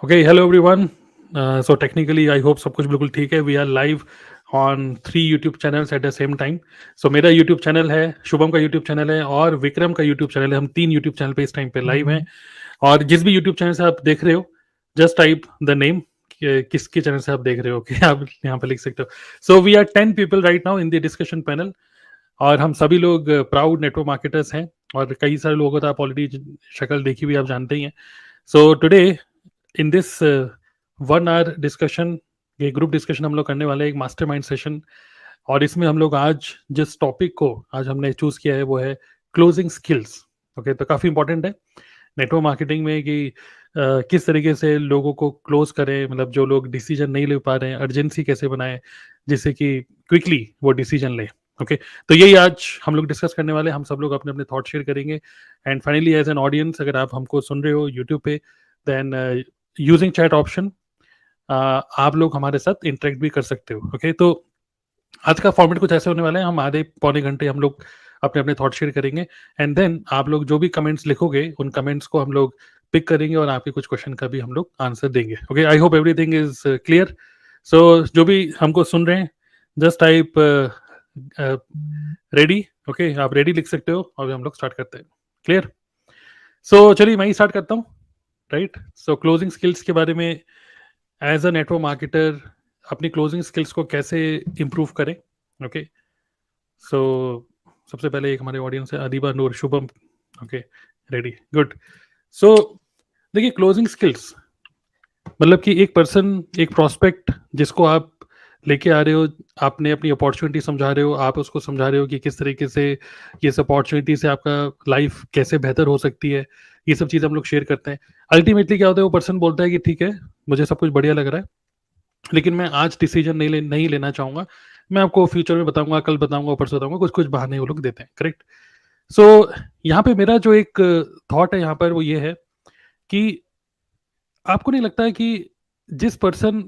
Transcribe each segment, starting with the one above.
Okay, hello everyone. So technically, I hope सब कुछ बिल्कुल ठीक है. We are live on 3 YouTube channels at the same time. So मेरा YouTube चैनल है, शुभम का YouTube चैनल है और विक्रम का YouTube चैनल है. हम 3 YouTube चैनल पे इस टाइम पे लाइव हैं. और जिस भी YouTube चैनल से आप देख रहे हो, जस्ट टाइप द नेम किसके चैनल से आप देख रहे हो कि आप यहाँ पे लिख सकते हो. So we are 10 people right now in the discussion panel. और हम सभी लोग प्राउड नेटवर्क मार्केटर्स हैं. और कई सारे लोगों को तो आप ऑलरेडी शक्ल देखी हुई आप जानते ही हैं. So today in this 1 hour discussion, ये ग्रुप डिस्कशन हम लोग करने वाले हैं, एक मास्टरमाइंड सेशन. और इसमें हम लोग आज जिस टॉपिक को आज हमने चूज किया है वो है क्लोजिंग स्किल्स. ओके, तो काफी इंपॉर्टेंट है नेटवर्क मार्केटिंग में कि किस तरीके से लोगों को क्लोज करें. मतलब जो लोग डिसीजन नहीं ले पा रहे हैं, अर्जेंसी कैसे बनाएं जिससे कि क्विकली वो डिसीजन ले. ओके, तो यही आज हम लोग डिस्कस करने वाले हैं. हम सब लोग अपने अपने थॉट शेयर करेंगे. And finally as an audience, अगर आप हमको सुन रहे हो यूट्यूब पे, देन यूजिंग चैट ऑप्शन आप लोग हमारे साथ इंटरेक्ट भी कर सकते हो. ओके, तो आज का फॉर्मेट कुछ ऐसे होने वाला है. हम आधे पौने घंटे हम लोग अपने अपने थॉट शेयर करेंगे. एंड देन आप लोग जो भी कमेंट्स लिखोगे उन कमेंट्स को हम लोग पिक करेंगे और आपके कुछ क्वेश्चन का भी हम लोग आंसर देंगे. Okay, I hope everything is clear. So जो भी हमको सुन रहे हैं, जस्ट टाइप रेडी. ओके, आप रेडी लिख सकते हो और हम लोग स्टार्ट करते हैं. क्लियर? सो चलिए मैं ही स्टार्ट करता हूँ. राइट, सो क्लोजिंग स्किल्स के बारे में, एज अ नेटवर्क मार्केटर अपनी क्लोजिंग स्किल्स को कैसे इंप्रूव करें. ओके, सो सबसे पहले एक हमारे ऑडियंस है Adiba Noor Shubham. Okay, ready, good. So देखिए, क्लोजिंग स्किल्स मतलब कि एक पर्सन, एक प्रोस्पेक्ट जिसको आप लेके आ रहे हो, आपने अपनी अपॉर्चुनिटी समझा रहे हो, आप उसको समझा रहे हो कि किस तरीके से ये इस अपॉर्चुनिटी से आपका लाइफ कैसे बेहतर हो सकती है. ये सब चीज़ हम लोग शेयर करते हैं. अल्टीमेटली क्या होता है, वो पर्सन बोलता है कि ठीक है, मुझे सब कुछ बढ़िया लग रहा है, लेकिन मैं आज डिसीजन नहीं लेना चाहूंगा. मैं आपको फ्यूचर में बताऊंगा, कल बताऊंगा, परसों बताऊंगा. कुछ कुछ बहाने वो लोग देते हैं. करेक्ट. सो यहाँ पे मेरा जो एक थॉट है यहाँ पर वो ये है कि आपको नहीं लगता है कि जिस पर्सन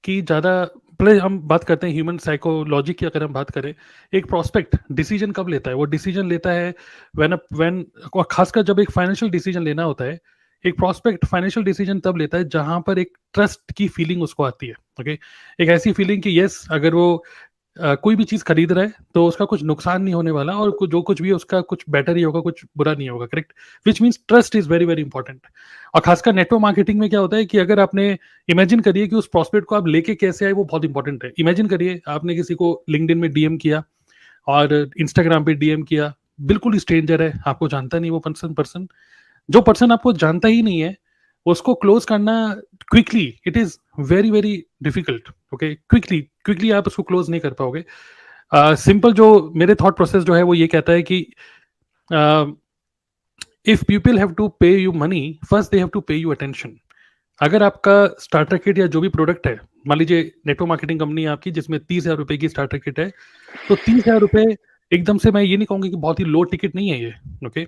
की ज़्यादा, पहले हम बात करते हैं ह्यूमन साइकोलॉजी की. अगर हम बात करें, एक प्रोस्पेक्ट डिसीजन कब लेता है? वो डिसीजन लेता है व्हेन, और खासकर जब एक फाइनेंशियल डिसीजन लेना होता है, एक प्रोस्पेक्ट फाइनेंशियल डिसीजन तब लेता है जहां पर एक ट्रस्ट की फीलिंग उसको आती है. ओके, एक ऐसी फीलिंग कि यस, अगर वो कोई भी चीज खरीद रहा है तो उसका कुछ नुकसान नहीं होने वाला, और जो कुछ भी है उसका कुछ बेटर ही होगा, कुछ बुरा नहीं होगा. Correct. Which means trust is very very important. और खासकर नेटवर्क मार्केटिंग में क्या होता है कि अगर आपने, इमेजिन करिए कि उस प्रॉस्पेक्ट को आप लेके कैसे आए, वो बहुत इंपॉर्टेंट है. इमेजिन करिए आपने किसी को लिंक्डइन में डीएम किया और इंस्टाग्राम पे डीएम किया. बिल्कुल स्ट्रेंजर है, आपको जानता नहीं वो पर्सन. जो पर्सन आपको जानता ही नहीं है, उसको क्लोज करना quickly, it is very very difficult. Okay, quickly quickly आप उसको क्लोज नहीं कर पाओगे. सिंपल जो मेरे थॉट प्रोसेस जो है वो ये कहता है कि if people have to pay you money, first they have to pay you attention. अगर आपका स्टार्टर किट या जो भी प्रोडक्ट है, मान लीजिए नेटवर्क मार्केटिंग कंपनी है आपकी जिसमें 30,000 रुपए की स्टार्टर किट है, तो 30,000 रुपए एकदम से, मैं ये नहीं कहूंगी कि बहुत ही लो टिकट नहीं है ये. ओके,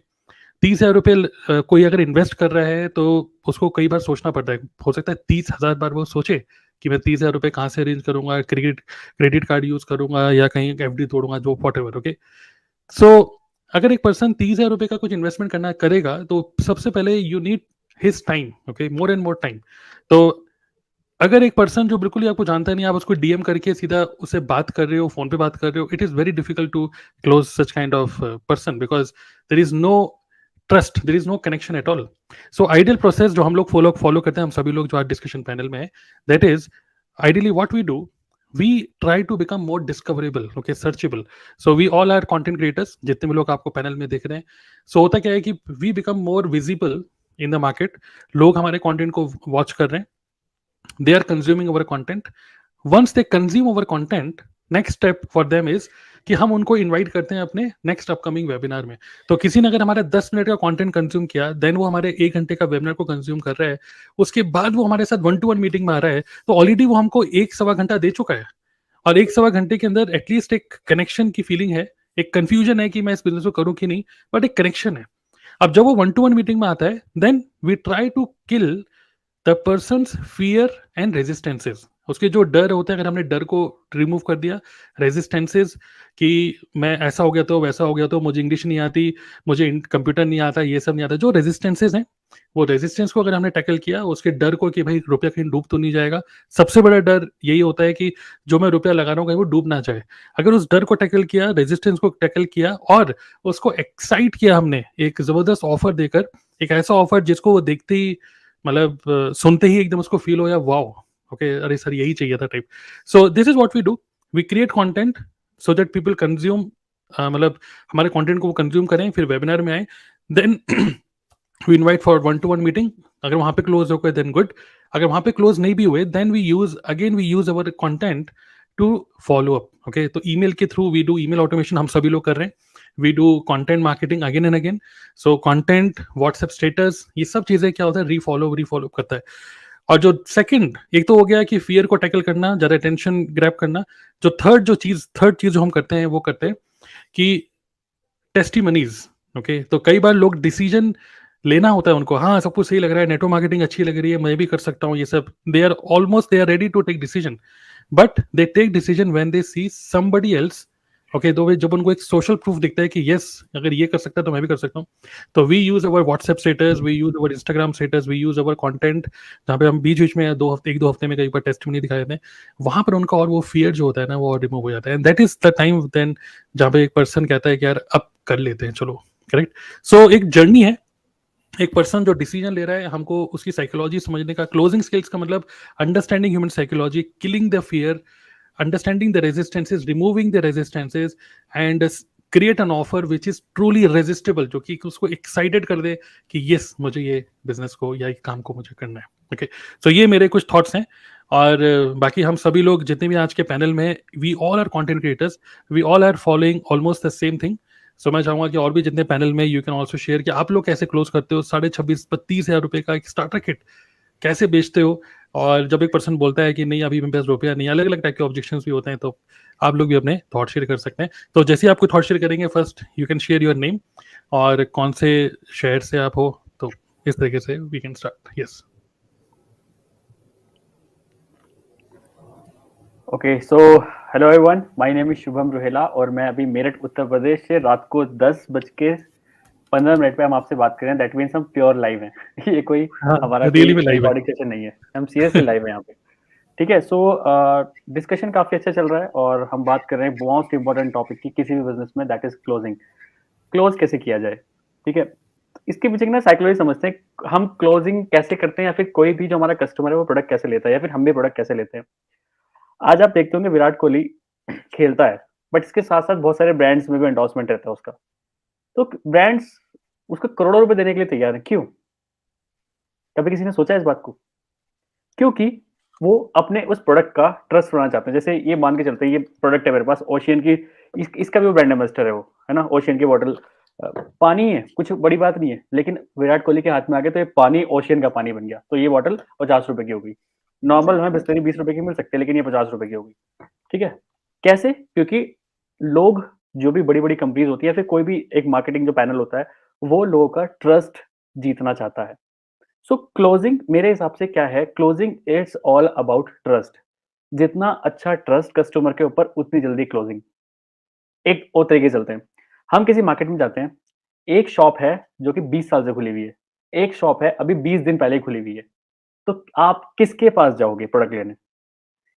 30,000 रुपये कोई अगर इन्वेस्ट कर रहा है तो उसको कई बार सोचना पड़ता है. हो सकता है 30,000 बार वो सोचे कि मैं 30,000 रुपये कहाँ से अरेंज करूंगा, क्रेडिट कार्ड यूज करूंगा या कहीं एफडी तोड़ूंगा, जो वॉट एवर. ओके, सो अगर एक पर्सन 30,000 रुपये का कुछ इन्वेस्टमेंट करना करेगा तो सबसे पहले you need his time. Okay, more and more time. तो अगर एक पर्सन जो बिल्कुल ही आपको जानता नहीं, आप उसको डीएम करके सीधा उससे बात कर रहे हो, फोन पे बात कर रहे हो, it is very difficult to close such kind of person, because there is no trust, there is no connection at all. So ideal process जो हम लोग फॉलो करते हैं, हम सभी लोग जो आज डिस्कशन पैनल में है, that is ideally what we do, we try to become more discoverable, okay, searchable. So we all are content creators, जितने भी लोग आपको पैनल में देख रहे हैं. So होता क्या है कि we become more visible in the market. लोग हमारे कंटेंट को वॉच कर रहे हैं, they are consuming our content. Once they consume our content, next step for them is कि हम उनको इनवाइट करते हैं अपने नेक्स्ट अपकमिंग वेबिनार में. तो किसी ने अगर हमारा 10 मिनट का कंटेंट कंज्यूम किया, देन वो हमारे 1 घंटे का वेबिनार को कंज्यूम कर रहा है, उसके बाद वो हमारे साथ 1-to-1 मीटिंग में आ रहा है, तो ऑलरेडी वो हमको 1-1.25 घंटा दे चुका है. और 1-1.25 घंटे के अंदर एटलीस्ट एक कनेक्शन की फीलिंग है, एक कंफ्यूजन है कि मैं इस बिजनेस को करूं कि नहीं, बट एक कनेक्शन है. अब जब वो 1-to-1 मीटिंग में आता है, then we try to kill the person's fear and resistances. उसके जो डर होते हैं, अगर हमने डर को रिमूव कर दिया, रेजिस्टेंसेज कि मैं ऐसा हो गया तो वैसा हो गया तो, मुझे इंग्लिश नहीं आती, मुझे कंप्यूटर नहीं आता, ये सब नहीं आता, जो रेजिस्टेंसेज हैं वो रेजिस्टेंस को अगर हमने टैकल किया, उसके डर को कि भाई रुपया कहीं डूब तो नहीं जाएगा, सबसे बड़ा डर यही होता है कि जो मैं रुपया लगा रहा हूँ कहीं वो डूब ना जाए। अगर उस डर को टैकल किया, रेजिस्टेंस को टैकल किया और उसको एक्साइट किया हमने एक जबरदस्त ऑफर देकर, एक ऐसा ऑफर जिसको वो देखते ही मतलब सुनते ही एकदम उसको फील हो या वाओ, ओके अरे सर यही चाहिए था type. So this is what we do, we create content so that people consume, मतलब हमारे कंटेंट को वो कंज्यूम करें, फिर वेबिनार में आए, then we invite for 1-to-1 meeting. अगर वहां पे क्लोज हो गए देन गुड, अगर वहां पे क्लोज नहीं भी हुए then we use our content to follow up. Okay, तो ईमेल के through we do email automation, हम सभी लोग कर रहे हैं। We do content marketing again and again. So content, WhatsApp status, ये सब चीजें क्या होता है, रीफॉलो करता है। और जो सेकंड, एक तो हो गया कि फियर को टैकल करना, ज्यादा अटेंशन ग्रैब करना। जो थर्ड चीज जो हम करते हैं वो करते हैं कि टेस्टिमनीज। ओके, तो कई बार लोग डिसीजन लेना होता है उनको, हाँ सब कुछ सही लग रहा है, नेटवर्क मार्केटिंग अच्छी लग रही है, मैं भी कर सकता हूँ ये सब, they are ready to take decision, but they take decision when they see somebody else. Okay, तो वे जब उनको एक सोशल प्रूफ दिखता है कि यस अगर ये कर सकता है तो मैं भी कर सकता हूँ, तो we use our WhatsApp status, we use our Instagram status, we use our content, जहाँ पे हम बीच बीच में 1-2 हफ्ते में कई बार टेस्टिमनी दिखा देते हैं, वहां पर उनका और वो फियर जो होता है ना वो रिमूव हो जाता है। That is the time then जहाँ पे एक पर्सन कहता है कि यार अब कर लेते हैं चलो। करेक्ट। सो एक जर्नी है, एक पर्सन जो डिसीजन ले रहा है, हमको उसकी साइकोलॉजी समझने का, क्लोजिंग स्किल्स का मतलब understanding human psychology, killing the fear, understanding the resistances, removing the resistances, and create an offer which is truly resistible, जो कि उसको एक्साइटेड कर दे कि यस मुझे ये बिजनेस को या ये काम को मुझे करना है। ओके, सो ये मेरे कुछ थॉट्स हैं। और बाकी हम सभी लोग जितने भी आज के पैनल में, we all are content creators, we all are following almost the same thing. So मैं चाहूंगा कि और भी जितने पैनल में, यू कैन ऑल्सो शेयर कि आप लोग कैसे क्लोज करते हो 26,000-32,000 रुपए का एक स्टार्टर किट कैसे बेचते हो। और जब एक पर्सन बोलता है कि नहीं अभी मेरे पास रुपया नहीं, अलग अलग टाइप के ऑब्जेक्शंस भी होते हैं, तो आप लोग भी अपने थॉट शेयर कर सकते हैं। तो जैसे आप कोई थॉट शेयर करेंगे, first you can share your name और कौन से शहर से आप हो, तो इस तरीके से we can start. Yes. Okay, so hello everyone, my name is Shubham Ruhela और मैं अभी मेरठ उत्तर प्रदेश से रात को 10:15 पे हम आपसे बात कर रहे हैं। दैट मीन्स हम प्योर लाइव हैं। ये कोई हमारा कोई रियली में लाइव है। रिकॉर्डिंग सेशन नहीं है, हम सीरियसली लाइव हैं यहाँ पे। ठीक है, सो डिस्कशन काफी अच्छा चल रहा है और हम बात कर रहे हैं मोस्ट इंपॉर्टेंट टॉपिक की किसी भी बिजनेस में, दैट इज क्लोजिंग। क्लोज कैसे किया जाए, ठीक है। इसके पीछे ना साइकोलॉजी समझते हैं, हम क्लोजिंग कैसे करते हैं या फिर कोई भी जो हमारा कस्टमर है वो प्रोडक्ट कैसे लेता है या फिर हम भी प्रोडक्ट कैसे लेते हैं। आज आप देखते होंगे विराट कोहली खेलता है, बट इसके साथ साथ बहुत सारे ब्रांड्स में भी एंडोर्समेंट रहता है उसका। तो ब्रांड्स उसको करोड़ों रुपए देने के लिए तैयार है, क्यों? कभी किसी ने सोचा है इस बात को? क्योंकि वो अपने उस प्रोडक्ट का ट्रस्ट बनाना चाहते हैं। जैसे ये मान के चलते हैं, ये प्रोडक्ट है मेरे पास ओशियन की, इसका भी वो ब्रांड एम्बेसडर है, वो है ना, ओशियन की बॉटल। पानी है, कुछ बड़ी बात नहीं है, लेकिन विराट कोहली के हाथ में आ गया तो ये पानी ओशियन का पानी बन गया। तो ये बॉटल 50 रुपए की हो गई। नॉर्मल हमें बिस्लरी 20 रुपए की मिल सकती है, लेकिन ये 50 रुपए की होगी। ठीक है, कैसे? क्योंकि लोग, जो भी बड़ी बड़ी कंपनीज होती है, फिर कोई भी एक मार्केटिंग जो पैनल होता है, वो लोगों का ट्रस्ट जीतना चाहता है। सो क्लोजिंग मेरे हिसाब से क्या है, closing it's all about trust. जितना अच्छा ट्रस्ट कस्टमर के ऊपर, उतनी जल्दी क्लोजिंग। एक और तरीके से चलते हैं, हम किसी मार्केट में जाते हैं, एक शॉप है जो कि 20 साल से खुली हुई है, एक शॉप है अभी 20 दिन पहले ही खुली हुई है। तो आप किसके पास जाओगे प्रोडक्ट लेने?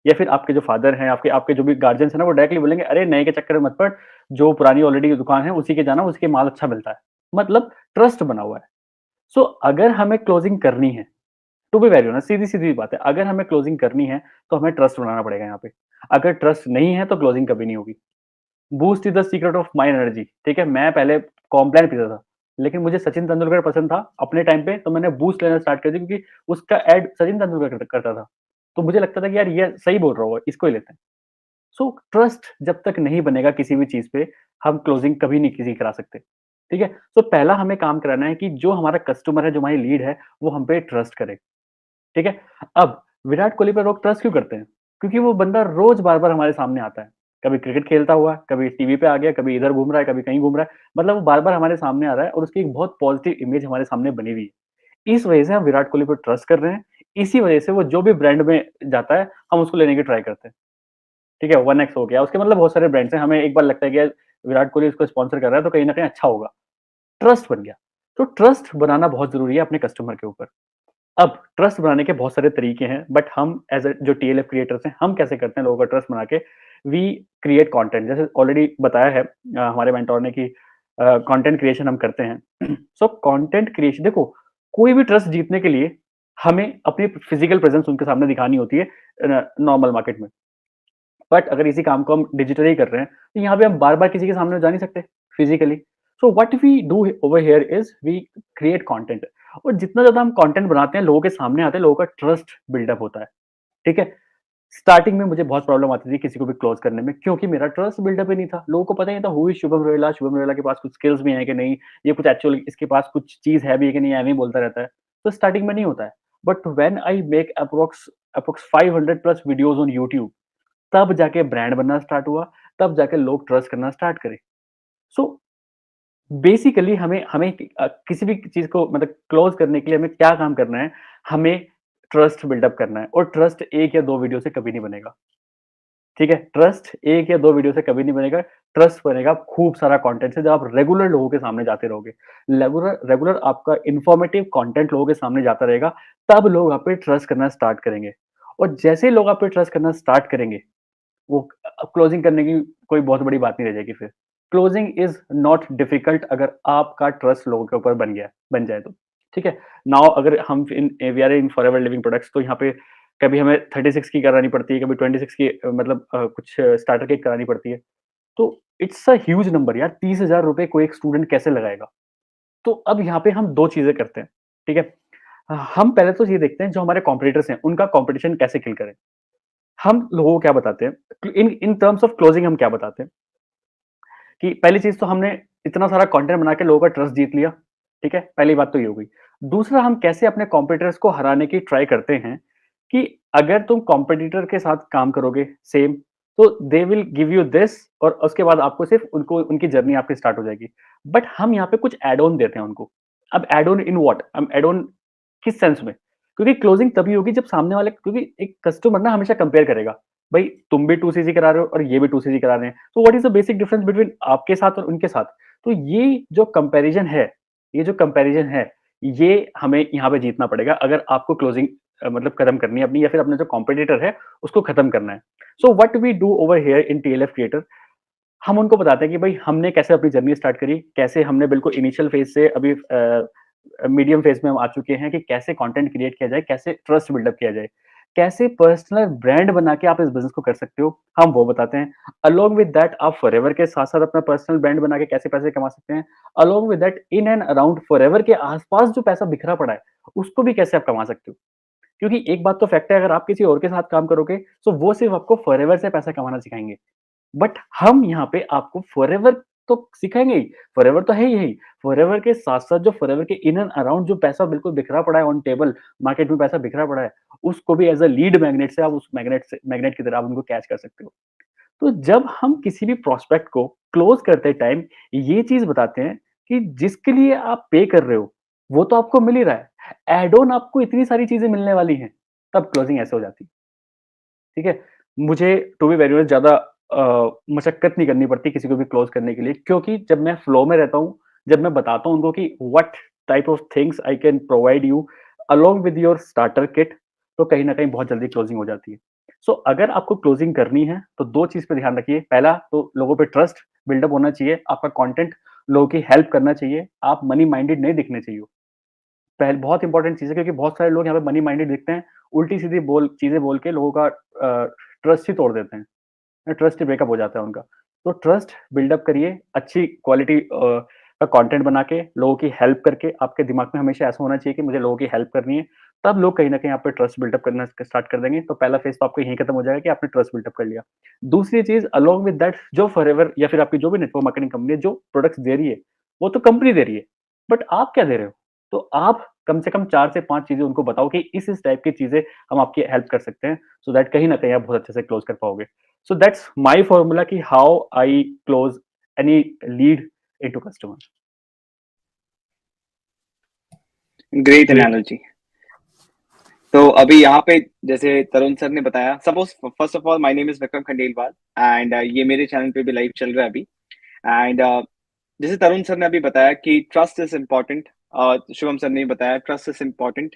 या फिर आपके जो फादर हैं, आपके आपके जो भी गार्जियंस हैं ना, वो डायरेक्टली बोलेंगे अरे नए के चक्कर में मत पड़, जो पुरानी ऑलरेडी दुकान है उसी के जाना, उसके माल अच्छा मिलता है। मतलब ट्रस्ट बना हुआ है। सो अगर हमें क्लोजिंग करनी है, टू बी वेरी ऑनेस्ट, सीधी-सीधी बात है, अगर हमें क्लोजिंग करनी है, तो हमें ट्रस्ट बनाना पड़ेगा यहाँ पे। अगर ट्रस्ट नहीं है, तो क्लोजिंग कभी नहीं होगी। Boost is the secret of my energy, ठीक है? मैं पहले कॉम्प्लान पीता था, लेकिन मुझे सचिन तेंदुलकर पसंद था अपने टाइम पे, तो मैंने बूस्ट लेना स्टार्ट कर दिया क्योंकि उसका ऐड सचिन तेंदुलकर करता था। तो मुझे लगता था कि यार ये सही बोल रहा होगा, इसको ही लेते हैं। सो ट्रस्ट जब तक नहीं बनेगा किसी भी चीज़ पे, हम क्लोजिंग कभी नहीं किसी की करा सकते, ठीक है? सो पहला हमें काम कराना है कि जो हमारा कस्टमर है, जो हमारी लीड है, वो हम पे ट्रस्ट करे। ठीक है? अब विराट कोहली पे लोग ट्रस्ट क्यों करते हैं? क्योंकि वो बंदा रोज़ बार-बार हमारे सामने आता है। कभी क्रिकेट खेलता हुआ, कभी टीवी पे आ गया, कभी इधर घूम रहा है, कभी कहीं घूम रहा है। मतलब वो बार-बार हमारे सामने आ रहा है और उसकी एक बहुत पॉजिटिव इमेज हमारे सामने बनी हुई है। इस वजह से हम विराट कोहली पे ट्रस्ट कर रहे हैं। इसी वजह से वो जो भी ब्रांड में जाता है, हम उसको लेने की ट्राई करते हैं। ठीक है? 1x हो गया, उसके मतलब बहुत सारे ब्रांड्स हैं। हमें एक बार लगता है कि यार विराट कोहली उसको स्पॉन्सर कर रहा है, तो कहीं न कहीं अच्छा होगा। ट्रस्ट बन गया। तो ट्रस्ट बनाना बहुत ज़रूरी है अपने कस्टमर के ऊपर। अब ट्रस्ट बनाने के बहुत सारे तरीके हैं, बट हम एज़ अ जो टीएलएफ क्रिएटर्स हैं, हम कैसे करते हैं लोगों का ट्रस्ट बना के, वी क्रिएट कंटेंट। जैसे ऑलरेडी बताया है हमारे मेंटर ने कि कंटेंट क्रिएशन हम करते हैं। सो कंटेंट क्रिएशन देखो, कोई भी ट्रस्ट जीतने के लिए हमें अपनी फिजिकल प्रेजेंस उनके सामने दिखानी होती है नॉर्मल मार्केट में। बट अगर इसी काम को हम डिजिटली कर रहे हैं, तो यहाँ पे हम बार-बार किसी के सामने जा नहीं सकते physically. So what we do over here is we create content, और जितना ज़्यादा हम कंटेंट बनाते हैं, लोगों के सामने आते हैं, लोगों का ट्रस्ट बिल्डअप होता है। ठीक है? स्टार्टिंग में मुझे बहुत प्रॉब्लम आती थी किसी को भी क्लोज़ करने में, क्योंकि मेरा ट्रस्ट बिल्डअप ही नहीं था। लोगों को पता ही नहीं था हू इज़ शुभम रोहिला के पास कुछ स्किल्स भी हैं कि नहीं, ये कुछ एक्चुअल इसके पास कुछ चीज़ है भी कि नहीं, ऐवें ही बोलता रहता है। तो स्टार्टिंग में नहीं होता है। But when I make approx 500 plus videos on YouTube, तब जाके ब्रांड बनना स्टार्ट हुआ, तब जाके लोग ट्रस्ट करना स्टार्ट करे। सो बेसिकली हमें हमें किसी भी चीज़ को मतलब क्लोज़ करने के लिए हमें क्या काम करना है? हमें ट्रस्ट बिल्डअप करना है, और ट्रस्ट 1 या 2 वीडियो से कभी नहीं बनेगा। ठीक है? ट्रस्ट 1 या 2 वीडियो से कभी नहीं बनेगा। ट्रस्ट बनेगा खूब सारा कंटेंट से, जब आप रेगुलर लोगों के सामने जाते रहोगे। रेगुलर रेगुलर आपका इन्फॉर्मेटिव कंटेंट लोगों के सामने जाता रहेगा, तब लोग आप पे ट्रस्ट करना स्टार्ट करेंगे। और जैसे ही लोग आप पे ट्रस्ट करना स्टार्ट करेंगे, वो क्लोजिंग करने की कोई बहुत बड़ी बात नहीं रह जाएगी फिर। क्लोजिंग इज़ नॉट डिफिकल्ट अगर आपका ट्रस्ट लोगों के ऊपर बन जाए तो। ठीक है? नाउ अगर हम we are in forever living products, तो यहाँ पे कभी हमें 36 की करानी पड़ती है, कभी 26 की मतलब कुछ स्टार्टर किट करानी पड़ती है। तो इट्स अ ह्यूज नंबर यार, 30,000 रुपए कोई एक स्टूडेंट कैसे लगाएगा? तो अब यहाँ पे हम 2 चीज़ें करते हैं। ठीक है? हम पहले तो ये देखते हैं जो हमारे कॉम्पिटिटर्स हैं, उनका कॉम्पिटिशन कैसे किल करें। हम लोगों को क्या बताते हैं इन इन टर्म्स ऑफ क्लोजिंग, हम क्या बताते हैं कि पहली चीज तो हमने इतना सारा कंटेंट बना के लोगों का ट्रस्ट जीत लिया। ठीक है, पहली बात तो ये हो गई। दूसरा, हम कैसे अपने कॉम्पिटिटर्स को हराने की ट्राई करते हैं कि अगर तुम कॉम्पिटिटर के साथ काम करोगे सेम, तो they will give you this, और उसके बाद आपको सिर्फ उनको उनकी जर्नी आपकी स्टार्ट हो जाएगी। बट हम यहाँ पे कुछ एड ऑन देते हैं उनको। अब एड ऑन इन व्हाट, हम एड ऑन किस सेंस में? क्योंकि क्लोजिंग तभी होगी जब सामने वाले, क्योंकि एक कस्टमर ना हमेशा कंपेयर करेगा, भाई तुम भी 2 सीसी करा रहे हो और ये भी 2 सीसी करा रहे हैं, तो what is the basic difference between आपके साथ और उनके साथ? तो ये जो कंपैरिजन है, ये हमें यहाँ पे जीतना पड़ेगा अगर आपको क्लोजिंग मतलब खत्म करनी है अपनी, या फिर अपना जो कॉम्पिटिटर है उसको खत्म करना है। So what we do over here in TLF creator, हम उनको बताते हैं कि भाई हमने कैसे अपनी जर्नी स्टार्ट करी, कैसे हमने बिल्कुल इनिशियल फेज से अभी मीडियम फेज में हम आ चुके हैं कि कैसे कंटेंट क्रिएट किया जाए, कैसे ट्रस्ट बिल्डअप किया जाए, कैसे पर्सनल ब्रांड बना के आप इस बिज़नेस को कर सकते हो, हम वो बताते हैं। अलोंग विद दैट आप फॉरएवर के साथ-साथ अपना पर्सनल ब्रांड बना के कैसे पैसे कमा सकते हैं। Along with that in and around forever के आस-पास जो पैसा बिखरा पड़ा है, उसको भी कैसे आप कमा सकते हो। क्योंकि एक बात तो फैक्ट है, अगर आप किसी और के साथ काम करोगे, तो वो सिर्फ आपको फॉरएवर से पैसा कमाना सिखाएँगे। बट हम यहाँ पे आपको फॉरएवर तो सिखाएँगे ही, फॉरएवर तो है ही है। फॉरएवर के साथ-साथ जो फॉरएवर के इन एंड अराउंड जो पैसा बिल्कुल बिखरा पड़ा है ऑन टेबल, मार्केट में पैसा बिखरा पड़ा है, उसको भी एज़ अ लीड मैग्नेट से आप उस मैग्नेट की तरह आप उनको कैच कर सकते हो। तो जब हम किसी भी प्रोस्पेक्ट को क्लोज़ करते टाइम ये चीज़ बताते हैं कि जिसके लिए आप पे कर रहे हो, वो तो आपको मिल ही रहा है। ऐड ऑन आपको इतनी सारी चीज़ें मिलने वाली हैं, तब क्लोजिंग ऐसे हो जाती है। ठीक है? मुझे टू बी वेरी ऑनेस्ट ज़्यादा मशक्कत नहीं करनी पड़ती किसी को भी क्लोज़ करने के लिए, क्योंकि जब मैं फ्लो में रहता हूँ, जब मैं बताता हूँ उनको कि what type of things I can provide you along with your starter kit, तो कहीं न कहीं बहुत जल्दी क्लोजिंग हो जाती है। सो अगर आपको क्लोजिंग करनी है, तो 2 चीज़ पे ध्यान रखिए। पहला तो लोगों पे ट्रस्ट बिल्डअप होना चाहिए, आपका कंटेंट लोगों की हेल्प करना चाहिए, आप मनी माइंडेड नहीं दिखने चाहिए। बहुत इंपॉर्टेंट चीज़ है, क्योंकि बहुत सारे लोग यहाँ पे मनी माइंडेड दिखते हैं, उल्टी-सीधी चीज़ें बोल के लोगों का ट्रस्ट ही तोड़ देते हैं। ट्रस्ट ही ब्रेकअप हो जाता है उनका। तो ट्रस्ट बिल्डअप करिए, अच्छी क्वालिटी का कंटेंट बना के, लोगों की हेल्प करके। आपके दिमाग में हमेशा ऐसा होना चाहिए कि मुझे लोगों की हेल्प करनी है, तब लोग कहीं न कहीं आप पे ट्रस्ट बिल्डअप करना स्टार्ट कर देंगे। तो पहला फेज़ तो आपका यहीं खत्म हो जाएगा कि आपने ट्रस्ट बिल्डअप कर लिया। दूसरी चीज़, अलोंग विद दैट, जो फॉरएवर या फिर आपकी जो भी नेटवर्क मार्केटिंग कंपनी है, जो प्रोडक्ट्स दे रही है, वो तो कंपनी दे रही है, बट आप क्या दे रहे हो? तो आप कम से कम 4 से 5 चीज़ें उनको बताओ कि इस टाइप की चीज़ें हम आपकी हेल्प कर सकते हैं, सो दैट कहीं न कहीं आप बहुत अच्छे से क्लोज़ कर पाओगे। So that's my formula कि how I close any lead into customer. Great great. Analogy. तो अभी यहाँ पे जैसे तरुण सर ने बताया, suppose first of all my name is Vikram Khandelwal and ये मेरे चैनल पे भी लाइव चल रहा है अभी। एंड जैसे तरुण सर ने अभी बताया कि trust is important, Shubham sir ने बताया, trust is important,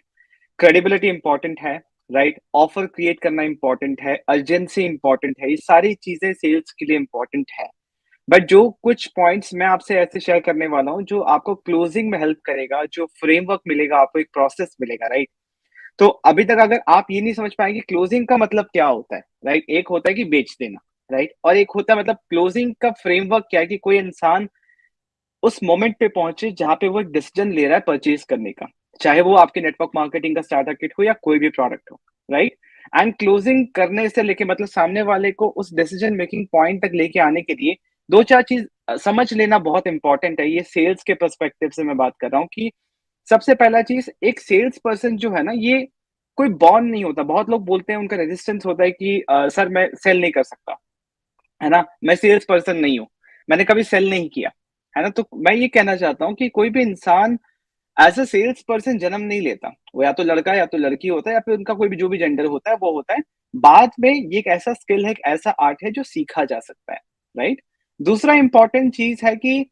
credibility important है, राइट, ऑफर क्रिएट करना इंपॉर्टेंट है, अर्जेंसी इंपॉर्टेंट है, ये सारी चीजें सेल्स के लिए इंपॉर्टेंट है। बट जो कुछ पॉइंट्स मैं आपसे ऐसे शेयर करने वाला हूँ जो आपको क्लोजिंग में हेल्प करेगा, जो फ्रेमवर्क मिलेगा आपको, एक प्रोसेस मिलेगा, राइट। तो अभी तक अगर आप ये नहीं समझ पाएंगे क्लोजिंग का मतलब क्या होता है, राइट, एक होता है कि बेच देना, राइट, और एक होता है मतलब क्लोजिंग का फ्रेमवर्क क्या है कि कोई इंसान उस मोमेंट पे पहुंचे जहां पे वो एक डिसीजन ले रहा है परचेज करने का, चाहे वो आपके नेटवर्क मार्केटिंग का स्टार्टर किट हो या कोई भी प्रोडक्ट हो, राइट। एंड क्लोजिंग करने से लेके मतलब सामने वाले को उस डिसीजन मेकिंग पॉइंट तक लेके आने के लिए दो चार चीज समझ लेना बहुत इंपॉर्टेंट है। ये सेल्स के पर्सपेक्टिव से मैं बात कर रहा हूँ कि सबसे पहला चीज, एक सेल्स पर्सन जो है ना, ये कोई बॉन्ड नहीं होता। बहुत लोग बोलते हैं, उनका रेजिस्टेंस होता है कि सर मैं सेल नहीं कर सकता, है ना, मैं सेल्स पर्सन नहीं हूँ, मैंने कभी सेल नहीं किया, है ना। तो मैं ये कहना चाहता हूँ कि कोई भी इंसान एज अ सेल्स पर्सन जन्म नहीं लेता। वो या तो लड़का या तो लड़की होता है, या फिर उनका कोई भी जो भी जेंडर होता है वो होता है। बाद में ये एक ऐसा स्किल है, एक ऐसा आर्ट है जो सीखा जा सकता है, राइट। दूसरा इंपॉर्टेंट चीज है कि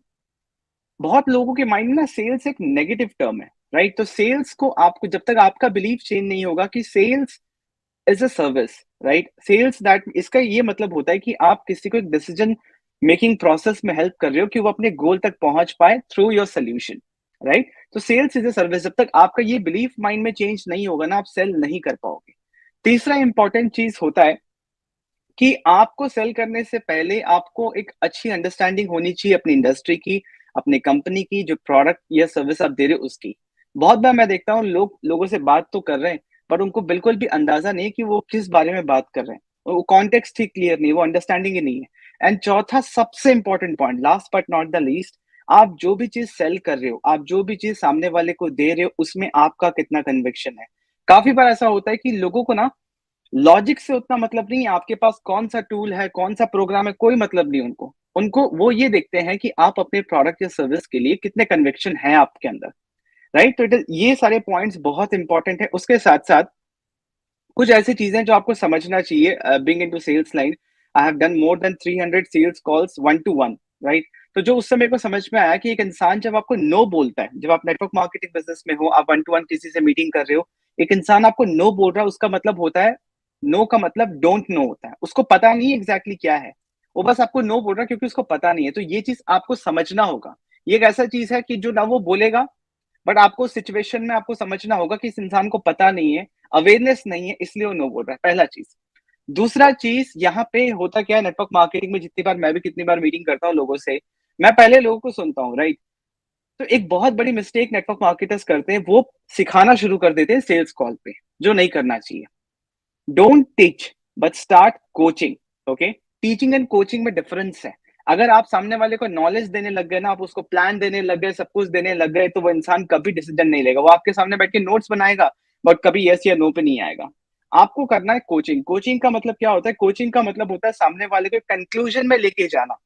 बहुत लोगों के माइंड में ना सेल्स एक नेगेटिव टर्म है, राइट। तो सेल्स को आपको, जब तक आपका बिलीफ चेंज नहीं होगा कि sales is a service, right, sales that, इसका ये मतलब होता है कि आप किसी को एक डिसीजन मेकिंग प्रोसेस में हेल्प कर रहे हो कि वो अपने गोल तक पहुंच पाए थ्रू योर सोल्यूशन, राइट। तो सेल्स इज अ सर्विस। जब तक आपका ये बिलीफ माइंड में चेंज नहीं होगा ना, आप सेल नहीं कर पाओगे। तीसरा इंपॉर्टेंट चीज होता है कि आपको सेल करने से पहले आपको एक अच्छी अंडरस्टैंडिंग होनी चाहिए अपनी इंडस्ट्री की, अपनी कंपनी की, जो प्रोडक्ट या सर्विस आप दे रहे हो उसकी। बहुत बार मैं देखता हूँ लोग लोगों से बात तो कर रहे हैं, पर उनको बिल्कुल भी अंदाजा नहीं कि वो किस बारे में बात कर रहे हैं। वो कॉन्टेक्स्ट ही क्लियर नहीं, वो अंडरस्टैंडिंग ही नहीं है। एंड चौथा सबसे important point, last but not the least, आप जो भी चीज सेल कर रहे हो, आप जो भी चीज सामने वाले को दे रहे हो, उसमें आपका कितना कन्विक्शन है। काफी बार ऐसा होता है कि लोगों को ना लॉजिक से उतना मतलब नहीं है, आपके पास कौन सा टूल है, कौन सा प्रोग्राम है, कोई मतलब नहीं उनको। उनको वो ये देखते हैं कि आप अपने प्रोडक्ट या सर्विस के लिए कितने कन्विक्शन है आपके अंदर, राइट। तो ये सारे पॉइंट्स बहुत इंपॉर्टेंट है। उसके साथ साथ कुछ ऐसी चीजें जो आपको समझना चाहिए being into sales line. I have done more than 300 sales calls one to one, right. तो जो उस समय को समझ में आया कि एक इंसान जब आपको नो बोलता है, जब आप नेटवर्क मार्केटिंग बिजनेस में हो, आप वन टू वन किसी से मीटिंग कर रहे हो, एक इंसान आपको नो बोल रहा है, उसका मतलब होता है, नो का मतलब डोंट नो होता है, उसको पता नहीं एग्जैक्टली क्या है, वो बस आपको नो बोल रहा है क्योंकि उसको पता नहीं है। तो ये चीज आपको समझना होगा। ये एक ऐसा चीज है कि जो ना वो बोलेगा, बट आपको सिचुएशन में आपको समझना होगा कि इस इंसान को पता नहीं है, अवेयरनेस नहीं है, इसलिए वो नो बोल रहा है, पहला चीज। दूसरा चीज, यहाँ पे होता क्या है नेटवर्क मार्केटिंग में, जितनी बार मैं भी कितनी बार मीटिंग करता हूँ लोगों से, मैं पहले लोगों को सुनता हूँ, राइट। तो एक बहुत बड़ी मिस्टेक नेटवर्क मार्केटर्स करते हैं, वो सिखाना शुरू कर देते हैं सेल्स कॉल पे, जो नहीं करना चाहिए। Don't teach but start coaching. Okay, teaching and coaching में डिफरेंस है। अगर आप सामने वाले को नॉलेज देने लग गए ना, आप उसको प्लान देने लग गए, सब कुछ देने लग गए, तो वो इंसान कभी डिसीजन नहीं लेगा। वो आपके सामने बैठ के नोट्स बनाएगा, बट कभी यस या नो पे नहीं आएगा। आपको करना है कोचिंग। कोचिंग का मतलब क्या होता है? कोचिंग का मतलब होता है सामने वाले को कंक्लूजन में लेके जाना।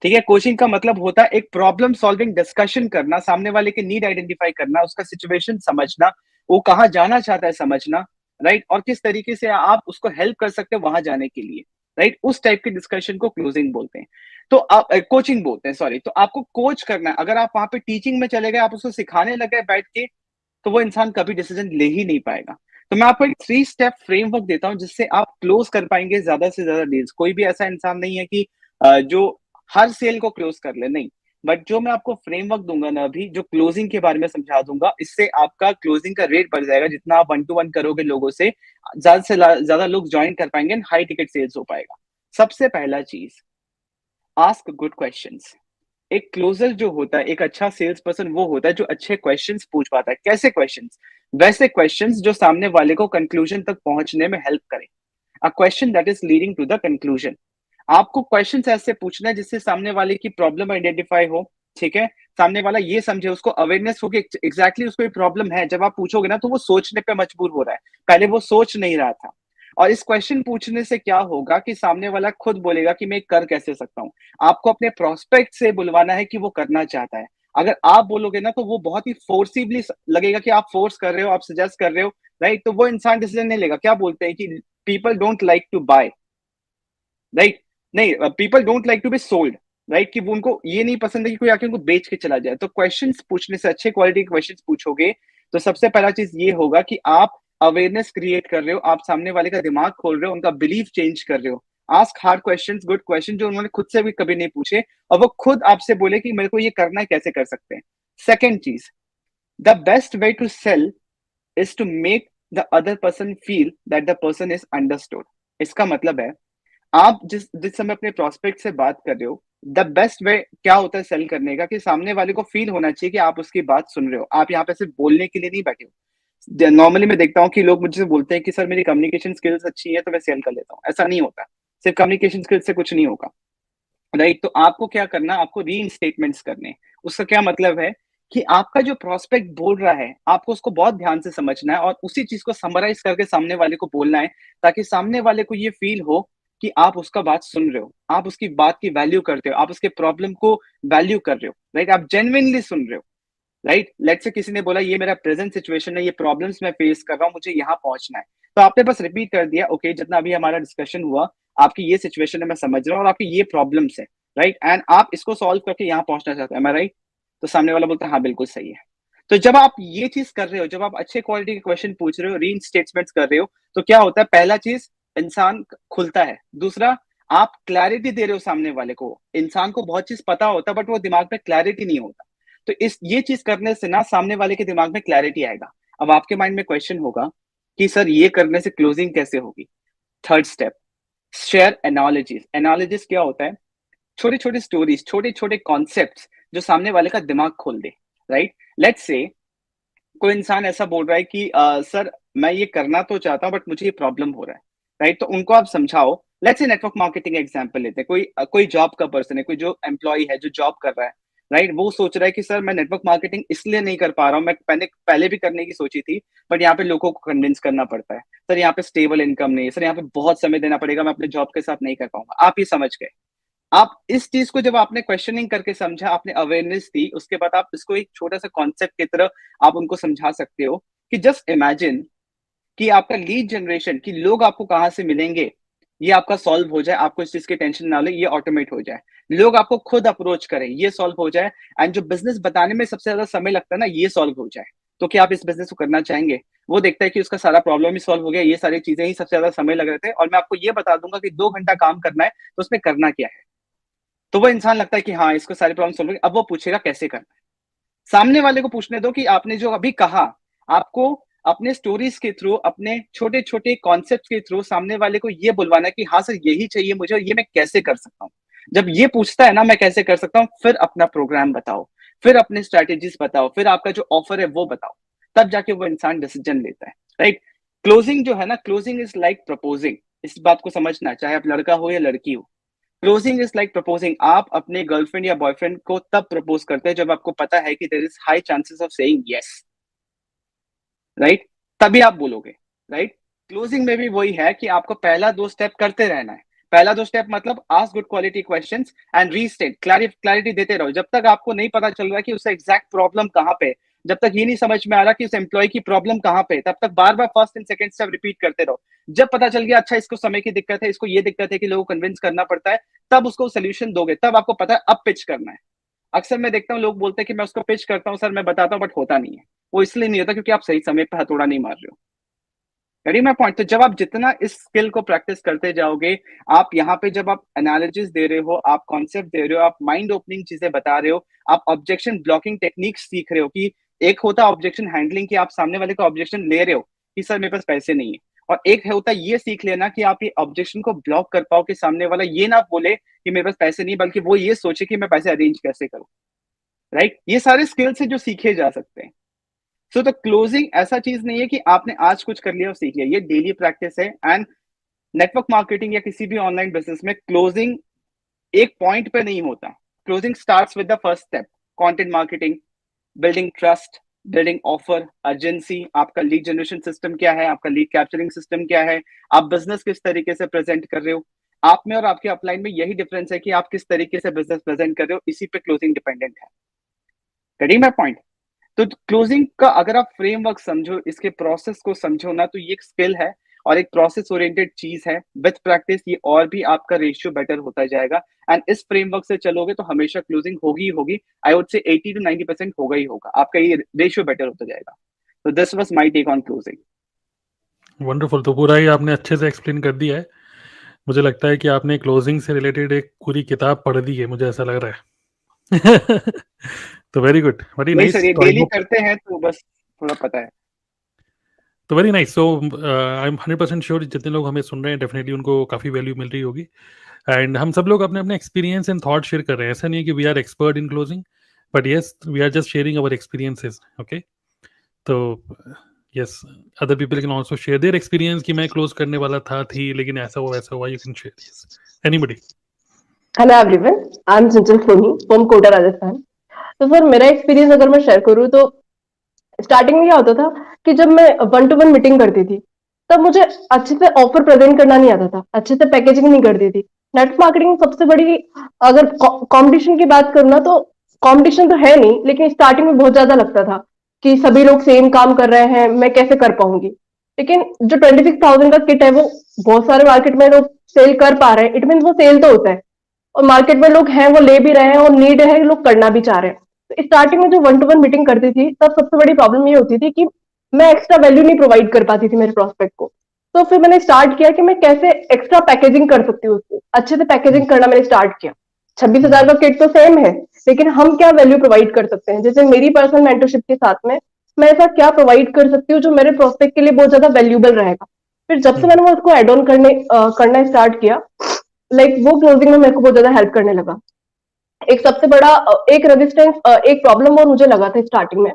ठीक है, कोचिंग का मतलब होता है एक प्रॉब्लम सॉल्विंग डिस्कशन करना, सामने वाले के नीड आइडेंटिफाई करना, उसका सिचुएशन समझना, वो कहाँ जाना चाहता है समझना, राइट, और किस तरीके से आप उसको हेल्प कर सकते हैं वहां जाने के लिए, राइट। उस टाइप के डिस्कशन को क्लोजिंग बोलते हैं। तो आप कोचिंग बोलते हैं, सॉरी। तो आपको कोच करना है। अगर आप वहां पे टीचिंग में चले गए, आप उसको सिखाने लगे बैठ के, तो वो इंसान कभी डिसीजन ले ही नहीं पाएगा। तो मैं आपको एक 3 स्टेप फ्रेमवर्क देता हूं जिससे आप क्लोज कर पाएंगे ज्यादा से ज्यादा डील्स। कोई भी ऐसा इंसान नहीं है कि जो हर सेल को क्लोज कर ले, नहीं। बट जो मैं आपको फ्रेमवर्क दूंगा ना अभी, जो क्लोजिंग के बारे में समझा दूंगा, इससे आपका क्लोजिंग का रेट बढ़ जाएगा। जितना आप वन टू वन करोगे लोगों से, ज्यादा से ज्यादा लोग ज्वाइन कर पाएंगे, हाई टिकट सेल्स हो पाएगा। सबसे पहला चीज, आस्क गुड क्वेश्चंस। एक क्लोजर जो होता है, एक अच्छा सेल्स पर्सन वो होता है जो अच्छे क्वेश्चंस पूछ पाता है। कैसे क्वेश्चंस? वैसे क्वेश्चंस जो सामने वाले को कंक्लूजन तक पहुंचने में हेल्प करें। A question that is leading to the conclusion. आपको क्वेश्चंस ऐसे पूछना है जिससे सामने वाले की प्रॉब्लम आइडेंटिफाई हो, ठीक है, सामने वाला ये समझे, उसको अवेयरनेस हो कि एग्जैक्टली उसको ये प्रॉब्लम है। जब आप पूछोगे ना, तो वो सोचने पे मजबूर हो रहा है, पहले वो सोच नहीं रहा था। और इस क्वेश्चन पूछने से क्या होगा कि सामने वाला खुद बोलेगा कि मैं कर कैसे सकता हूं। आपको अपने प्रोस्पेक्ट से बुलवाना है कि वो करना चाहता है। अगर आप बोलोगे ना, तो वो बहुत ही फोर्सिवली लगेगा कि आप फोर्स कर रहे हो, आप सजेस्ट कर रहे हो, राइट। तो वो इंसान डिसीजन नहीं लेगा। क्या बोलते हैं कि people don't like to buy, right, नहीं, people don't like to be sold. Right, कि वो उनको ये नहीं पसंद है कि कोई आके उनको बेच के चला जाए। तो क्वेश्चंस पूछने से, अच्छे क्वालिटी के क्वेश्चंस पूछोगे तो सबसे पहला चीज ये होगा कि आप अवेयरनेस क्रिएट कर रहे हो, आप सामने वाले का दिमाग खोल रहे हो, उनका बिलीफ चेंज कर रहे हो। Ask hard questions, good question जो उन्होंने खुद से भी कभी नहीं पूछे, और वो खुद आपसे बोले कि मेरे को ये करना है, कैसे कर सकते हैं। सेकेंड चीज, the best way to sell is to make the other person feel that the person is understood। इसका मतलब है, आप जिस समय अपने प्रोस्पेक्ट से बात कर रहे हो, द बेस्ट वे क्या होता है सेल करने का, कि सामने वाले को फील होना चाहिए कि आप उसकी बात सुन रहे हो। आप यहाँ पे सिर्फ बोलने के लिए नहीं बैठे हो। नॉर्मली मैं देखता हूँ कि लोग मुझसे बोलते हैं कि सर मेरी कम्युनिकेशन स्किल्स अच्छी है तो मैं सेल कर लेता हूँ। ऐसा नहीं होता, सिर्फ कम्युनिकेशन स्किल्स से कुछ नहीं होगा, राइट। तो आपको क्या करना, आपको री स्टेटमेंट्स करने। उसका क्या मतलब है कि आपका जो प्रोस्पेक्ट बोल रहा है, आपको उसको बहुत ध्यान से समझना है और उसी चीज को समराइज करके सामने वाले को बोलना है, ताकि सामने वाले को ये फील हो कि आप उसका बात सुन रहे हो, आप उसकी बात की वैल्यू करते हो, आप उसके प्रॉब्लम को वैल्यू कर रहे हो, राइट। आप जेन्युइनली सुन रहे हो, राइट। लेट्स से किसी ने बोला ये मेरा प्रेजेंट सिचुएशन है, ये प्रॉब्लम्स मैं फेस कर रहा हूँ, मुझे यहाँ पहुंचना है, तो आपने बस रिपीट कर दिया, ओके जितना अभी हमारा डिस्कशन हुआ, आपकी ये सिचुएशन है मैं समझ रहा हूँ और आपकी ये प्रॉब्लम्स है, राइट, एंड आप इसको सॉल्व करके यहाँ पहुंचना चाहते हैं, राइट। तो सामने वाला बोलता है हाँ बिल्कुल सही है। तो जब आप ये चीज कर रहे हो, जब आप अच्छे क्वालिटी के क्वेश्चन पूछ रहे हो, री स्टेटमेंट्स कर रहे हो, तो क्या होता है, पहला चीज इंसान खुलता है। दूसरा, आप क्लैरिटी दे रहे हो सामने वाले को। इंसान को बहुत चीज पता होता है बट वो दिमाग में क्लैरिटी नहीं होता। तो इस ये चीज करने से ना सामने वाले के दिमाग में क्लैरिटी आएगा। अब आपके माइंड में क्वेश्चन होगा कि सर ये करने से क्लोजिंग कैसे होगी। Third step, share analogies. Analogies क्या होता है, छोटी छोटी स्टोरीज, छोटे छोटे कॉन्सेप्ट्स जो सामने वाले का दिमाग खोल दे, राइट। लेट्स से कोई इंसान ऐसा बोल रहा है कि सर मैं ये करना तो चाहता हूँ बट मुझे ये प्रॉब्लम हो रहा है, राइट। तो उनको आप समझाओ। Let's say network marketing example लेते हैं। कोई जॉब का पर्सन है, कोई जो एम्प्लॉय है जो जॉब कर रहा है, राइट। वो सोच रहा है कि सर मैं नेटवर्क मार्केटिंग इसलिए नहीं कर पा रहा हूँ, मैं पहले भी करने की सोची थी बट यहाँ पे लोगों को कन्विंस करना पड़ता है। सर यहाँ पे स्टेबल इनकम नहीं है, सर यहाँ पे बहुत समय देना पड़ेगा, मैं अपने जॉब के साथ नहीं कर पाऊंगा। आप ये समझ गए। आप इस चीज को जब आपने क्वेश्चनिंग करके समझा, आपने अवेयरनेस दी, उसके बाद आप इसको एक छोटा सा कॉन्सेप्ट की तरह आप उनको समझा सकते हो कि जस्ट इमेजिन कि आपका लीड जनरेशन, कि लोग आपको कहाँ से मिलेंगे, ये आपका सॉल्व हो जाए। आपको इस चीज की टेंशन ना ले, ये ऑटोमेट हो जाए। लोग आपको खुद अप्रोच करें, ये सॉल्व हो जाए। एंड जो बिजनेस बताने में सबसे ज्यादा समय लगता है ना, ये सॉल्व हो जाए। तो क्या आप इस बिजनेस को करना चाहेंगे? वो देखता है कि उसका सारा प्रॉब्लम ही सॉल्व हो गया, ये सारी चीजें ही सबसे ज्यादा समय लग रहे थे, और मैं आपको ये बता दूंगा कि 2 घंटा काम करना है, तो उसमें करना क्या है। तो वो इंसान लगता है कि हाँ इसको सारे प्रॉब्लम सॉल्व हो गए। अब वो पूछेगा कैसे करना है। सामने वाले को पूछने दो कि आपने जो अभी कहा, आपको अपने स्टोरीज के थ्रू, अपने छोटे छोटे कॉन्सेप्ट के थ्रू सामने वाले को ये बुलवाना है कि हाँ सर यही चाहिए मुझे, ये मैं कैसे कर सकता हूँ। जब ये पूछता है ना मैं कैसे कर सकता हूँ, फिर अपना प्रोग्राम बताओ, फिर अपने स्ट्रेटेजीज बताओ, फिर आपका जो ऑफर है वो बताओ, तब जाके वो इंसान डिसीजन लेता है, राइट। क्लोजिंग जो है ना, क्लोजिंग इज लाइक प्रपोजिंग। इस बात को समझना, चाहे आप लड़का हो या लड़की हो। Closing is like proposing. आप अपने गर्लफ्रेंड या बॉयफ्रेंड को तब प्रपोज करते हैं जब आपको पता है कि there is high chances of saying yes, right. तभी आप बोलोगे, राइट। क्लोजिंग में भी वही है कि आपको पहला 2 स्टेप करते रहना है। पहला 2 स्टेप मतलब ask good quality questions and restate, clarity देते रहो जब तक आपको नहीं पता चल रहा कि उसका एग्जैक्ट प्रॉब्लम कहाँ पे, जब तक ये नहीं समझ में आ रहा कि उस एम्प्लॉय की प्रॉब्लम कहाँ पे, तब तक बार बार first and second step repeat करते रहो। जब पता चल गया अच्छा इसको समय की दिक्कत है, इसको ये दिक्कत है कि लोगों को कन्विंस करना पड़ता है, तब उसको सोल्यूशन दोगे, तब आपको पता है अब पिच करना है। अक्सर मैं देखता हूँ लोग बोलते हैं कि मैं उसको पिच करता हूँ सर, मैं बताता हूँ, बट होता नहीं है। वो इसलिए नहीं होता क्योंकि आप सही समय पर हथौड़ा नहीं मार रहे हो। करिए मैं पॉइंट। तो जब आप जितना इस स्किल को प्रैक्टिस करते जाओगे, आप यहाँ पे जब आप एनालिसिस दे रहे हो, आप कॉन्सेप्ट दे रहे हो, आप माइंड ओपनिंग चीजें बता रहे हो, आप ऑब्जेक्शन ब्लॉकिंग टेक्निक सीख रहे हो। कि एक होता है ऑब्जेक्शन हैंडलिंग, कि आप सामने वाले का ऑब्जेक्शन ले रहे हो कि सर मेरे पास पैसे नहीं है, और एक होता है ये सीख लेना कि आप ये ऑब्जेक्शन को ब्लॉक कर पाओ, कि सामने वाला ये ना बोले कि मेरे पास पैसे नहीं, बल्कि वो ये सोचे कि मैं पैसे अरेंज कैसे करूं, राइट। ये सारे स्किल्स है जो सीखे जा सकते हैं। सो तो क्लोजिंग ऐसा चीज नहीं है कि आपने आज कुछ कर लिया और सीख लिया, ये डेली प्रैक्टिस है। एंड नेटवर्क मार्केटिंग या किसी भी ऑनलाइन बिजनेस में क्लोजिंग एक पॉइंट पे नहीं होता। Closing starts with the first step, content marketing, building trust, building offer, urgency, आपका लीड जनरेशन सिस्टम क्या है, आपका लीड कैप्चरिंग सिस्टम क्या है, आप बिजनेस किस तरीके से प्रेजेंट कर रहे हो। आप में और आपके अपलाइन में यही डिफरेंस है कि आप किस तरीके से बिजनेस प्रेजेंट कर रहे हो, इसी पे क्लोजिंग डिपेंडेंट है। करिए मैं पॉइंट। तो क्लोजिंग का अगर आप फ्रेमवर्क समझो, इसके प्रोसेस को समझो ना, तो ये एक स्किल है। और एक प्रोसेस ओरिएंटेड चीज है। विथ प्रैक्टिस ये और भी आपका रेशियो बेटर होता जाएगा, एंड इस फ्रेमवर्क से चलोगे तो हमेशा क्लोजिंग होगी ही होगी। आई वुड से 80 to 90% होगा ही होगा, आपका ये रेशियो बेटर होता जाएगा। तो this was my take on closing. Wonderful, तो पूरा ही आपने अच्छे से एक्सप्लेन कर दिया है। मुझे लगता है कि आपने क्लोजिंग से रिलेटेड एक पूरी किताब पढ़ दी है, मुझे ऐसा लग रहा है। तो वेरी गुड, वेरी नहीं नाइस। सर, ये तो आई डेली होप, करते हैं तो बस थोड़ा पता है। तो very nice. So I am 100% sure जितने लोग हमें सुन रहे हैं डेफिनेटली उनको काफ़ी वैल्यू मिल रही होगी। एंड हम सब लोग अपने अपने एक्सपीरियंस एंड थॉट शेयर कर रहे हैं। ऐसा नहीं है कि we are expert in closing, but yes we are just sharing our experiences. Okay, तो yes, other people can also share their experience कि मैं क्लोज करने वाला था, थी, लेकिन ऐसा हुआ वैसा हुआ। You can share, yes, anybody. Hello everyone, I am Chanchal Soni from Kota Rajasthan. तो सर मेरा एक्सपीरियंस अगर मैं शेयर करूँ तो स्टार्टिंग में क्या होता था कि जब मैं 1-to-1 मीटिंग करती थी तब मुझे अच्छे से ऑफर प्रेजेंट करना नहीं आता था, अच्छे से पैकेजिंग नहीं करती थी। नेट मार्केटिंग में सबसे बड़ी, अगर कंपटीशन की बात करूँ ना, तो कंपटीशन तो है नहीं, लेकिन स्टार्टिंग में बहुत ज्यादा लगता था कि सभी लोग सेम काम कर रहे हैं, मैं कैसे कर पाऊंगी। लेकिन जो 26,000 का किट है वो बहुत सारे मार्केट में लोग सेल कर पा रहे हैं, इट मीन वो सेल तो होता है और मार्केट में लोग हैं वो ले भी रहे हैं और नीड है, लोग करना भी चाह रहे हैं। तो स्टार्टिंग में जो 1-to-1 मीटिंग करती थी तब सबसे बड़ी प्रॉब्लम ये होती थी कि मैं एक्स्ट्रा वैल्यू नहीं प्रोवाइड कर पाती थी मेरे प्रोस्पेक्ट को। तो फिर मैंने स्टार्ट किया कि मैं कैसे एक्स्ट्रा पैकेजिंग कर सकती हूँ, उसको अच्छे से पैकेजिंग करना मैंने स्टार्ट किया। 26,000 का किट तो सेम है, लेकिन हम क्या वैल्यू प्रोवाइड कर सकते हैं। जैसे मेरी पर्सनल मेंटरशिप के साथ में मैं ऐसा क्या प्रोवाइड कर सकती हूँ जो मेरे प्रोस्पेक्ट के लिए बहुत ज्यादा वैल्यूबल रहेगा। फिर जब से मैंने वो उसको एड ऑन करना स्टार्ट किया, लाइक वो क्लोजिंग में मेरे को बहुत ज्यादा हेल्प करने लगा। एक सबसे बड़ा एक रेजिस्टेंस, एक प्रॉब्लम और मुझे लगा था स्टार्टिंग में,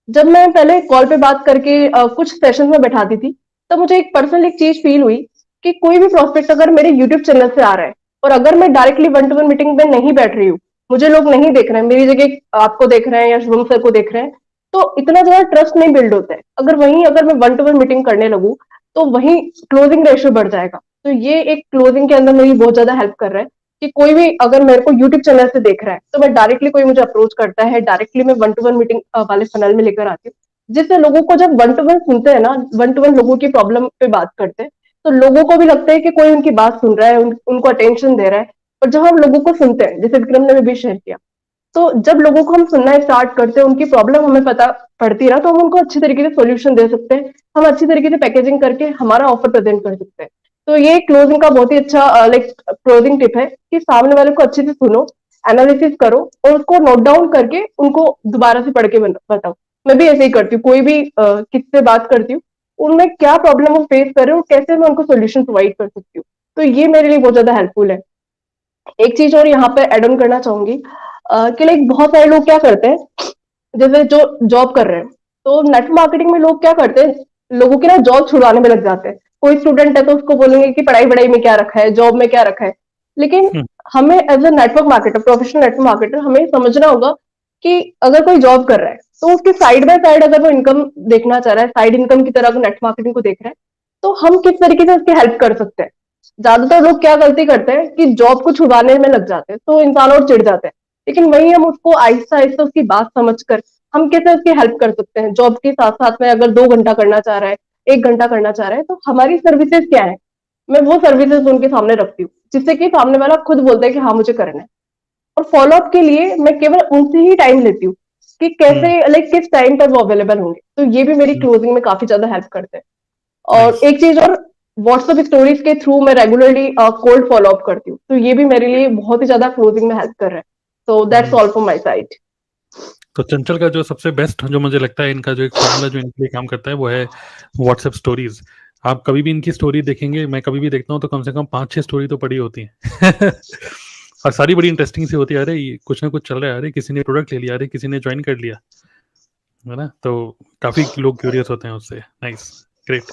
जब मैं पहले कॉल पे बात करके कुछ सेशन में बैठाती थी, तब मुझे एक पर्सनल एक चीज फील हुई कि कोई भी प्रोस्पेक्ट अगर मेरे यूट्यूब चैनल से आ रहा है और अगर मैं डायरेक्टली 1-to-1 मीटिंग में नहीं बैठ रही हूँ, मुझे लोग नहीं देख रहे हैं, मेरी जगह आपको देख रहे हैं या शुभम सर को देख रहे हैं, तो इतना ज्यादा ट्रस्ट नहीं बिल्ड होता है। अगर मैं 1-to-1 मीटिंग करने लगूँ तो वहीं क्लोजिंग रेशियो बढ़ जाएगा। तो ये एक क्लोजिंग के अंदर मेरी बहुत ज्यादा हेल्प कर रहा है कि कोई भी अगर मेरे को यूट्यूब चैनल से देख रहा है तो मैं डायरेक्टली, कोई मुझे अप्रोच करता है डायरेक्टली, मैं 1-to-1 मीटिंग वाले फनल में लेकर आती हूँ, जिससे लोगों को जब 1-to-1 सुनते हैं ना, 1-to-1 लोगों की प्रॉब्लम पे बात करते हैं, तो लोगों को भी लगता है कि कोई उनकी बात सुन रहा है, उनको अटेंशन दे रहा है। और जब हम लोगों को सुनते हैं, जैसे विक्रम ने भी शेयर किया, तो जब लोगों को हम सुनना स्टार्ट करते हैं, उनकी प्रॉब्लम हमें पता पड़ती है ना, तो हम उनको अच्छी तरीके से सोल्यूशन दे सकते हैं, हम अच्छी तरीके से पैकेजिंग करके हमारा ऑफर प्रेजेंट कर सकते हैं। तो ये क्लोजिंग का बहुत ही अच्छा लाइक क्लोजिंग टिप है कि सामने वाले को अच्छे से सुनो, एनालिसिस करो और उसको नोट डाउन करके उनको दोबारा से पढ़ के बताओ। मैं भी ऐसे ही करती हूँ, कोई भी किससे बात करती हूँ, उनमें क्या प्रॉब्लम वो फेस कर रहे हो, कैसे मैं उनको सोल्यूशन प्रोवाइड कर सकती हूँ। तो ये मेरे लिए बहुत ज्यादा हेल्पफुल है। एक चीज और यहाँ पे एड ऑन करना चाहूंगी कि लाइक बहुत सारे लोग क्या करते हैं, जैसे जो जॉब कर रहे हैं, तो नेटवर्क मार्केटिंग में लोग क्या करते हैं, लोगों की ना जॉब छुड़वाने में लग जाते हैं। कोई स्टूडेंट है तो उसको बोलेंगे कि पढ़ाई वढ़ाई में क्या रखा है, जॉब में क्या रखा है। लेकिन हमें as a network marketer, professional network marketer, हमें समझना होगा कि अगर कोई जॉब कर रहा है तो उसके साइड बाय साइड अगर वो इनकम देखना चाह रहा है, साइड इनकम की तरह अगर नेटवर्क मार्केटिंग को देख रहा है, तो हम किस तरीके से उसकी हेल्प कर सकते हैं। ज्यादातर लोग क्या गलती करते हैं कि जॉब को छुड़वाने में लग जाते हैं, तो इंसान और चिढ़ जाते हैं। लेकिन वही हम उसको आहिस्ता आहिस्ता उसकी बात समझकर हम कैसे उसकी हेल्प कर सकते हैं। जॉब के साथ साथ में अगर 2 घंटा करना चाह रहा है, 1 घंटा करना चाह रहा है, तो हमारी सर्विसेज क्या है, मैं वो सर्विसेज उनके सामने रखती हूँ, जिससे कि सामने वाला खुद बोलता है कि हाँ मुझे करना है। और फॉलोअप के लिए मैं केवल उनसे ही टाइम लेती हूँ कि कैसे, लाइक किस टाइम पर वो अवेलेबल होंगे। तो ये भी मेरी क्लोजिंग में काफी ज्यादा हेल्प करते हैं। और नाइस। एक चीज और, व्हाट्सएप स्टोरीज के थ्रू मैं रेगुलरली कोल्ड फॉलोअप करती हूँ, तो ये भी मेरे लिए बहुत ही ज्यादा क्लोजिंग में हेल्प कर रहा है। तो that's all from my side. तो चंचल का जो सबसे बेस्ट जो मुझे लगता है, इनका जो एक फॉर्मूला जो इनके लिए काम करता है वो है व्हाट्सएप स्टोरीज। आप कभी भी इनकी स्टोरी देखेंगे, मैं कभी भी देखता हूँ तो कम से कम 5-6 स्टोरी तो पड़ी होती हैं। और सारी बड़ी इंटरेस्टिंग सी होती है। अरे ये कुछ ना कुछ चल रहा है, अरे किसी ने प्रोडक्ट ले लिया, अरे किसी ने ज्वाइन कर लिया, है ना। तो काफी लोग क्यूरियस होते हैं उससे। Nice, great.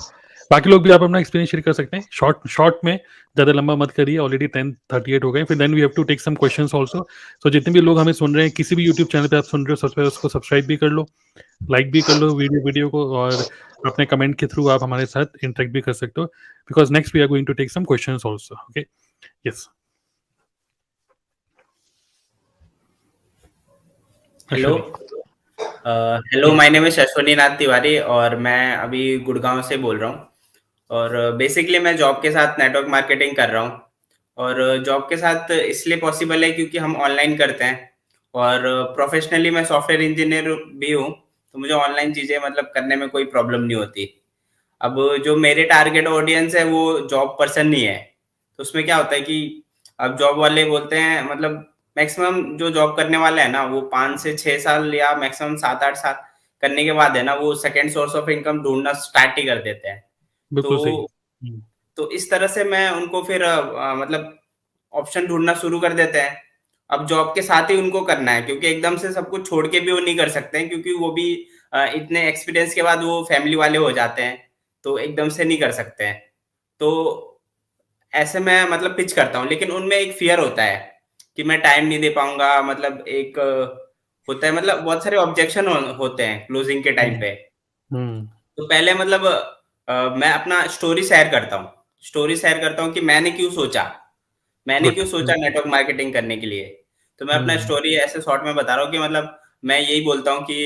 बाकी लोग भी आप अपना एक्सपीरियंस शेयर कर सकते हैं शॉर्ट में, ज्यादा लंबा मत करिए, ऑलरेडी 10:38 हो गए। फिर then we have to take some questions also. So जितने भी लोग हमें सुन रहे हैं, किसी भी यूट्यूब चैनल पे आप सुन रहे हो, सबसे पहले उसको सब्सक्राइब भी कर लो, लाइक भी कर लो वीडियो को, और अपने कमेंट के थ्रू आप हमारे साथ इंटरेक्ट भी कर सकते हो, because next we are going to take some questions also. Okay, yes. Hello hello, my name is Ashwani Nath Tiwari और मैं अभी गुड़गांव से बोल रहा हूँ। और बेसिकली मैं जॉब के साथ नेटवर्क मार्केटिंग कर रहा हूँ, और जॉब के साथ इसलिए पॉसिबल है क्योंकि हम ऑनलाइन करते हैं, और प्रोफेशनली मैं सॉफ्टवेयर इंजीनियर भी हूँ, तो मुझे ऑनलाइन चीज़ें मतलब करने में कोई प्रॉब्लम नहीं होती। अब जो मेरे टारगेट ऑडियंस है वो जॉब पर्सन नहीं है, तो उसमें क्या होता है कि अब जॉब वाले बोलते हैं, मतलब मैक्सिमम जो जॉब करने वाले हैं ना, वो 5 से 6 साल या मैक्सिमम 7-8 साल करने के बाद है ना, वो सेकेंड सोर्स ऑफ इनकम ढूंढना स्टार्ट ही कर देते हैं। बिल्कुल सही। तो तो इस तरह से मैं उनको फिर मतलब ऑप्शन ढूंढना शुरू कर देते हैं। अब जॉब के साथ ही उनको करना है, क्योंकि एकदम से सब कुछ छोड़ के भी वो नहीं कर सकते हैं, क्योंकि वो भी इतने एक्सपीरियंस के बाद वो फैमिली वाले हो जाते हैं, तो एकदम से नहीं कर सकते हैं। तो ऐसे मैं मतलब पिच करता हूँ, लेकिन उनमें एक फियर होता है कि मैं टाइम नहीं दे पाऊंगा, मतलब एक होता है, मतलब बहुत सारे ऑब्जेक्शन होते हैं क्लोजिंग के टाइम पे। हम्म तो पहले मतलब मैं अपना स्टोरी शेयर करता हूँ कि मैंने गुड। क्यों सोचा नेटवर्क मार्केटिंग करने के लिए। तो मैं अपना स्टोरी ऐसे शॉर्ट में बता रहा हूँ कि मतलब मैं यही बोलता हूँ कि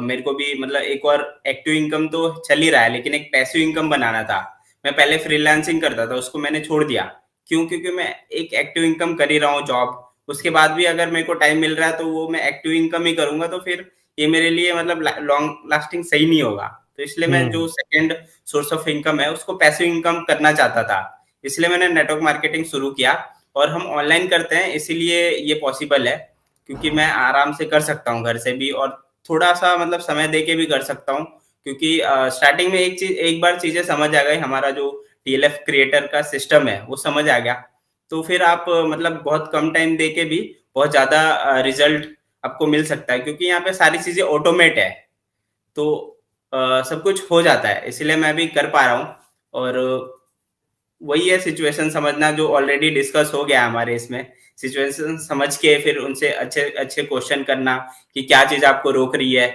मेरे को भी मतलब एक और एक्टिव इनकम तो चल ही रहा है, लेकिन एक पैसिव इनकम बनाना था। मैं पहले फ्रीलांसिंग करता था, उसको मैंने छोड़ दिया। क्यों? क्योंकि मैं एक एक्टिव इनकम कर ही रहा हूँ जॉब, उसके बाद भी अगर मेरे को टाइम मिल रहा है तो वो मैं एक्टिव इनकम ही करूंगा, तो फिर ये मेरे लिए मतलब लॉन्ग लास्टिंग सही नहीं होगा। तो इसलिए मैं जो सेकंड सोर्स ऑफ इनकम है उसको पैसिव इनकम करना चाहता था, इसलिए मैंने नेटवर्क मार्केटिंग शुरू किया। और हम ऑनलाइन करते हैं, इसीलिए ये पॉसिबल है, क्योंकि मैं आराम से कर सकता हूँ घर से भी, और थोड़ा सा मतलब समय दे के भी कर सकता हूँ, क्योंकि स्टार्टिंग में एक बार चीजें समझ आ गई, हमारा जो टीएलएफ क्रिएटर का सिस्टम है वो समझ आ गया, तो फिर आप मतलब बहुत कम टाइम दे के भी बहुत ज्यादा रिजल्ट आपको मिल सकता है, क्योंकि यहाँ पे सारी चीजें ऑटोमेट है, तो सब कुछ हो जाता है, इसलिए मैं भी कर पा रहा हूँ। और वही है सिचुएशन समझना, जो ऑलरेडी डिस्कस हो गया हमारे इसमें। सिचुएशन समझ के फिर उनसे अच्छे अच्छे क्वेश्चन करना कि क्या चीज आपको रोक रही है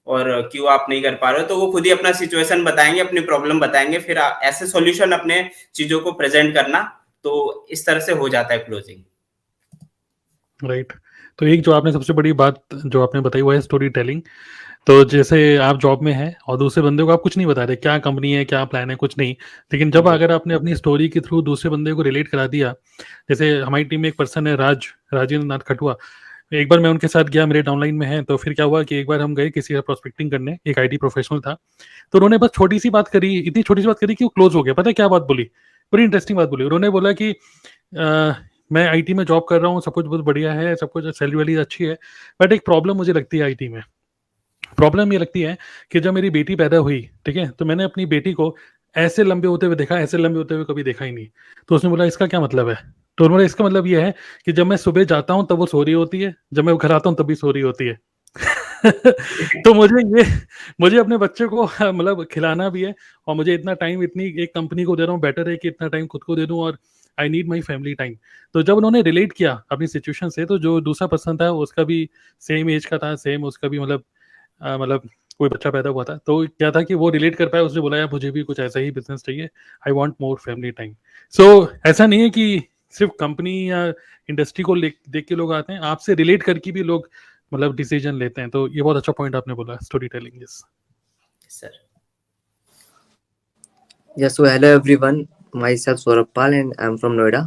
और क्यों आप नहीं कर पा रहे हो, तो वो खुद ही अपना सिचुएशन बताएंगे, अपनी प्रॉब्लम बताएंगे, फिर ऐसे सॉल्यूशन अपने चीजों को प्रेजेंट करना, तो इस तरह से हो जाता है क्लोजिंग। राइट। तो एक जो आपने सबसे बड़ी बात जो आपने बताई वो है स्टोरी टेलिंग। तो जैसे आप जॉब में हैं और दूसरे बंदे को आप कुछ नहीं बता रहे, क्या कंपनी है, क्या प्लान है, कुछ नहीं, लेकिन जब अगर आपने अपनी स्टोरी के थ्रू दूसरे बंदे को रिलेट करा दिया, जैसे हमारी टीम में एक पर्सन है राजेंद्र नाथ खटुआ। एक बार मैं उनके साथ गया, मेरे डाउनलाइन में है, तो फिर क्या हुआ कि एक बार हम गए किसी का प्रोस्पेक्टिंग करने, एक आईटी प्रोफेशनल था, तो उन्होंने बस छोटी सी बात करी, इतनी छोटी सी बात करी कि वो क्लोज हो गया। पता है क्या बात बोली? बड़ी इंटरेस्टिंग बात बोली। उन्होंने बोला कि मैं आईटी में जॉब कर रहा हूँ, सब कुछ बहुत बढ़िया है, सब कुछ सैलरी वाली अच्छी है, बट एक प्रॉब्लम मुझे लगती है आईटी में। प्रॉब्लम ये लगती है कि जब मेरी बेटी पैदा हुई, ठीक है, तो मैंने अपनी बेटी को ऐसे लंबे होते हुए देखा, ऐसे लंबे होते हुए कभी देखा ही नहीं। तो उसने बोला इसका क्या मतलब है? तो उन्होंने इसका मतलब ये है कि जब मैं सुबह जाता हूँ तब वो सो रही होती है, जब मैं घर आता हूँ तब भी सो रही होती है। तो मुझे अपने बच्चे को मतलब खिलाना भी है, और मुझे इतना टाइम इतनी एक कंपनी को दे रहा हूँ, बेटर है कि इतना टाइम खुद को दे दूं, और I need my family time. तो जब उन्होंने रिलेट किया अपनी सिचुएशन से, तो जो दूसरा पर्सन था उसका भी सेम एज का था, सेम उसका भी मतलब कोई बच्चा पैदा हुआ था, तो क्या था कि वो रिलेट कर पाया, उसने बोला यार मुझे भी कुछ ऐसा ही बिजनेस चाहिए, I want more family time. So ऐसा नहीं है कि सिर्फ कंपनी या इंडस्ट्री को देख के लोग आते हैं, आपसे रिलेट करके भी लोग मतलब डिसीजन लेते हैं। तो ये बहुत अच्छा पॉइंट आपने बोला, story telling. Yes sir. Yes, so hello everyone. Myself Saurabh Pal and I'm from Noida.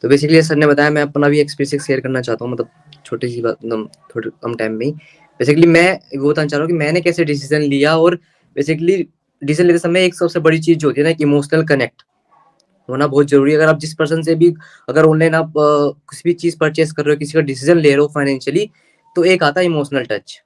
तो बेसिकली सर ने बताया, मैं अपना भी एक्सपीरियंस शेयर करना चाहता हूँ, मतलब छोटी सी बात, मतलब थोड़े कम टाइम में ही। बेसिकली मैं वो बताना चाह रहा हूँ कि मैंने कैसे डिसीजन लिया, और बेसिकली डिसीजन लेते समय एक सबसे बड़ी चीज जो होती है ना, कि इमोशनल कनेक्ट होना बहुत जरूरी है। अगर आप जिस पर्सन से भी, अगर ऑनलाइन आप किसी भी चीज परचेस कर रहे हो, किसी का डिसीजन ले रहे हो फाइनेंशियली, तो एक आता है इमोशनल टच,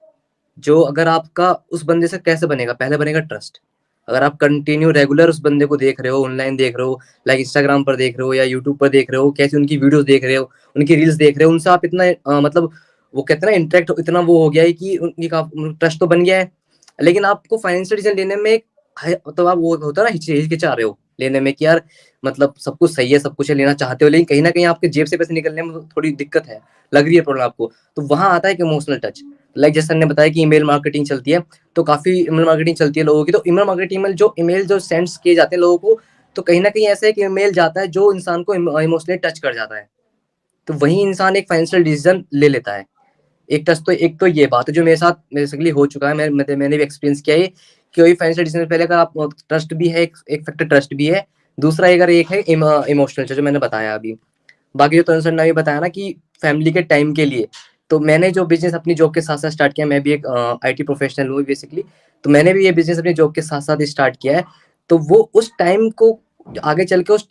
जो अगर आपका उस बंदे से कैसे बनेगा, पहले बनेगा ट्रस्ट। अगर आप कंटिन्यू रेगुलर उस बंदे को देख रहे हो, ऑनलाइन देख रहे हो, लाइक इंस्टाग्राम पर देख रहे हो या यूट्यूब पर देख रहे हो, कैसे उनकी वीडियोस देख रहे हो, उनकी रील्स देख रहे हो, उनसे आप इतना मतलब वो कहते हैं ना इंटरेक्ट, इतना वो हो गया है कि उनकी ट्रस्ट तो बन गया है, लेकिन आपको फाइनेंशियल डिसीजन लेने में तो आप वो होता है ना, हिचकिचा रहे हो लेने में, कि यार मतलब सब कुछ सही है, सब कुछ लेना चाहते हो, लेकिन कहीं ना कहीं आपके जेब से पैसे निकलने में थोड़ी दिक्कत है, लग रही है प्रॉब्लम आपको। तो वहां आता है कि इमोशनल टच, लाइक जैसे ने बताया कि ईमेल मार्केटिंग चलती है, तो काफी ईमेल मार्केटिंग चलती है लोगों की। तो ईमेल मार्केटिंग में जो ईमेल जो सेंड्स किए जाते हैं लोगों को, तो कहीं ना कहीं ऐसा है कि ईमेल जाता है जो इंसान को इमोशनली टच कर जाता है, तो वही इंसान एक फाइनेंशियल डिसीजन ले लेता है। एक तो ये बात है जो मेरे साथ बेसिकली हो चुका है, मैंने भी एक्सपीरियंस किया है कोई फाइनेंशियल डिसीजन पहले अगर आप ट्रस्ट भी है, एक फैक्टर ट्रस्ट भी है, दूसरा अगर एक है इमोशनल जो मैंने बताया अभी। बाकी जो तरुण सर ने भी बताया ना कि फैमिली के टाइम के लिए, तो मैंने जो बिजनेस अपनी जॉब के साथ साथ स्टार्ट किया, मैं भी एक आईटी प्रोफेशनल हूँ बेसिकली, तो मैंने भी ये बिजनेस अपनी जॉब के साथ साथ स्टार्ट किया है। तो वो उस टाइम को आगे चल के उस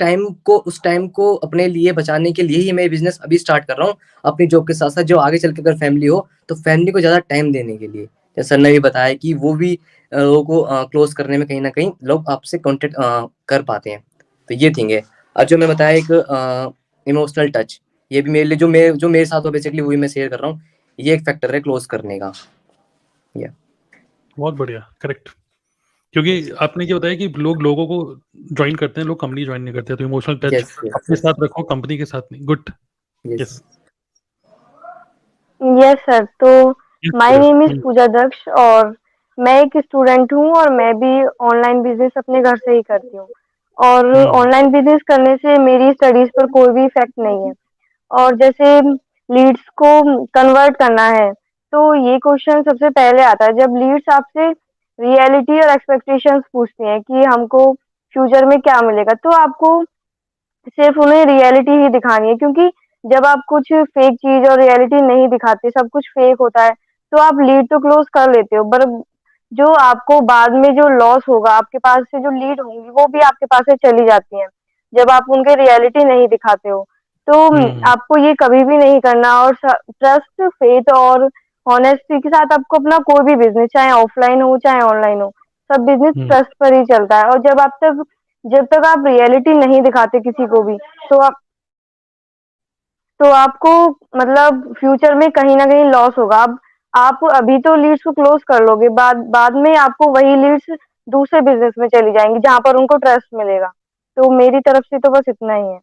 टाइम को अपने लिए बचाने के लिए ही मैं बिजनेस अभी स्टार्ट कर रहा हूँ अपनी जॉब के साथ साथ, जो आगे चल के अगर फैमिली हो तो फैमिली को ज्यादा टाइम देने के लिए। जैसे सर ने भी बताया कि वो भी लोगों को क्लोज करने में कहीं ना कहीं लोग आपसे कॉन्टेक्ट कर पाते हैं, तो ये थिंग है। और जो मैं बताया एक इमोशनल टच, ये भी मेरे लिए जो मेरे साथ हो बेसिकली वही मैं शेयर कर रहा हूँ, ये एक फैक्टर है क्लोज करने का। बहुत बढ़िया, करेक्ट। क्योंकि आपने क्या बताया कि लोग लोगों को ज्वाइन करते हैं, लोग कंपनी ज्वाइन नहीं करते, तो इमोशनल टच Yes, yes, अपने yes. साथ रखो, कंपनी के साथ नहीं। Good. Yes. Yes yes sir. तो माय नेम इज पूजा दक्ष और मैं एक स्टूडेंट हूँ और मैं भी ऑनलाइन बिजनेस अपने घर से ही करती हूँ। और ऑनलाइन बिजनेस करने से मेरी स्टडीज पर कोई भी इफेक्ट नहीं है। और जैसे लीड्स को कन्वर्ट करना है तो ये क्वेश्चन सबसे पहले आता है जब लीड्स आपसे रियलिटी और एक्सपेक्टेशंस पूछती हैं कि हमको फ्यूचर में क्या मिलेगा, तो आपको सिर्फ उन्हें रियलिटी ही दिखानी है, क्योंकि जब आप कुछ फेक चीज और रियलिटी नहीं दिखाते, सब कुछ फेक होता है, तो आप लीड तो क्लोज कर लेते हो, पर जो आपको बाद में जो लॉस होगा, आपके पास से जो लीड होंगी वो भी आपके पास से चली जाती हैं जब आप उनके रियलिटी नहीं दिखाते हो। तो आपको ये कभी भी नहीं करना। और ट्रस्ट, फेथ और ऑनेस्टी के साथ आपको अपना कोई भी बिजनेस, चाहे ऑफलाइन हो चाहे ऑनलाइन हो, सब बिजनेस ट्रस्ट पर ही चलता है। और जब तक आप रियलिटी नहीं दिखाते किसी को भी, तो आपको मतलब फ्यूचर में कहीं ना कहीं लॉस होगा। अब आप अभी तो लीड्स को क्लोज कर लोगे, बाद में आपको वही लीड्स दूसरे बिजनेस में चली जाएंगी जहां पर उनको ट्रस्ट मिलेगा। तो मेरी तरफ से तो बस इतना ही है।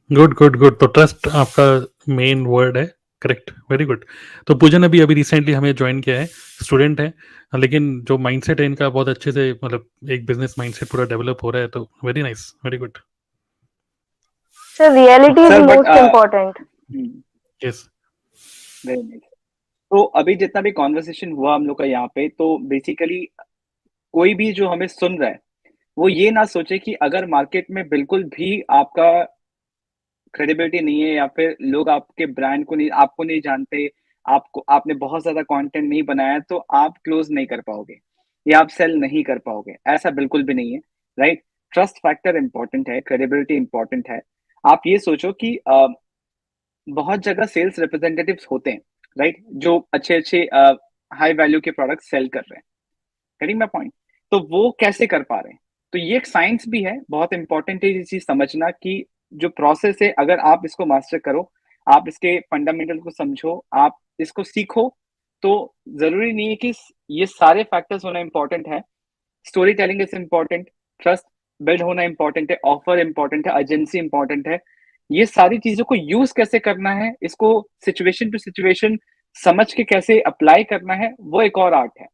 Good good good. तो ट्रस्ट आपका मेन वर्ड है, करेक्ट, वेरी गुड। तो पूजन अभी रिसेंटली हमें ज्वाइन किया है, स्टूडेंट है, लेकिन जो माइंडसेट है इनका बहुत अच्छे से, मतलब एक बिजनेस माइंडसेट पूरा डेवलप हो रहा है, तो very nice, very good. Sir reality is Sir, but, most important. Yes very nice. तो अभी जितना भी कॉन्वर्सेशन हुआ हम लोग का यहाँ पे, तो बेसिकली कोई भी जो हमें सुन रहा है वो ये ना सोचे कि अगर मार्केट में बिल्कुल भी आपका क्रेडिबिलिटी नहीं है या फिर लोग आपके ब्रांड को नहीं, आपको नहीं जानते, आपने बहुत ज्यादा कंटेंट नहीं बनाया, तो आप क्लोज नहीं कर पाओगे या आप सेल नहीं कर पाओगे। ऐसा बिल्कुल भी नहीं है, राइट। ट्रस्ट फैक्टर इंपॉर्टेंट है, क्रेडिबिलिटी इंपॉर्टेंट है। आप ये सोचो कि बहुत जगह सेल्स रिप्रेजेंटेटिव्स होते हैं, राइट, जो अच्छे अच्छे हाई वैल्यू के प्रोडक्ट सेल कर रहे हैं। Getting my point? तो वो कैसे कर पा रहे हैं? तो ये एक साइंस भी है, बहुत इंपॉर्टेंट है ये चीज समझना कि जो प्रोसेस है, अगर आप इसको मास्टर करो, आप इसके फंडामेंटल को समझो, आप इसको सीखो, तो जरूरी नहीं है कि ये सारे फैक्टर्स होना इंपॉर्टेंट है। Story telling is important, trust build होना इंपॉर्टेंट है, ऑफर इंपॉर्टेंट है, एजेंसी इंपॉर्टेंट है। ये सारी चीजों को यूज कैसे करना है, इसको सिचुएशन टू सिचुएशन समझ के कैसे अप्लाई करना है, वो एक और आर्ट है,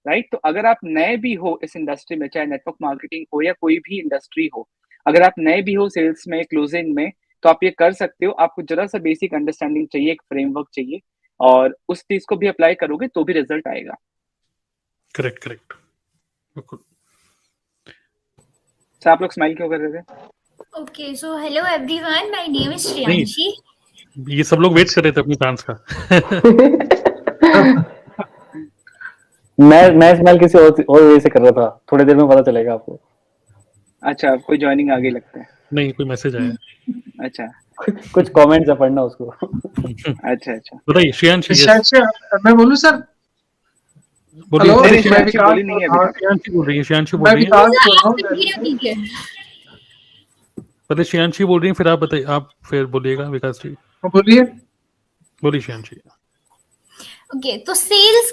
राइट। तो अगर आप नए भी हो इस इंडस्ट्री में, चाहे नेटवर्क मार्केटिंग हो या कोई भी इंडस्ट्री हो, अगर आप नए भी हो सेल्स में, क्लोजिंग में, तो आप ये कर सकते हो। आपको जरा सा बेसिक अंडरस्टैंडिंग चाहिए, एक फ्रेमवर्क चाहिए, और उस चीज को भी अप्लाई करोगे तो भी रिजल्ट आएगा। करेक्ट करेक्ट, बिल्कुल। सर आप लोग स्माइल क्यों कर रहे थे? Okay, so hello everyone. My name is नहीं, Shriyanshi. ये सब लोग वेट कर रहे थे अपनी चांस का। मैं स्माइल किसी और वे से कर रहा था, थोड़ी देर में पता चलेगा आपको। अच्छा, कोई ज्वाइनिंग आ गई लगता है। नहीं, कोई मैसेज आया। अच्छा कुछ कमेंट्स है, पढ़ना उसको। अच्छा अच्छा, बताइए श्रेयांश। मैं बोलूं सर? बोलिए। हेलो, नहीं, मैं श्रेयांशी विकास बोली नहीं है अभी तक। श्रेयांशी बोल रही है, श्रेयांशी बोल मैं रही है। विकास बोल रहा हूँ। ठीक है। पहले श्रेयांशी बोल रही है, फिर आप बताइए, आप फिर बोलिएगा विकास जी। बोलिए। बोलिए श्रेयांशी। ओके, तो सेल्स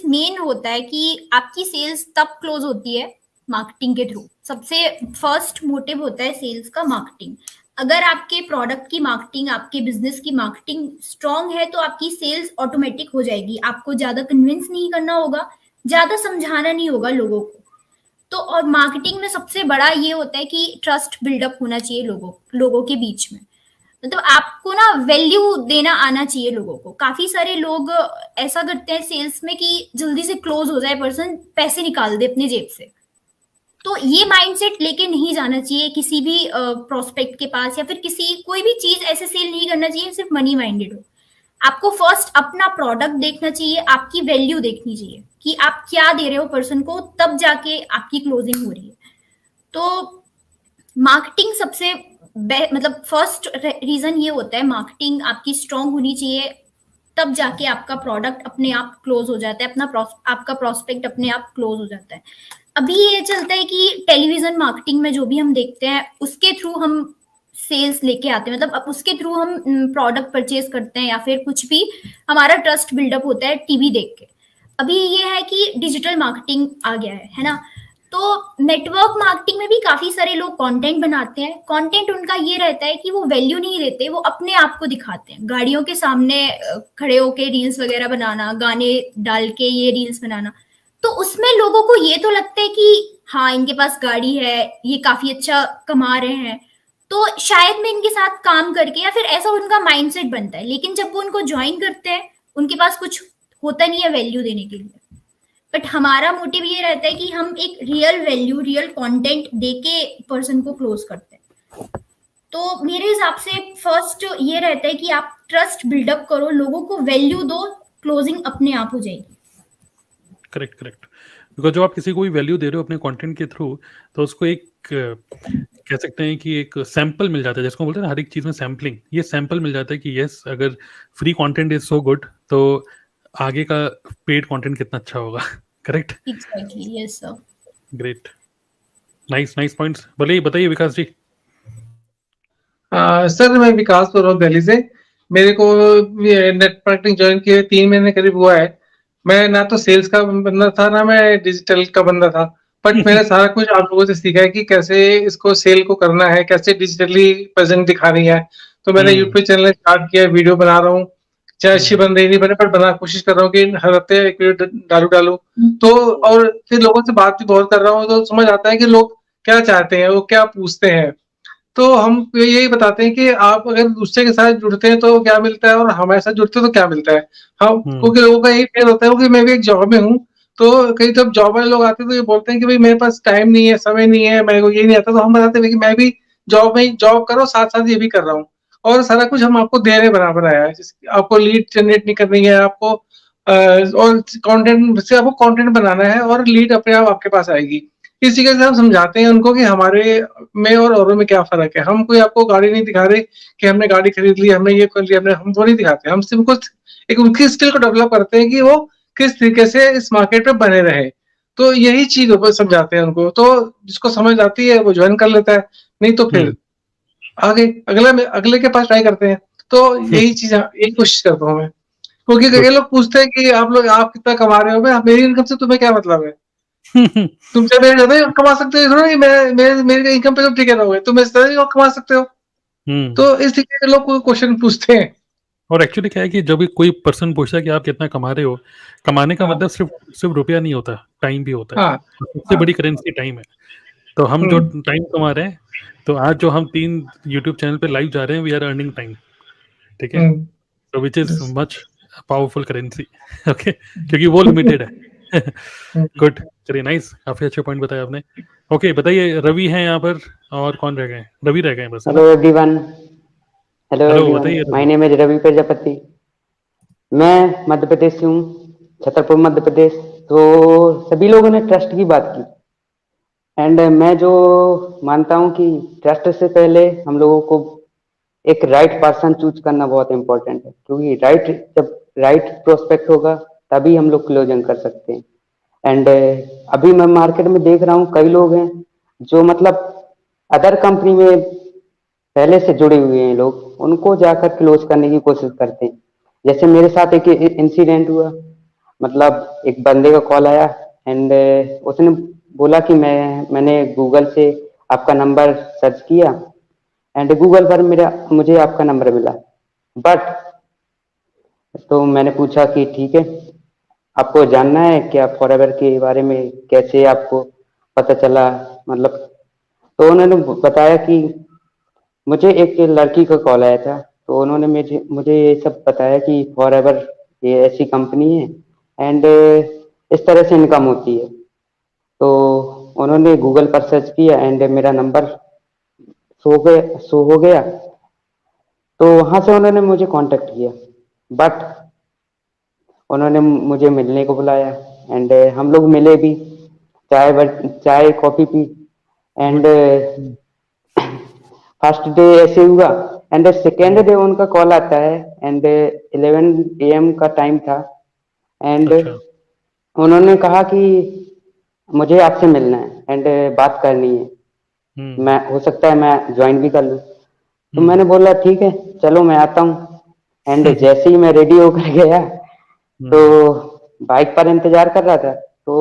मेन होता है कि आपकी सेल्स तब क्लोज होती है मार्केटिंग के थ्रू। सबसे फर्स्ट मोटिव होता है सेल्स का मार्केटिंग। अगर आपके प्रोडक्ट की मार्केटिंग, आपके बिजनेस की मार्केटिंग स्ट्रांग है तो आपकी सेल्स ऑटोमेटिक हो जाएगी। आपको ज्यादा कन्विंस नहीं करना होगा, ज्यादा समझाना नहीं होगा लोगों को। तो और मार्केटिंग में सबसे बड़ा ये होता है कि ट्रस्ट बिल्डअप होना चाहिए लोगों के बीच में। मतलब आपको ना वैल्यू देना आना चाहिए लोगों को। काफी सारे लोग ऐसा करते हैं सेल्स में कि जल्दी से क्लोज हो जाए पर्सन, पैसे निकाल दे अपनी जेब से। तो ये माइंडसेट लेके नहीं जाना चाहिए किसी भी प्रोस्पेक्ट के पास, या फिर किसी कोई भी चीज ऐसे सेल नहीं करना चाहिए सिर्फ मनी माइंडेड हो। आपको फर्स्ट अपना प्रोडक्ट देखना चाहिए, आपकी वैल्यू देखनी चाहिए कि आप क्या दे रहे हो पर्सन को, तब जाके आपकी क्लोजिंग हो रही है। तो मार्केटिंग सबसे मतलब फर्स्ट रीजन ये होता है, मार्केटिंग आपकी स्ट्रांग होनी चाहिए, तब जाके आपका प्रोडक्ट अपने आप क्लोज हो जाता है, आपका प्रोस्पेक्ट अपने आप क्लोज हो जाता है। अभी ये चलता है कि टेलीविजन मार्केटिंग में जो भी हम देखते हैं उसके थ्रू हम सेल्स लेके आते हैं, मतलब अब उसके थ्रू हम प्रोडक्ट परचेज करते हैं, या फिर कुछ भी हमारा ट्रस्ट बिल्डअप होता है टीवी देख के। अभी ये है कि डिजिटल मार्केटिंग आ गया है ना। तो नेटवर्क मार्केटिंग में भी काफी सारे लोग कंटेंट बनाते हैं। कंटेंट उनका ये रहता है कि वो वैल्यू नहीं देते, वो अपने आप को दिखाते हैं। गाड़ियों के सामने खड़े होके रील्स वगैरह बनाना, गाने डाल के ये रील्स बनाना, तो उसमें लोगों को ये तो लगता है कि हाँ इनके पास गाड़ी है, ये काफी अच्छा कमा रहे हैं, तो शायद मैं इनके साथ काम करके, या फिर ऐसा उनका माइंडसेट बनता है। लेकिन जब वो उनको ज्वाइन करते हैं उनके पास कुछ होता नहीं है वैल्यू देने के लिए। बट हमारा मोटिव ये रहता है कि हम एक रियल वैल्यू, रियल कंटेंट देके पर्सन को क्लोज करते हैं। तो मेरे हिसाब से फर्स्ट ये रहता है कि आप ट्रस्ट बिल्डअप करो, लोगों को वैल्यू दो, क्लोजिंग अपने आप हो जाएगी। Correct correct. बिकॉज जब आप किसी को भी वैल्यू दे रहे हो अपने कंटेंट के थ्रू, तो उसको एक कह सकते हैं कि एक सैंपल मिल जाता है, जिसको बोलते हैं ना हर एक चीज में सैम्पलिंग। ये सैंपल मिल जाता है कि यस, अगर free content is so good तो आगे का पेड कंटेंट कितना अच्छा होगा। Correct, exactly, yes sir. Great, nice nice points. बोलिए, बताइए विकास जी। सर मैं विकास बोल रहा हूँ दिल्ली से। मेरे को नेट मार्केटिंग ज्वाइन किए 3 महीने करीब हुआ है। मैं ना तो सेल्स का बंदा था, ना मैं डिजिटल का बंदा था, बट मैंने सारा कुछ आप लोगों से सीखा है कि कैसे इसको सेल को करना है, कैसे डिजिटली प्रेजेंट दिखानी है। तो मैंने यूट्यूब चैनल स्टार्ट किया, वीडियो बना रहा हूँ। चाहे अच्छी बन रही नहीं बने, पर बना कोशिश कर रहा हूँ कि हर हफ्ते एक वीडियो डालू। तो और फिर लोगों से बात भी बहुत कर रहा हूँ, तो समझ आता है कि लोग क्या चाहते हैं, वो क्या पूछते हैं। तो हम यही बताते हैं कि आप अगर दूसरे के साथ जुड़ते हैं तो क्या मिलता है, और हमारे साथ जुड़ते हैं तो क्या मिलता है। हम क्योंकि लोगों का यही फेल होता है कि मैं भी एक जॉब में हूँ, तो कई जब जॉब वाले लोग आते हैं तो ये बोलते हैं कि भाई मेरे पास टाइम नहीं है, समय नहीं है, मेरे को ये नहीं आता। तो हम बताते हैं कि मैं भी जॉब में जॉब करो, साथ साथ ये भी कर रहा हूँ, और सारा कुछ हम आपको दे रहे बराबर आया है। आपको लीड जनरेट नहीं करनी है, आपको और कंटेंट से आपको कंटेंट बनाना है, और लीड अपने आप आपके पास आएगी। इस तरीके से हम समझाते हैं उनको कि हमारे में और औरों में क्या फर्क है। हम कोई आपको गाड़ी नहीं दिखा रहे कि हमने गाड़ी खरीद ली, हमने ये कर लिया, हमने, हम वो नहीं दिखाते। हम सिर्फ कुछ एक उनकी स्किल को डेवलप करते हैं कि वो किस तरीके से इस मार्केट में बने रहे। तो यही चीज समझाते हैं उनको। तो जिसको समझ आती है वो ज्वाइन कर लेता है, नहीं तो फिर आगे अगले के पास ट्राई करते हैं। तो यही चीज, यही कोशिश करता हूँ मैं। क्योंकि कई लोग पूछते हैं कि आप कितना कमा रहे हो। मैं, मेरी इनकम से तुम्हें क्या मतलब है? तुमसे मेरे ज्यादा कमा सकते हो कि मेरे इनकम पे तुम टिके रहोगे, तुम इस तरह कमा सकते हो। तो इस तरीके के लोग कोई क्वेश्चन पूछते हैं। और एक्चुअली क्या है कि जब भी कोई पर्सन पूछता है कि आप कितना कमा रहे हो, कमाने का मतलब सिर्फ रुपया नहीं होता, टाइम भी होता है। सबसे बड़ी करेंसी टाइम है। तो हम जो टाइम कमा रहे हैं, तो आज जो हम 3 यूट्यूब चैनल पे लाइव जा रहे हैं, वी आर अर्निंग टाइम। ठीक है, तो which is much powerful currency. Okay, क्योंकि वो लिमिटेड है। गुड, चलिए, नाइस, काफी अच्छे पॉइंट बताया आपने। ओके, बताइए, रवि हैं यहाँ पर, और कौन रह गए? रवि रह गए बस। Hello everyone. हेलो, बताइए। My name is Ravi Prajapati. मैं मध्य प्रदेश से हूँ, छतरपुर मध्य प्रदेश। तो सभी लोगों ने ट्रस्ट की बात की, एंड मैं जो मानता हूँ कि ट्रस्ट से पहले हम लोगों को एक राइट पर्सन चूज करना बहुत इंपॉर्टेंट है, क्योंकि जब राइट प्रोस्पेक्ट होगा तभी हम लोग क्लोजिंग कर सकते हैं। एंड अभी मैं मार्केट में देख रहा हूँ कई लोग हैं जो मतलब अदर कंपनी में पहले से जुड़े हुए हैं लोग, उनको जाकर क्लोज करने की कोशिश करते हैं। जैसे मेरे साथ एक इंसिडेंट हुआ, मतलब एक बंदे का कॉल आया, एंड उसने बोला कि मैंने गूगल से आपका नंबर सर्च किया, एंड गूगल पर मुझे आपका नंबर मिला। बट तो मैंने पूछा कि ठीक है, आपको जानना है क्या फॉरएवर के बारे में, कैसे आपको पता चला, मतलब। तो उन्होंने बताया कि मुझे एक लड़की का कॉल आया था, तो उन्होंने मुझे ये सब बताया कि फॉरएवर ये ऐसी कंपनी है एंड इस तरह से इनकम होती है। तो उन्होंने गूगल पर सर्च किया एंड मेरा नंबर शो हो गया, तो वहां से उन्होंने मुझे कांटेक्ट किया। बट उन्होंने मुझे मिलने को बुलाया एंड हम लोग मिले भी, चाय coffee P and first day ऐसे हुआ एंड सेकेंड डे उनका कॉल आता है एंड 11 AM का टाइम था एंड अच्छा। उन्होंने कहा कि मुझे आपसे मिलना है एंड बात करनी है, मैं हो सकता है मैं ज्वाइन भी कर लूँ। तो मैंने बोला ठीक है चलो मैं आता हूँ एंड जैसे ही मैं रेडी होकर गया तो बाइक पर इंतजार कर रहा था, तो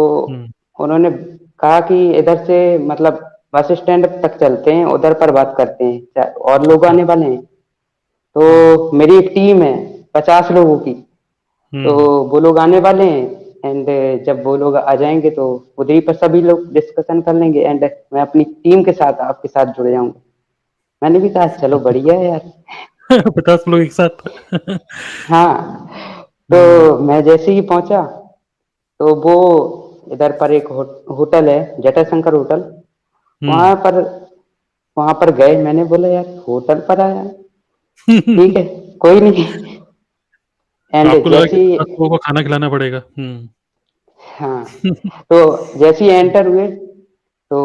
उन्होंने कहा कि इधर से मतलब बस स्टैंड तक चलते हैं, उधर पर बात करते हैं, और लोग आने वाले हैं। तो मेरी एक टीम है 50 लोगों की, तो वो लोग आने वाले हैं एंड जब वो लोग आ जाएंगे तो उधर ही पर सभी लोग डिस्कशन कर लेंगे एंड मैं अपनी टीम के साथ आपके साथ जुड़ जाऊंगा। मैंने भी कहा चलो बढ़िया है यार। 50 लोग एक साथ। हाँ, तो मैं जैसे ही पहुंचा तो वो इधर पर एक होटल है जटाशंकर होटल, वहां पर गए। मैंने बोला यार होटल पर आया, ठीक है कोई नहीं। एंड आपको लगा कि जैसे 50 लोगों को खाना खिलाना पड़ेगा। हाँ, तो जैसे ही एंटर हुए तो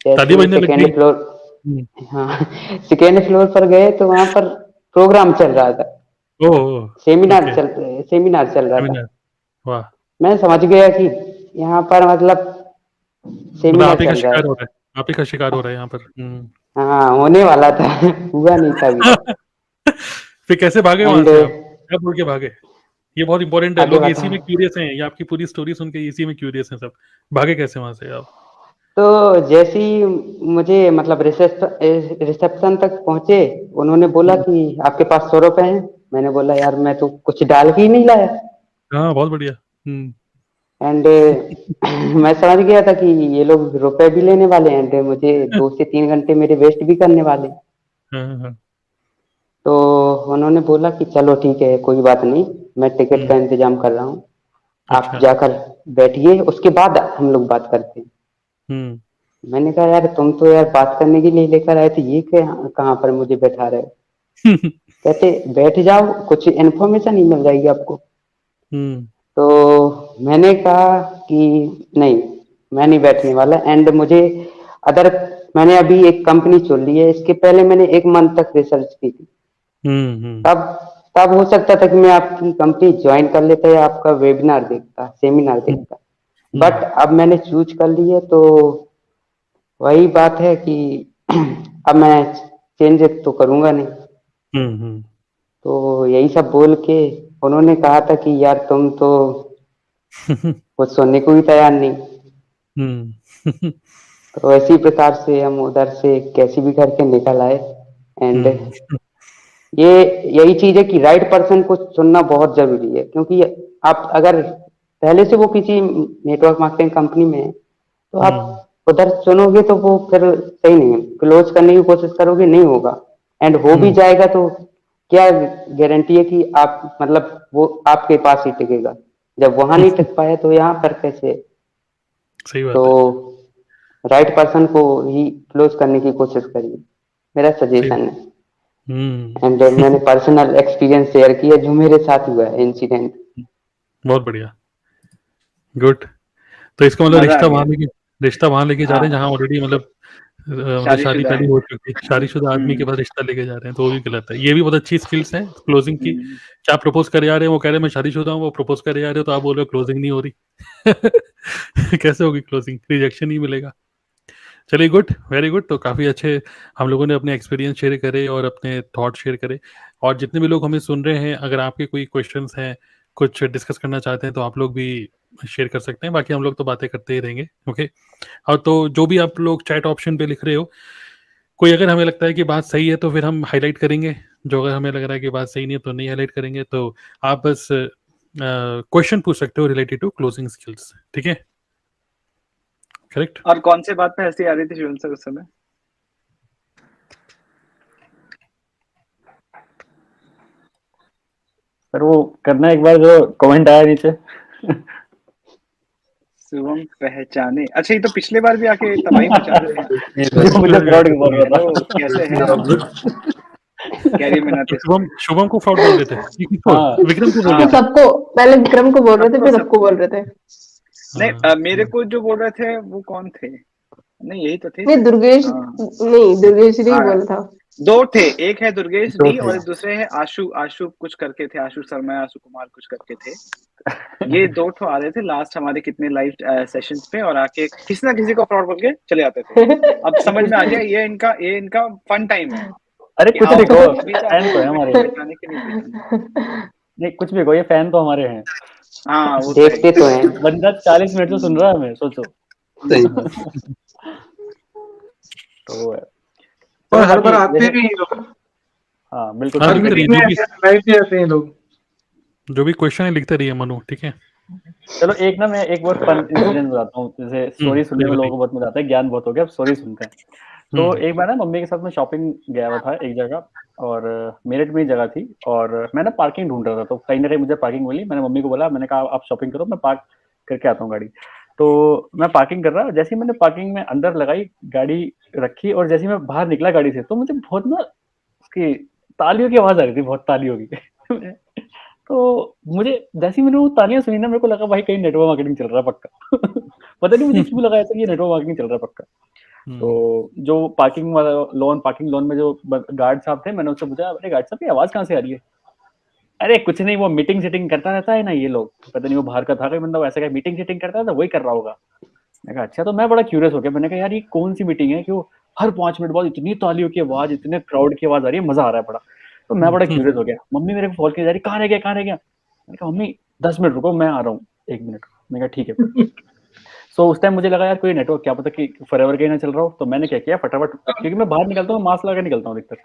ताली जैसे बजने लग सेकेंड गई। फ्लोर, हाँ सेकेंड फ्लोर पर गए तो वहां पर प्रोग्राम चल रहा था, ओह, सेमिनार ओके, चल रहा था। सेमिनार। वाह, मैं समझ गया कि यहाँ पर मतलब मतलब सेमिनार आप ही का चल रहा शिकार है। हो रहा है, आप ही का शिकार हो रहा है यहाँ पर। हाँ होने वाला था हुआ नहीं था अभी तक। फिर कैसे भागे वहां एंड से आप, क्या बोल के भागे? ये बहुत इंपॉर्टेंट है, आगे लोग एसी बता, में क्यूरियस हैं, ये आपकी पूरी स्टोरी सुन के एसी में क्यूरियस हैं सब। भागे कैसे वहां से आप? तो जैसे ही मुझे मतलब रिसेप्शन तक पहुंचे, उन्होंने बोला कि आपके पास 100 रुपए हैं। मैंने बोला यार मैं तो कुछ डाल के ही नहीं लाया हाँ, बहुत बढ़िया। एंड मैं समझ गया था कि ये लोग रुपए भी लेने वाले हैं एंड मुझे 2 से 3 घंटे मेरे वेस्ट भी करने वाले हैं। हाँ, हाँ, तो उन्होंने बोला कि चलो ठीक है कोई बात नहीं, मैं टिकट का इंतजाम कर रहा हूँ, आप अच्छा। जाकर बैठिए उसके बाद हम लोग बात करते हैं। मैंने कहा यार तुम तो यार बात करने के लिए लेकर आए थे, ये कहाँ पर मुझे बैठा रहे हो? कहते बैठ जाओ कुछ इन्फॉर्मेशन ही मिल जाएगी आपको। तो मैंने कहा कि नहीं मैं नहीं बैठने वाला एंड मुझे अदर मैंने अभी एक कंपनी चुन ली है, इसके पहले मैंने 1 मंथ तक रिसर्च की थी। तब तब हो सकता था कि मैं आपकी कंपनी ज्वाइन कर लेता या आपका वेबिनार देखता, सेमिनार देखता, बट अब मैंने चूज कर ली है तो वही बात है कि अब मैं चेंज तो करूंगा नहीं। तो यही सब बोल के उन्होंने कहा था कि यार तुम तो कुछ सुनने को भी तैयार नहीं। तो इसी प्रकार से हम उधर से कैसे भी करके निकल आए एंड ये यही चीज है कि राइट पर्सन को चुनना बहुत जरूरी है, क्योंकि आप अगर पहले से वो किसी नेटवर्क मार्केटिंग कंपनी में है तो आप उधर चुनोगे तो वो फिर सही नहीं है, क्लोज करने की कोशिश करोगे नहीं होगा एंड हो भी जाएगा तो क्या गारंटी है कि आप मतलब वो आपके पास ही टिकेगा? जब वहां नहीं टिक पाया तो यहाँ पर कैसे? सही बात तो है। राइट पर्सन को ही क्लोज करने की कोशिश करिए, मेरा सजेशन है। एंड मैंने पर्सनल एक्सपीरियंस शेयर किया जो मेरे साथ हुआ है इंसिडेंट। बहुत बढ़िया, गुड। तो इसका मतलब मजा आ गया। रिश्ता वहां लेके जा रहे हैं हाँ जहाँ ऑलरेडी मतलब शादी शादीशुदा पहले है। हो चुकी है, शादीशुदा आदमी के पास रिश्ता लेके जा रहे हैं, तो वो भी गलत है। ये भी बहुत अच्छी स्किल्स है क्लोजिंग की। क्या प्रपोज करे जा रहे हैं, वो कह रहे हैं मैं शादीशुदा हूँ, वो प्रपोज करे जा रहे हो तो आप बोल रहे हो क्लोजिंग नहीं हो रही। कैसे होगी क्लोजिंग? रिजेक्शन ही मिलेगा। चलिए, गुड, वेरी गुड। तो काफ़ी अच्छे हम लोगों ने अपने एक्सपीरियंस शेयर करे और अपने थॉट शेयर करे। और जितने भी लोग हमें सुन रहे हैं, अगर आपके कोई क्वेश्चंस हैं, कुछ डिस्कस करना चाहते हैं, तो आप लोग भी शेयर कर सकते हैं। बाकी हम लोग तो बातें करते ही रहेंगे। ओके। और तो जो भी आप लोग चैट ऑप्शन पे लिख रहे हो, कोई अगर हमें लगता है कि बात सही है तो फिर हम हाईलाइट करेंगे, जो अगर हमें लग रहा है कि बात सही नहीं है तो नहीं हाईलाइट करेंगे। तो आप बस क्वेश्चन पूछ सकते हो रिलेटेड टू क्लोजिंग स्किल्स, ठीक है? करेक्ट। और कौन से बात पे हंसी आ रही थी शिवम सर उस समय? सर वो करना एक बार जो कमेंट आया नीचे। शुभम पहचाने, अच्छा ये तो पिछले बार भी आके तबाही मचा रहे थे। जो मुझे फ्रॉड बोल रहा था। ओ, कैसे हैं आप? कैरी मिनाते शुभम शुभम को फ्रॉड बोल रहे थे कि किसको? हाँ। विक्रम को बोल तो रहे थे। सबको पहले विक्रम को बोल रहे थे, सबको फिर सबको सबको बोल रहे थे। नहीं, हाँ, मेरे को जो बोल रहे थे वो कौन थे? नहीं यही तो थे नहीं शायद। दुर्गेश, हाँ नहीं दुर्गेश जी हाँ, बोला था। दो थे, एक है दुर्गेश दो डी थे। और एक दूसरे है आशु, आशु कुछ करके थे, आशु शर्मा, आशु कुमार कुछ करके थे। ये दो ठो आ रहे थे लास्ट हमारे कितने लाइव सेशंस पे, और आके किसी ना किसी को फ्रॉड बोल के चले जाते थे। अब समझ में आ गया ये इनका फन टाइम है अरे कि कुछ आओ भी कहो, बीच आ फैन तो है जाओ, हमारे। पहचाने कि नहीं पहचाने। नहीं कुछ भी कहो, ये फैन तो हमारे हैं। हाँ वो तो है देखते तो हैं। बंदा 40 मिनट से सुन रहा है हमें, सोचो। सही बात। तो वो है। और चलो हर बार बाकी आते जैसे, भी हैं लोग, हाँ बिल्कुल हाँ, हर सही लिखते कह मीटिंग रहे रहिए हैं। में लाइव भी आते हैं लोग। जो भी क्वेश्चन है लिखते रहिए मनु, ठीक है? चलो एक ना मैं एक बहुत फन इंसिडेंट बताता हूँ। जैसे स्टोरी सुनने में बताइए। लोगों को बहुत मजा आता है, ज्ञान बहुत हो गया, अब स्टोरी सुनते हैं। तो एक बार ना मम्मी के साथ मैं शॉपिंग गया हुआ था एक जगह, और मेरठ में ही जगह थी, और मैं ना पार्किंग ढूंढ रहा था। तो कहीं ना कहीं मुझे पार्किंग मिली, मैंने मम्मी को बोला, मैंने कहा आप शॉपिंग करो, मैं पार्क करके आता हूँ गाड़ी। तो मैं पार्किंग कर रहा, जैसे ही मैंने पार्किंग में अंदर लगाई, गाड़ी रखी, और जैसे ही मैं बाहर निकला गाड़ी से, तो मुझे बहुत ना उसकी तालियों की आवाज आ रही थी, बहुत तालियों की। तो मुझे जैसे ही मैंने वो तालियां सुनी ना, मेरे को लगा भाई कहीं नेटवर्क मार्केटिंग चल रहा है पक्का। पता नहीं मुझे क्यों लगा ऐसा कि ये नेटवर्क मार्केटिंग चल रहा है पक्का। तो जो पार्किंग लोन में जो गार्ड साहब थे, मैंने उससे पूछा, अरे गार्ड साहब ये आवाज कहाँ से आ रही है? अरे कुछ नहीं, वो मीटिंग सेटिंग करता रहता है ना ये लोग, पता नहीं वो बाहर का था कोई बंदा, वैसे क्या मीटिंग सेटिंग करता है तो वही कर रहा होगा। मैं कहा अच्छा। तो मैं बड़ा क्यूरियस हो गया, मैंने कहा यार ये कौन सी मीटिंग है, क्यों हर 5 मिनट बाद इतनी तालियों की आवाज, इतने क्राउड की आवाज आ रही है, मजा आ रहा है बड़ा। तो मैं बड़ा क्यूरियस हो गया, मम्मी मेरे को कॉल की जा रही, कहाँ रह गया कहाँ रह गया? मैंने कहा मम्मी 10 मिनट रुको, मैं आ रहा हूँ, 1 मिनट। मैंने कहा ठीक है। सो उस टाइम मुझे लगा यार कोई नेटवर्क क्या पता कि फॉरएवर कहीं ना चल रहा हो। तो मैंने क्या किया फटाफट, क्योंकि मैं बाहर निकलता हूँ मास्क लगा निकलता हूँ अधिकतर,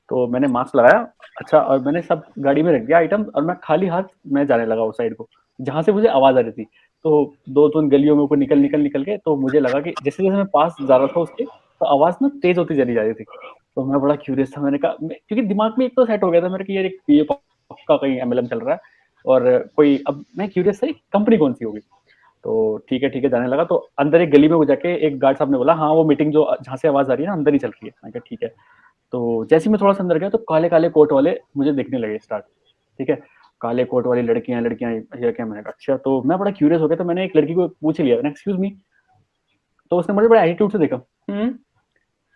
तो मैंने मास्क लगाया। अच्छा, और मैंने सब गाड़ी में रख दिया आइटम, और मैं खाली हाथ मैं जाने लगा उस साइड को जहां से मुझे आवाज आ रही थी। तो 2-3 गलियों में ऊपर निकल के, तो मुझे लगा कि जैसे जैसे मैं पास जा रहा था उसके, तो आवाज ना तेज होती चली जा रही थी। तो मैं बड़ा क्यूरियस था, मैंने कहा क्योंकि दिमाग में एक तो सेट हो गया था मेरे कि यार ये पक्का कहीं एमएलएम चल रहा है, और कोई, अब मैं क्यूरियस था कंपनी कौन सी होगी। तो ठीक है जाने लगा। तो अंदर एक गली में वो जाके एक गार्ड साहब ने बोला, हाँ वो मीटिंग जो जहाँ से आवाज आ रही है ना अंदर ही चल रही है। मैं कहा ठीक है। तो जैसे मैं थोड़ा सा अंदर गया, तो काले काले कोट वाले मुझे दिखने लगे स्टार्ट, ठीक है, काले कोट वाली लड़कियां ये क्या। मैंने कहा अच्छा। तो मैं बड़ा क्यूरियस हो गया, तो मैंने एक लड़की को पूछ लिया, एक्सक्यूज मी। तो उसने मुझे बड़ा एटीट्यूड से देखा।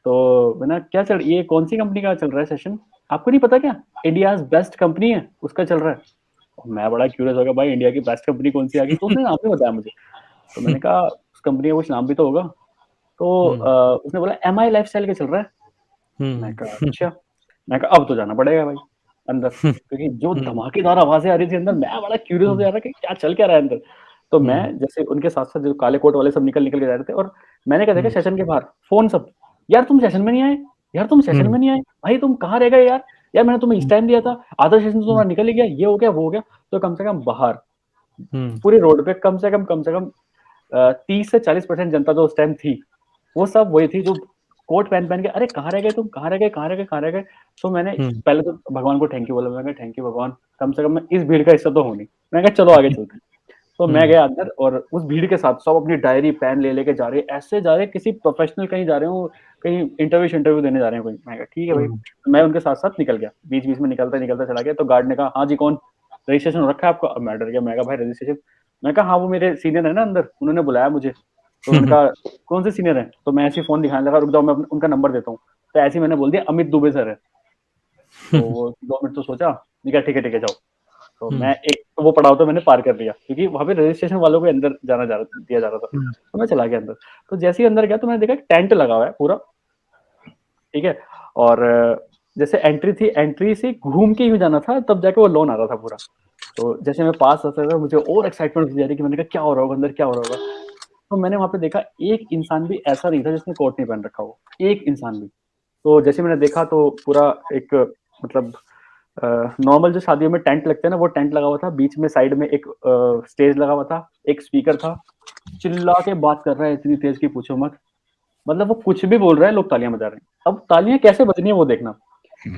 तो मैंने क्या चल, ये कौन सी कंपनी का चल रहा है सेशन, आपको नहीं पता क्या इंडिया बेस्ट कंपनी है उसका चल रहा है? और मैं बड़ा क्यूरियस हो गया, भाई इंडिया की बेस्ट कंपनी कौन सी आ गई? तो उसने नाम भी बताया मुझे। तो मैंने कहा उस कंपनी का कुछ नाम भी तो होगा। तो उसने बोला MI लाइफस्टाइल का चल रहा है। मैं कहा अच्छा। मैं कहा अब तो जाना पड़ेगा भाई अंदर, क्योंकि जो धमाकेदार आवाजें आ रही थी अंदर, मैं बड़ा क्यूरियस हो जा रहा कि क्या चल क्या रहा है अंदर। तो मैं जैसे उनके साथ साथ जो काले कोट वाले सब निकल के जा रहे थे, और मैंने क्या देखा सेशन के बाहर फोन सब, यार तुम सेशन में नहीं आए, यार तुम सेशन में नहीं आए, भाई तुम कहाँ रह गए यार, यार मैंने तुम्हें इस टाइम दिया था, आधा सेशन तो तुम्हारा निकल ही गया, ये हो गया वो हो गया। तो कम से कम बाहर पूरे रोड पे कम से कम 30 से 40% जनता जो उस टाइम थी, वो सब वही थी जो कोट पहन के, अरे कहाँ रह गए तुम, कहाँ रह गए। तो मैंने पहले तो भगवान को थैंक यू बोला, मैं थैंक यू भगवान, कम से कम मैं इस भीड़ का हिस्सा तो हूँ नहीं। मैं कहा चलो आगे चलते हैं। तो मैं गया अंदर, और उस भीड़ के साथ सब अपनी डायरी पेन ले लेके जा रहे, ऐसे जा रहे किसी प्रोफेशनल कहीं जा रहे हो, कहीं इंटरव्यू देने जा रहे हैं कोई। मैं कहा ठीक है भाई। मैं उनके साथ साथ निकल गया, बीच में निकलता चला गया। तो गार्ड ने कहा हाँ जी कौन, रजिस्ट्रेशन हो रखा है आपका? मैं डर गया, मैं कहा भाई रजिस्ट्रेशन? मैं कहा हाँ वो मेरे सीनियर है ना अंदर, उन्होंने बुलाया मुझे। तो उन्होंने कहा कौन से सीनियर है? तो मैं ऐसे फोन दिखाने लगा, रुक जाओ मैं उनका नंबर देता हूँ। तो ऐसे मैंने बोल दिया अमित दुबे सर है। तो वो 2 मिनट तो सोचा, ठीक है जाओ। तो मैं एक तो वो पड़ाव तो मैंने पार कर लिया, क्योंकि वहां पे रजिस्ट्रेशन वालों को अंदर दिया जा रहा था। तो मैं चला गया अंदर। तो जैसे ही अंदर गया, तो मैंने देखा टेंट लगा हुआ है पूरा, ठीक है, और जैसे एंट्री थी, एंट्री से घूम के ही जाना था, तब जाके वो लोन आ रहा था पूरा। तो जैसे मैं पास आता था, मुझे और एक्साइटमेंट हो जा रही कि मैंने कहा क्या हो रहा होगा अंदर, क्या हो रहा होगा। तो मैंने वहां पे देखा एक इंसान भी ऐसा नहीं था जिसने कोट नहीं पहन रखा हो, एक इंसान भी। तो जैसे मैंने देखा, तो पूरा एक मतलब नॉर्मल जो शादियों में टेंट लगते हैं ना, वो टेंट लगा हुआ था, बीच में साइड में एक स्टेज लगा हुआ था, एक स्पीकर था, चिल्ला के बात कर रहा है इतनी तेज की पूछो मत। मतलब वो कुछ भी बोल रहा है, लोग तालियां बजा रहे हैं। अब तालियां कैसे बजनी है वो देखना।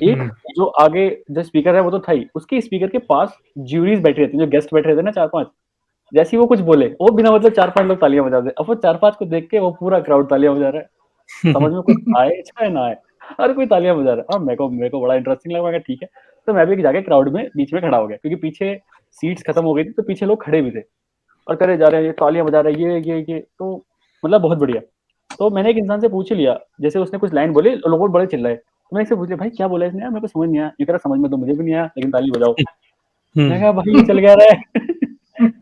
एक जो आगे जो स्पीकर है वो तो था ही, उसके स्पीकर के पास ज्यूरीज बैठी रहती है, जो गेस्ट बैठे रहते हैं ना 4-5, जैसे ही वो कुछ बोले वो बिना मतलब 4-5 लोग तालियां बजा दे। अब वो 4-5 को देख के वो पूरा क्राउड तालियां बजा रहा है, समझ में कुछ आए चाहे ना आए, हर कोई तालियां बजा रहा है। और मेरे को बड़ा इंटरेस्टिंग लगा, मैं कहा ठीक है। तो मैं भी जाके क्राउड में बीच में खड़ा हो गया, क्योंकि पीछे सीट्स खत्म हो गई थी, तो पीछे लोग खड़े भी थे और करे जा रहे हैं, ये तालियां बजा रहे हैं, ये तो मतलब बहुत बढ़िया। तो मैंने एक इंसान से पूछ लिया, जैसे उसने कुछ लाइन बोली, लोग बड़े चिल्लाए, तो मैंने इससे पूछ लिया, भाई क्या बोला इसने यार, मेरे को समझ नहीं आया। ये कह रहा समझ में तो मुझे भी नहीं आया, लेकिन ताली बजाओ। मैं कहा भाई ये चल गया रहा है।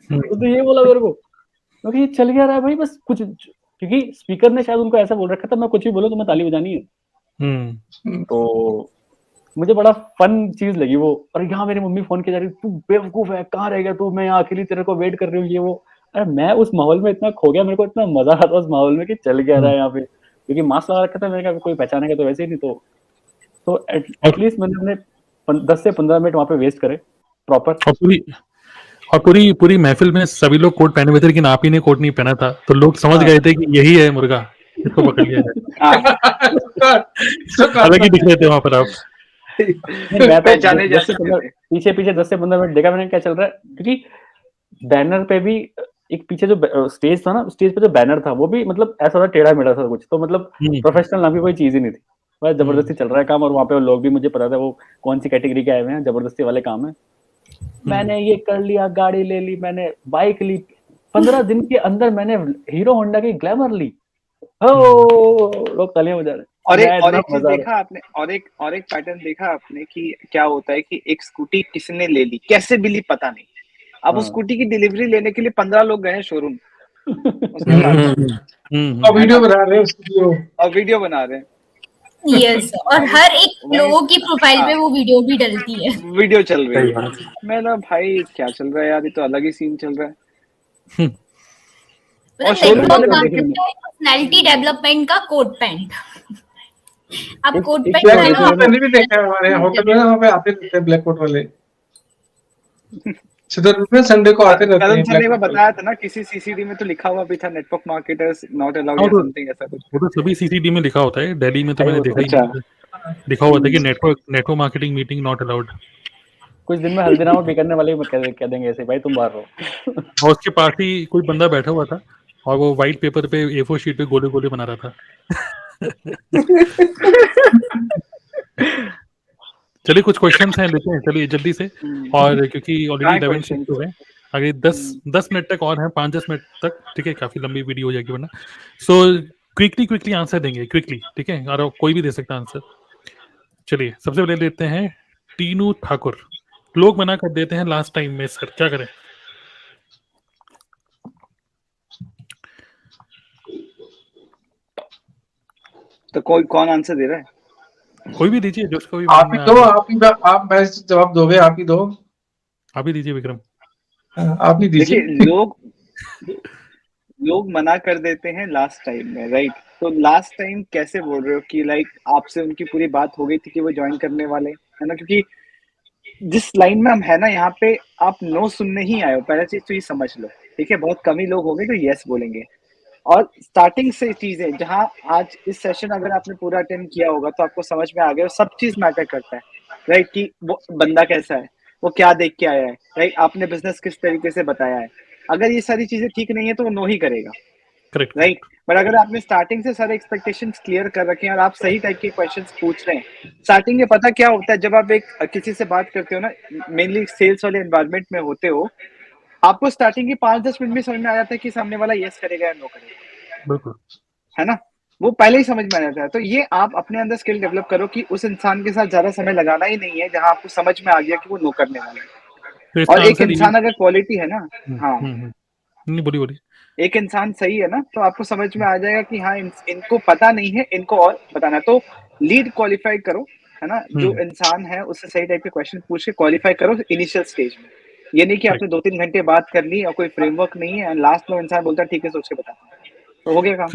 तो ये बोला मेरे को, क्योंकि ये चल गया रहा है भाई, बस कुछ, क्योंकि स्पीकर ने शायद उनको ऐसा बोल रखा था, मैं कुछ भी बोलूं तो मैं ताली बजानी है। तो मुझे बड़ा फन चीज लगी वो। और यहाँ मेरी मम्मी फोन की जा रही, तू बेवकूफ है, कहाँ रह गया तू, मैं यहाँ अकेली तेरे को वेट कर रही हूँ, ये वो। अरे मैं उस माहौल में इतना खो गया, मेरे को इतना मजा आता उस माहौल में कि चल गया रहा है यहाँ पे, क्योंकि मास्क लगा रखा था, मैंने कहा कोई पहचानेगा तो वैसे ही नहीं। तो एटलीस्ट मैंने अपने 10 से 15 मिनट वहाँ पे वेस्ट करे प्रॉपर। और पूरी महफिल में सभी लोग कोट पहने हुए थे, लेकिन आप ही ने कोट नहीं पहना था, तो लोग समझ गए थे कि यही है मुर्गा, इसको पकड़ लिया है। हालांकि दिख रहे थे वहां पर आप। मैं तो पीछे 10 से 15 मिनट देखा मैंने क्या चल रहा है, क्योंकि बैनर पे भी एक पीछे जो स्टेज था ना, स्टेज पे जो बैनर था वो भी मतलब ऐसा टेढ़ा मेढ़ा था कुछ, तो मतलब प्रोफेशनल नाम की कोई चीज ही नहीं थी, बस जबरदस्ती चल रहा है काम। और वहाँ पे लोग भी, मुझे पता था वो कौन सी कैटेगरी के आए हुए हैं, जबरदस्ती वाले काम है। मैंने ये कर लिया, गाड़ी ले ली, मैंने बाइक ली, 15 दिन के अंदर मैंने हीरो होंडा की ग्लैमर ली। लोग तालियां बजा रहे हैं। और एक चीज देखा आपने, और एक पैटर्न देखा आपने कि क्या होता है कि एक स्कूटी किसने ले ली, कैसे भी ली पता नहीं, अब उस स्कूटी की डिलीवरी लेने के लिए 15 लोग गए शोरूम, उसके बाद और वीडियो बना रहे हैं यस और हर एक लोगों की प्रोफाइल पे वो वीडियो भी डलती है, वीडियो चल रही है। मैं ना भाई क्या चल रहा है यार, ये तो अलग ही सीन चल रहा है। और पर्सनालिटी डेवलपमेंट का कोट पैंट, अब कोट पैंट मैंने भी देखा है हमारे होटल में, वहाँ पे आते रहते हैं ब्लैक कोट वाले, संडे को आते रहते हैं। संडे में बताया था ना, किसी सीसीडी में तो लिखा हुआ भी था नेटवर्क मार्केटर्स नॉट अलाउड या समथिंग ऐसा कुछ। वो तो सभी सीसीडी में लिखा होता है, दिल्ली में तो मैंने देखा ही लिखा हुआ था कि network marketing meeting not allowed. कुछ दिन में हल्दीराम पे करने वाले कह देंगे ऐसे, भाई तुम बाहर रहो। और उसके पास ही कोई बंदा बैठा हुआ था और वो व्हाइट पेपर पे A4 शीट पे गोले गोले बना रहा था। चलिए कुछ क्वेश्चंस हैं, लेते हैं चलिए जल्दी से, और क्योंकि ऑलरेडी 11 शिफ्ट हो गए, आगे 10 मिनट तक और हैं, 5-10 मिनट तक, ठीक है, काफी लंबी वीडियो हो जाएगी वरना। सो क्विकली आंसर देंगे, क्विकली, ठीक है, और कोई भी दे सकता है आंसर। चलिए सबसे पहले लेते हैं टीनू ठाकुर। लोग मना कर देते हैं लास्ट टाइम में, सर क्या करें? तो कौन आंसर दे रहा है? कोई भी दीजिए, जो उसको भी आप ही दो, आप मैं जवाब दोगे, आप ही दो, आप ही दीजिए विक्रम, आप ही दीजिए। लोग मना कर देते हैं लास्ट टाइम में, राइट? तो लास्ट टाइम कैसे बोल रहे हो कि लाइक आपसे उनकी पूरी बात हो गई थी कि वो ज्वाइन करने वाले है ना, क्योंकि जिस लाइन में हम है ना यहाँ पे, आप नो सुनने ही आए हो, पहला चीज तो ये समझ लो, ठीक है? बहुत कम ही लोग होंगे जो यस बोलेंगे, और स्टार्टिंग से चीजें, जहां आज इस सेशन अगर आपने पूरा अटेंड किया होगा तो आपको समझ में आ गया, सब चीज मैटर करता है, राइट? कि वो बंदा कैसा है, वो क्या देख के आया है, राइट? आपने बिजनेस किस तरीके से बताया है, अगर ये सारी चीजें ठीक नहीं है तो वो नो ही करेगा, राइट? बट अगर आपने स्टार्टिंग से सारे एक्सपेक्टेशंस क्लियर कर रखे हैं और आप सही टाइप के क्वेश्चंस पूछ रहे हैं, स्टार्टिंग में पता क्या होता है, जब आप एक किसी से बात करते हो ना, मेनली सेल्स वाले एनवायरनमेंट में होते हो, आपको स्टार्टिंग के 5-10 मिनट में समझ में आ जाता है कि सामने वाला यस करेगा या नो करेगा, बिल्कुल, है ना? वो पहले ही समझ में आ जाता है। तो ये आप अपने अंदर स्किल डेवलप करो कि उस इंसान के साथ ज्यादा समय लगाना ही नहीं है जहां आपको समझ में आ गया कि वो नो करने वाला है। और एक इंसान अगर क्वालिटी है ना, हाँ नहीं बोलिए, एक इंसान सही है ना, तो आपको समझ में आ जाएगा कि हाँ इनको पता नहीं है, इनको और बताना। तो लीड क्वालिफाई करो, है ना? जो इंसान है उससे सही टाइप के क्वेश्चन पूछ के क्वालिफाई करो इनिशियल स्टेज में। ये नहीं कि आपने 2-3 घंटे बात कर ली और कोई फ्रेमवर्क नहीं है, लास्ट में इंसान बोलता है ठीक है सोच के बता, तो हो गया काम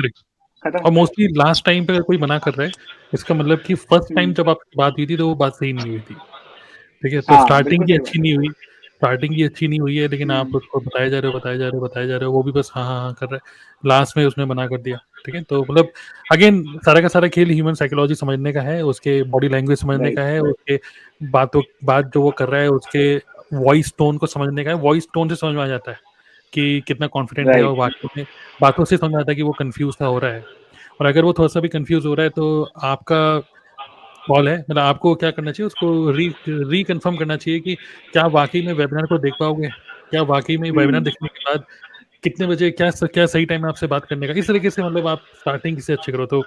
खत्म। और मोस्टली लास्ट टाइम पे अगर कोई मना कर रहा है, इसका मतलब कि फर्स्ट टाइम जब आपकी बात हुई थी तो वो बात सही नहीं हुई थी, ठीक है? तो स्टार्टिंग की अच्छी नहीं हुई, स्टार्टिंग ही अच्छी नहीं हुई है, लेकिन आप उसको बताए जा रहे हो, वो भी बस हाँ हाँ हाँ कर रहा है, लास्ट में उसने मना कर दिया। ठीक है, तो मतलब अगेन सारा का सारा खेल ह्यूमन साइकोलॉजी समझने का है, उसके बॉडी लैंग्वेज समझने का है, उसके बात जो वो कर रहा है उसके वॉइस टोन को समझने का है। वॉइस टोन से समझ में आ जाता है कि कितना कॉन्फिडेंट है, और वाकई में बातों से समझ में आता है कि वो कंफ्यूज सा हो रहा है। और अगर वो थोड़ा सा भी कंफ्यूज हो रहा है तो आपका कॉल है, मतलब आपको क्या करना चाहिए, उसको रीकन्फर्म करना चाहिए कि क्या वाकई में वेबिनार को देख पाओगे, क्या वाकई में वेबिनार देखने के बाद कितने बजे क्या सही टाइम है आपसे बात करने का। इस तरीके से मतलब आप स्टार्टिंग से अच्छे करो तो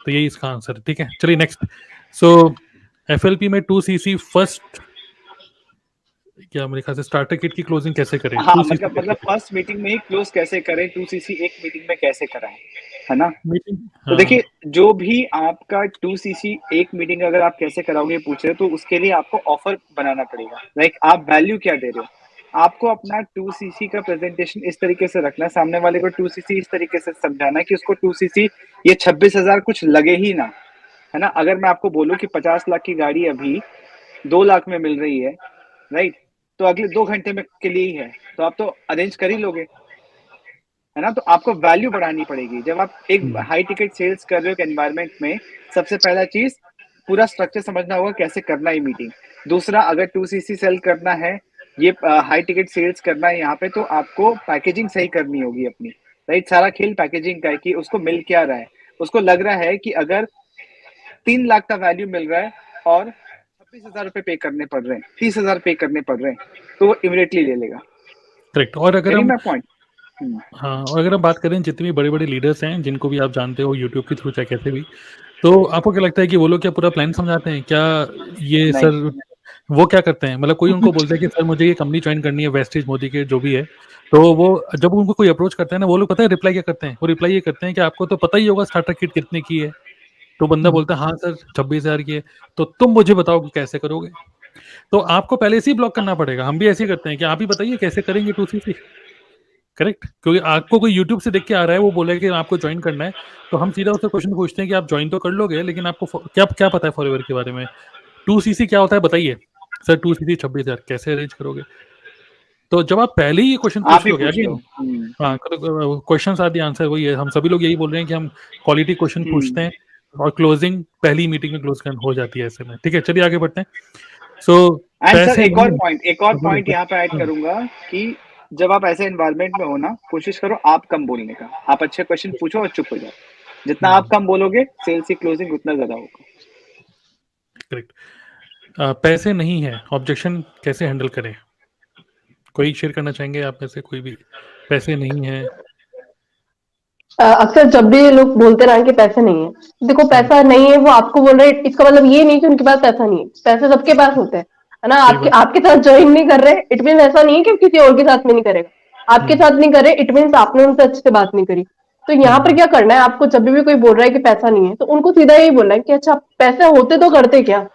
यही इसका आंसर है। ठीक है, चलिए नेक्स्ट। सो एफएलपी में 2cc फर्स्ट, क्या मेरे ख्याल से स्टार्टर किट की क्लोजिंग कैसे करें? हाँ 2cc मतलब फर्स्ट मीटिंग में ही क्लोज कैसे करें, 2cc एक मीटिंग में कैसे कराएं, है ना? मीटिंग, तो देखिए, जो भी आपका 2cc एक मीटिंग अगर आप कैसे कराओगे पूछ रहे हो, तो उसके लिए आपको ऑफर बनाना पड़ेगा। लाइक आप वैल्यू क्या दे रहे हो, आपको अपना 2cc का प्रेजेंटेशन इस तरीके से रखना है, सामने वाले को 2cc इस तरीके से समझाना है कि उसको 2cc ये 26,000 कुछ लगे ही ना, है ना? अगर मैं आपको बोलूं कि 50 लाख की गाड़ी अभी 2 लाख में मिल रही है, राइट, तो अगले 2 घंटे में के लिए ही है, तो आप तो अरेंज कर ही लोगे, है ना? तो आपको वैल्यू बढ़ानी पड़ेगी। जब आप एक हाई टिकट सेल्स कर रहे हो एनवायरमेंट में, सबसे पहला चीज पूरा स्ट्रक्चर समझना होगा कैसे करना है मीटिंग। दूसरा, अगर 2cc सेल करना है, ये हाई टिकट सेल्स करना है यहाँ पे, तो आपको पैकेजिंग सही करनी होगी अपनी, राइट? सारा खेल पैकेजिंग का है कि उसको मिल क्या रहा है। उसको लग रहा है कि अगर 3 लाख का वैल्यू मिल रहा है और 26,000 रुपए पे करने पड़ रहे हैं, 30,000 पे करने पड़ रहे हैं, तो वो इमीडिएटली ले लेगा। करेक्ट। और अगर हम पॉइंट, हाँ, और अगर हम बात करें जितने भी बड़े बड़े लीडर्स हैं जिनको भी आप जानते हो यूट्यूब के थ्रू चाहे कैसे भी, तो आपको क्या लगता है कि वो लोग क्या पूरा प्लान समझाते हैं क्या? ये नहीं। सर वो क्या करते हैं, मतलब कोई उनको बोलता है कि सर मुझे ये कंपनी ज्वाइन करनी है, वेस्टेज मोदी के जो भी है, तो वो जब उनको कोई अप्रोच करता है ना, वो लोग पता है रिप्लाई क्या करते हैं? वो रिप्लाई ये करते हैं कि आपको तो पता ही होगा स्टार्टर किट कितने की है। तो बंदा बोलता है हाँ सर 26,000 की है, तो तुम मुझे बताओ कि कैसे करोगे। तो आपको पहले से ही ब्लॉक करना पड़ेगा। हम भी ऐसे ही करते हैं कि आप ही बताइए कैसे करेंगे 2cc। करेक्ट, क्योंकि आपको कोई यूट्यूब से देख के आ रहा है, वो बोला है कि आपको ज्वाइन करना है, तो हम सीधा उससे क्वेश्चन पूछते हैं कि आप ज्वाइन तो कर लोगे, लेकिन आपको क्या क्या पता है फॉरएवर के बारे में, 2cc क्या होता है बताइए। सर 2cc 26,000 कैसे अरेंज करोगे? तो जब आप पहले ही ये क्वेश्चन पूछ लोगे, अगेन हाँ, क्वेश्चन आर द आंसर, वही है। हम सभी लोग यही बोल रहे हैं कि हम क्वालिटी क्वेश्चन पूछते हैं और क्लोजिंग पहली मीटिंग में क्लोज हो जाती है ऐसे में। ठीक है, चलिए आगे बढ़ते हैं। सो सर एक और पॉइंट यहाँ पे ऐड करूंगा कि जब आप ऐसे एनवायरनमेंट में हो ना, कोशिश करो आप कम बोलने का। आप अच्छे क्वेश्चन पूछो और चुप हो जाओ। जितना आप कम बोलोगे, सेल्स की क्लोजिंग उतना ज्यादा होगा। करेक्ट। पैसे नहीं है, ऑब्जेक्शन कैसे हैंडल करें? कोई शेयर करना चाहेंगे आप में से कोई भी? पैसे नहीं है, अक्सर जब भी लोग बोलते रहे कि पैसे नहीं है, देखो पैसा नहीं है वो आपको बोल रहे हैं, इसका मतलब ये नहीं कि उनके पास पैसा नहीं है। पैसे सबके पास होते हैं, है ना? आपके साथ ज्वाइन नहीं कर रहे, इट मीन ऐसा नहीं है कि किसी और के साथ में नहीं करेगा। आपके साथ नहीं करे, इट मीन आपने उनसे अच्छे से बात नहीं करी। तो यहाँ पर क्या करना है आपको, जब भी कोई बोल रहा है कि पैसा नहीं है, तो उनको सीधा यही बोलना है कि अच्छा पैसे होते तो करते क्या।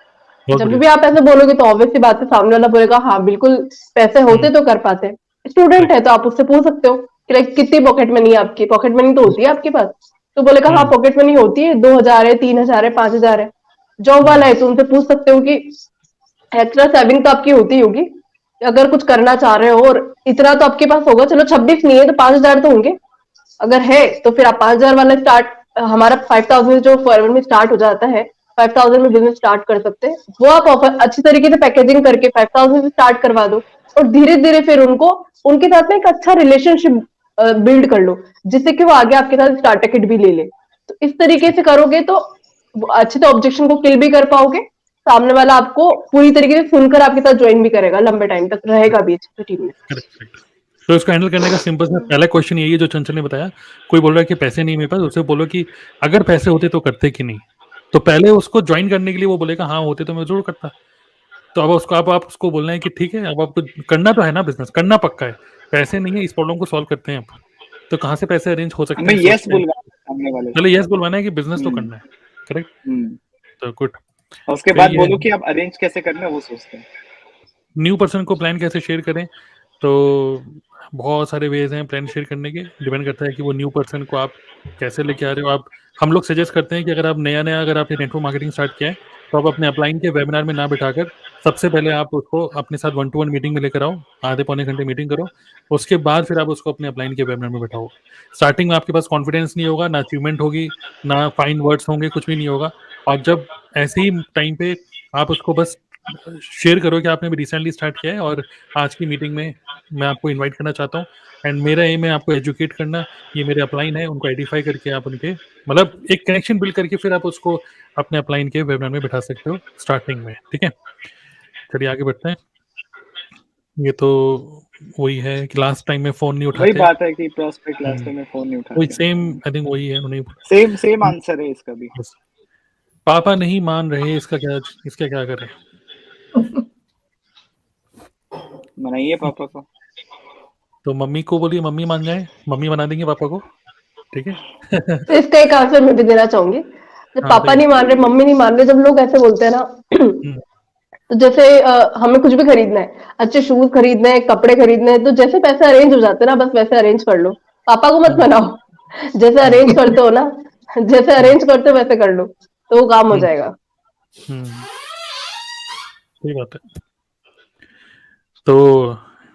जब भी आप ऐसे बोलोगे तो ऑब्वियस सी बात है, सामने वाला बोलेगा हाँ बिल्कुल पैसे होते तो कर पाते। स्टूडेंट है तो आप उससे पूछ सकते हो कि लाइक कितनी पॉकेट मनी है आपकी, पॉकेट मनी तो होती है आपके पास। तो बोलेगा हाँ पॉकेट मनी होती है, 2,000 है, 3,000 है, 5,000 है। जॉब वाला है तो उनसे पूछ सकते हो कि एक्स्ट्रा सेविंग तो आपकी होती होगी, अगर कुछ करना चाह रहे हो और इतना तो आपके पास होगा। चलो 26 नहीं है तो 5,000 तो होंगे, अगर है तो फिर आप 5,000 वाला स्टार्ट, हमारा 5,000 जो फॉरवर्ड में स्टार्ट हो जाता है, 5,000 में बिजनेस स्टार्ट कर सकते हैं। वो आप ऑफर अच्छी तरीके से पैकेजिंग करके 5,000 से स्टार्ट करवा दो और धीरे धीरे फिर उनको उनके साथ में एक अच्छा रिलेशनशिप बिल्ड कर लो, जिससे कि वो आगे आपके साथ स्टार्टर किट भी ले ले। तो इस तरीके से करोगे तो अच्छे से ऑब्जेक्शन को किल भी कर पाओगे, सामने वाला आपको पूरी तरीके से सुनकर आपके साथ ज्वाइन भी करेगा, लंबे टाइम तक रहेगा भी अच्छी टीम में। तो इसको हैंडल करने का सिंपल सा पहला क्वेश्चन यही है जो चंचल ने बताया। कोई बोल रहा है कि पैसे नहीं मेरे पास, उससे बोलो कि अगर पैसे होते तो करते कि नहीं। तो पहले उसको ज्वाइन करने के लिए वो बोलेगा हाँ होते तो मैं जरूर करता। तो अब उसको आप उसको बोलना है कि ठीक है, अब आपको करना तो है ना, बिजनेस करना पक्का है, पैसे नहीं है, इस प्रॉब्लम को सॉल्व करते हैं आप। तो कहाँ से पैसे अरेंज हो सकते हैं? यस सामने वाले पहले यस बुलवाना है कि बिजनेस तो करना है। करेक्ट, तो गुड। उसके बाद बोलो कि आप अरेंज कैसे करना है वो सोचते हैं। न्यू पर्सन को प्लान कैसे शेयर करें? तो बहुत सारे वेज हैं प्लान शेयर करने के, डिपेंड करता है कि वो न्यू पर्सन को आप कैसे लेके आ रहे हो। आप हम लोग सजेस्ट करते हैं कि अगर आप नया अगर आपने नेटवर्क मार्केटिंग स्टार्ट किया है तो आप अपने अपलाइन के वेबिनार में ना बिठाकर सबसे पहले आप उसको अपने साथ 1-to-1 मीटिंग में लेकर आओ, आधे पौने घंटे मीटिंग करो, उसके बाद फिर आप उसको अपने अपलाइन के वेबिनार में बिठाओ। स्टार्टिंग में आपके पास कॉन्फिडेंस नहीं होगा, ना अचीवमेंट होगी, ना फाइन वर्ड्स होंगे, कुछ भी नहीं होगा। और जब ऐसे ही टाइम पे आप उसको बस शेयर करो कि आपने भी रिसेंटली स्टार्ट किया है और आज की मीटिंग में मैं आपको इनवाइट करना चाहता हूँ एंड मेरा एम है आपको एजुकेट करना, ये मेरे अपलाइन है, उनको आइडेंटिफाई करके आप उनके मतलब एक कनेक्शन बिल्ड करके फिर आप उसको अपने अपलाइन के वेबिनार में बिठा सकते हो स्टार्टिंग में, ठीक है। चलिए आगे बढ़ते हैं। ये तो वही है कि लास्ट टाइम में फोन नहीं वही उठाते, बात है कि प्रोस्पेक्ट लास्ट टाइम में फोन नहीं वही उठाते। सेम आई थिंक वही है, उन्हें सेम आंसर है इसका भी। पापा नहीं मान रहे, इसका क्या करें? मनाइए पापा को। तो मम्मी को बोलिए मम्मी मान जाए, मम्मी मना देंगे पापा को, ठीक है। तो इसका एक आंसर मैं भी देना चाहूंगी। जब हाँ, पापा बताइए। नहीं मान रहे, मम्मी नहीं मान रहे, जब लोग ऐसे बोलते हैं ना तो जैसे हमें कुछ भी खरीदना है, अच्छे शूज खरीदने हैं, कपड़े खरीदने हैं, तो जैसे पैसे अरेंज हो जाते हैं ना, बस वैसे अरेंज कर लो, पापा को मत मनाओ। जैसे अरेंज करते हो ना, जैसे अरेंज करते हो वैसे कर लो, तो वो काम हो जाएगा। सही बात है। तो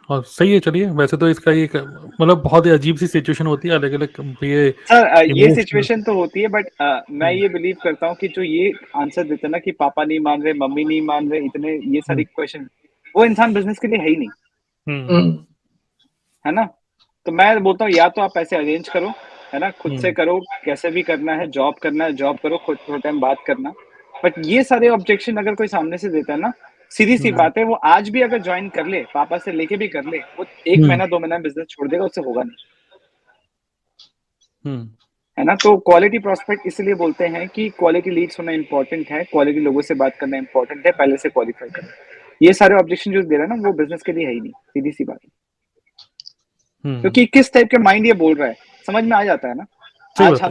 और सही है, चलिए वैसे तो इसका एक मतलब बहुत ही अजीब सी सिचुएशन होती है, अलग अलग ये सर ये emotional- सिचुएशन तो होती है, बट मैं ये बिलीव करता हूँ कि जो ये आंसर देते हैं ना कि पापा नहीं मान रहे, मम्मी नहीं मान रहे, इतने ये सारी क्वेश्चन, वो इंसान बिजनेस के लिए है ही नहीं, है ना। तो मैं बोलता हूँ या तो आप पैसे अरेंज करो, है ना, खुद से करो, कैसे भी करना है, जॉब करना है जॉब करो, खुद थोड़ा टाइम बात करना। बट ये सारे ऑब्जेक्शन अगर कोई सामने से देता है ना, सीधी सी बात है, वो आज भी अगर ज्वाइन कर ले, पापा से लेके भी कर ले, वो 1 महीना 2 महीना बिजनेस छोड़ देगा, उससे होगा नहीं, है ना। तो क्वालिटी प्रोस्पेक्ट इसलिए बोलते हैं कि क्वालिटी लीड्स होना इंपॉर्टेंट है, क्वालिटी लोगों से बात करना इंपॉर्टेंट है, पहले से क्वालिफाई करना। ये सारे ऑब्जेक्शन जो दे रहा है ना, वो बिजनेस के लिए है ही नहीं, सीधी सी बात है। क्योंकि किस टाइप के माइंड ये बोल रहा है समझ में आ जाता है ना। आज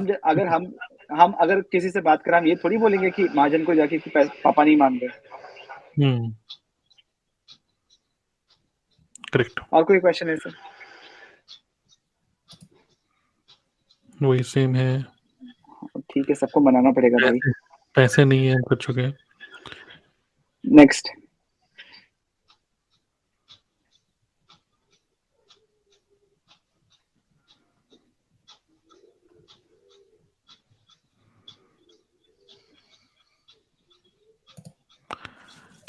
हम अगर किसी से बात करें, हम ये थोड़ी बोलेंगे कि महाजन को जाके कि पापा नहीं मान रहे। करेक्ट। और कोई क्वेश्चन है सर? वही सेम है। ठीक है, सबको मनाना पड़ेगा भाई। पैसे नहीं है बच्चों के। Next.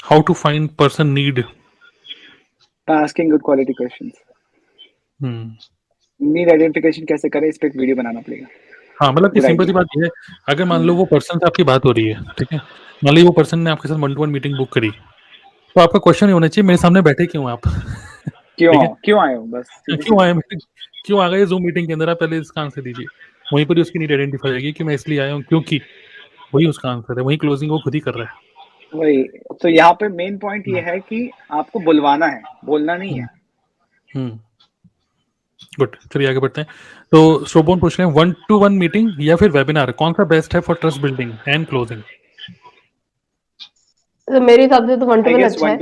How to find person need? Asking good quality questions. Need identification कैसे करें, इस पे एक वीडियो बनाना पड़ेगा। हाँ, मतलब कि सिंपल सी बात ये है, अगर मान लो वो पर्सन से आपकी बात हो रही है, ठीक है, मान लो वो पर्सन ने आपके साथ 1-to-1 मीटिंग बुक करी, तो आपका क्वेश्चन ये होना चाहिए मेरे सामने बैठे क्यों आप? क्यों आए हो, बस क्यों आ गए जूम मीटिंग के अंदर, आप पहले इसका आंसर दीजिए। वहीं पर उसकी नीड आइडेंटिफाई होगी कि मैं इसलिए आया हूँ क्योंकि, वही उसका आंसर है, वही क्लोजिंग वो खुद ही कर रहा है। वही तो यहाँ पे मेन पॉइंट ये है कि आपको बुलवाना है, बोलना नहीं है। गुड, चलिए आगे बढ़ते हैं। तो शोभन पूछ रहे हैं 1-to-1 मीटिंग या फिर वेबिनार, कौन सा बेस्ट है for trust building and closing? तो मेरे हिसाब से तो 1-to-1 अच्छा है।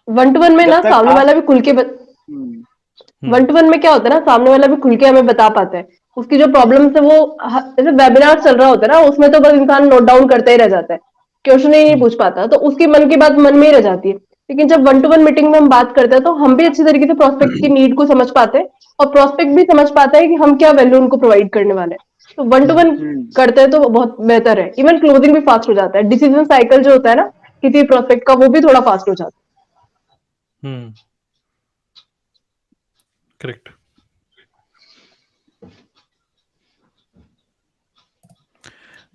1-to-1 में ना सामने वाला भी खुल के 1-to-1 में क्या होता है ना, सामने वाला भी खुल के हमें बता पाता है उसकी जो प्रॉब्लम्स है। वो जैसे वेबिनार चल रहा होता है ना, उसमें तो बस इंसान नोट डाउन करता ही रह जाता है, क्वेश्चन ही नहीं पूछ पाता, तो उसकी मन की बात मन में ही रह जाती है। लेकिन जब 1-to-1 मीटिंग में हम बात करते हैं तो हम भी अच्छी तरीके से प्रोस्पेक्ट की नीड को समझ पाते हैं और प्रोस्पेक्ट भी समझ पाता है कि हम क्या वैल्यू उनको प्रोवाइड करने वाले हैं। तो 1-to-1 करते हैं तो बहुत बेहतर है। इवन क्लोजिंग भी फास्ट हो जाता है, डिसीजन साइकिल जो होता है ना किसी प्रोस्पेक्ट का, वो भी थोड़ा फास्ट हो जाता है। करेक्ट।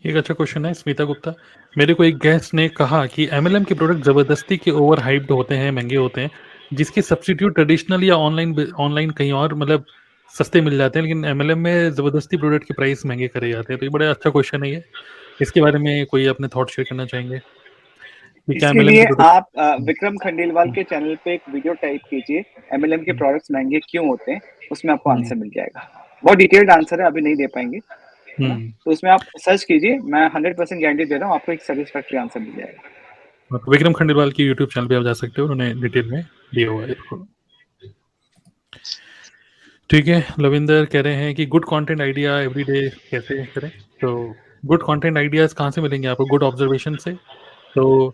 एक अच्छा क्वेश्चन है स्मिता गुप्ता। मेरे को एक गेस्ट ने कहा कि एमएलएम के प्रोडक्ट जबरदस्ती के ओवर हाइप्ड होते हैं, महंगे होते हैं, जिसके सब्स्टिट्यूट ट्रेडिशनल या ऑनलाइन कहीं और मतलब सस्ते मिल जाते हैं, लेकिन एमएलएम में जबरदस्ती प्रोडक्ट के प्राइस महंगे करे जाते हैं। तो ये बड़ा अच्छा क्वेश्चन है ये, इसके बारे में कोई अपने थॉट शेयर करना चाहेंगे? इसके लिए आप विक्रम खंडेलवाल के चैनल पे एक वीडियो टाइप कीजिए, एमएलएम के प्रोडक्ट्स महंगे क्यों होते हैं, उसमें आपको आंसर मिल जाएगा। बहुत डिटेल्ड आंसर है, अभी नहीं दे पाएंगे, तो उसमें आप सर्च कीजिए, मैं 100% गारंटी दे रहा हूँ, आपको एक सेटिस्फैक्टरी आंसर मिल जाएगा। विक्रम खंडेलवाल की यूट्यूब चैनल पे आप जा सकते हो, उन्होंने डिटेल में दिया हुआ है इसको। ठीक है, लविंदर कह रहे हैं कि गुड कंटेंट आइडिया एवरीडे कैसे करें, तो गुड कंटेंट आइडियाज कहाँ से मिलेंगे आपको? गुड ऑब्जर्वेशन से। तो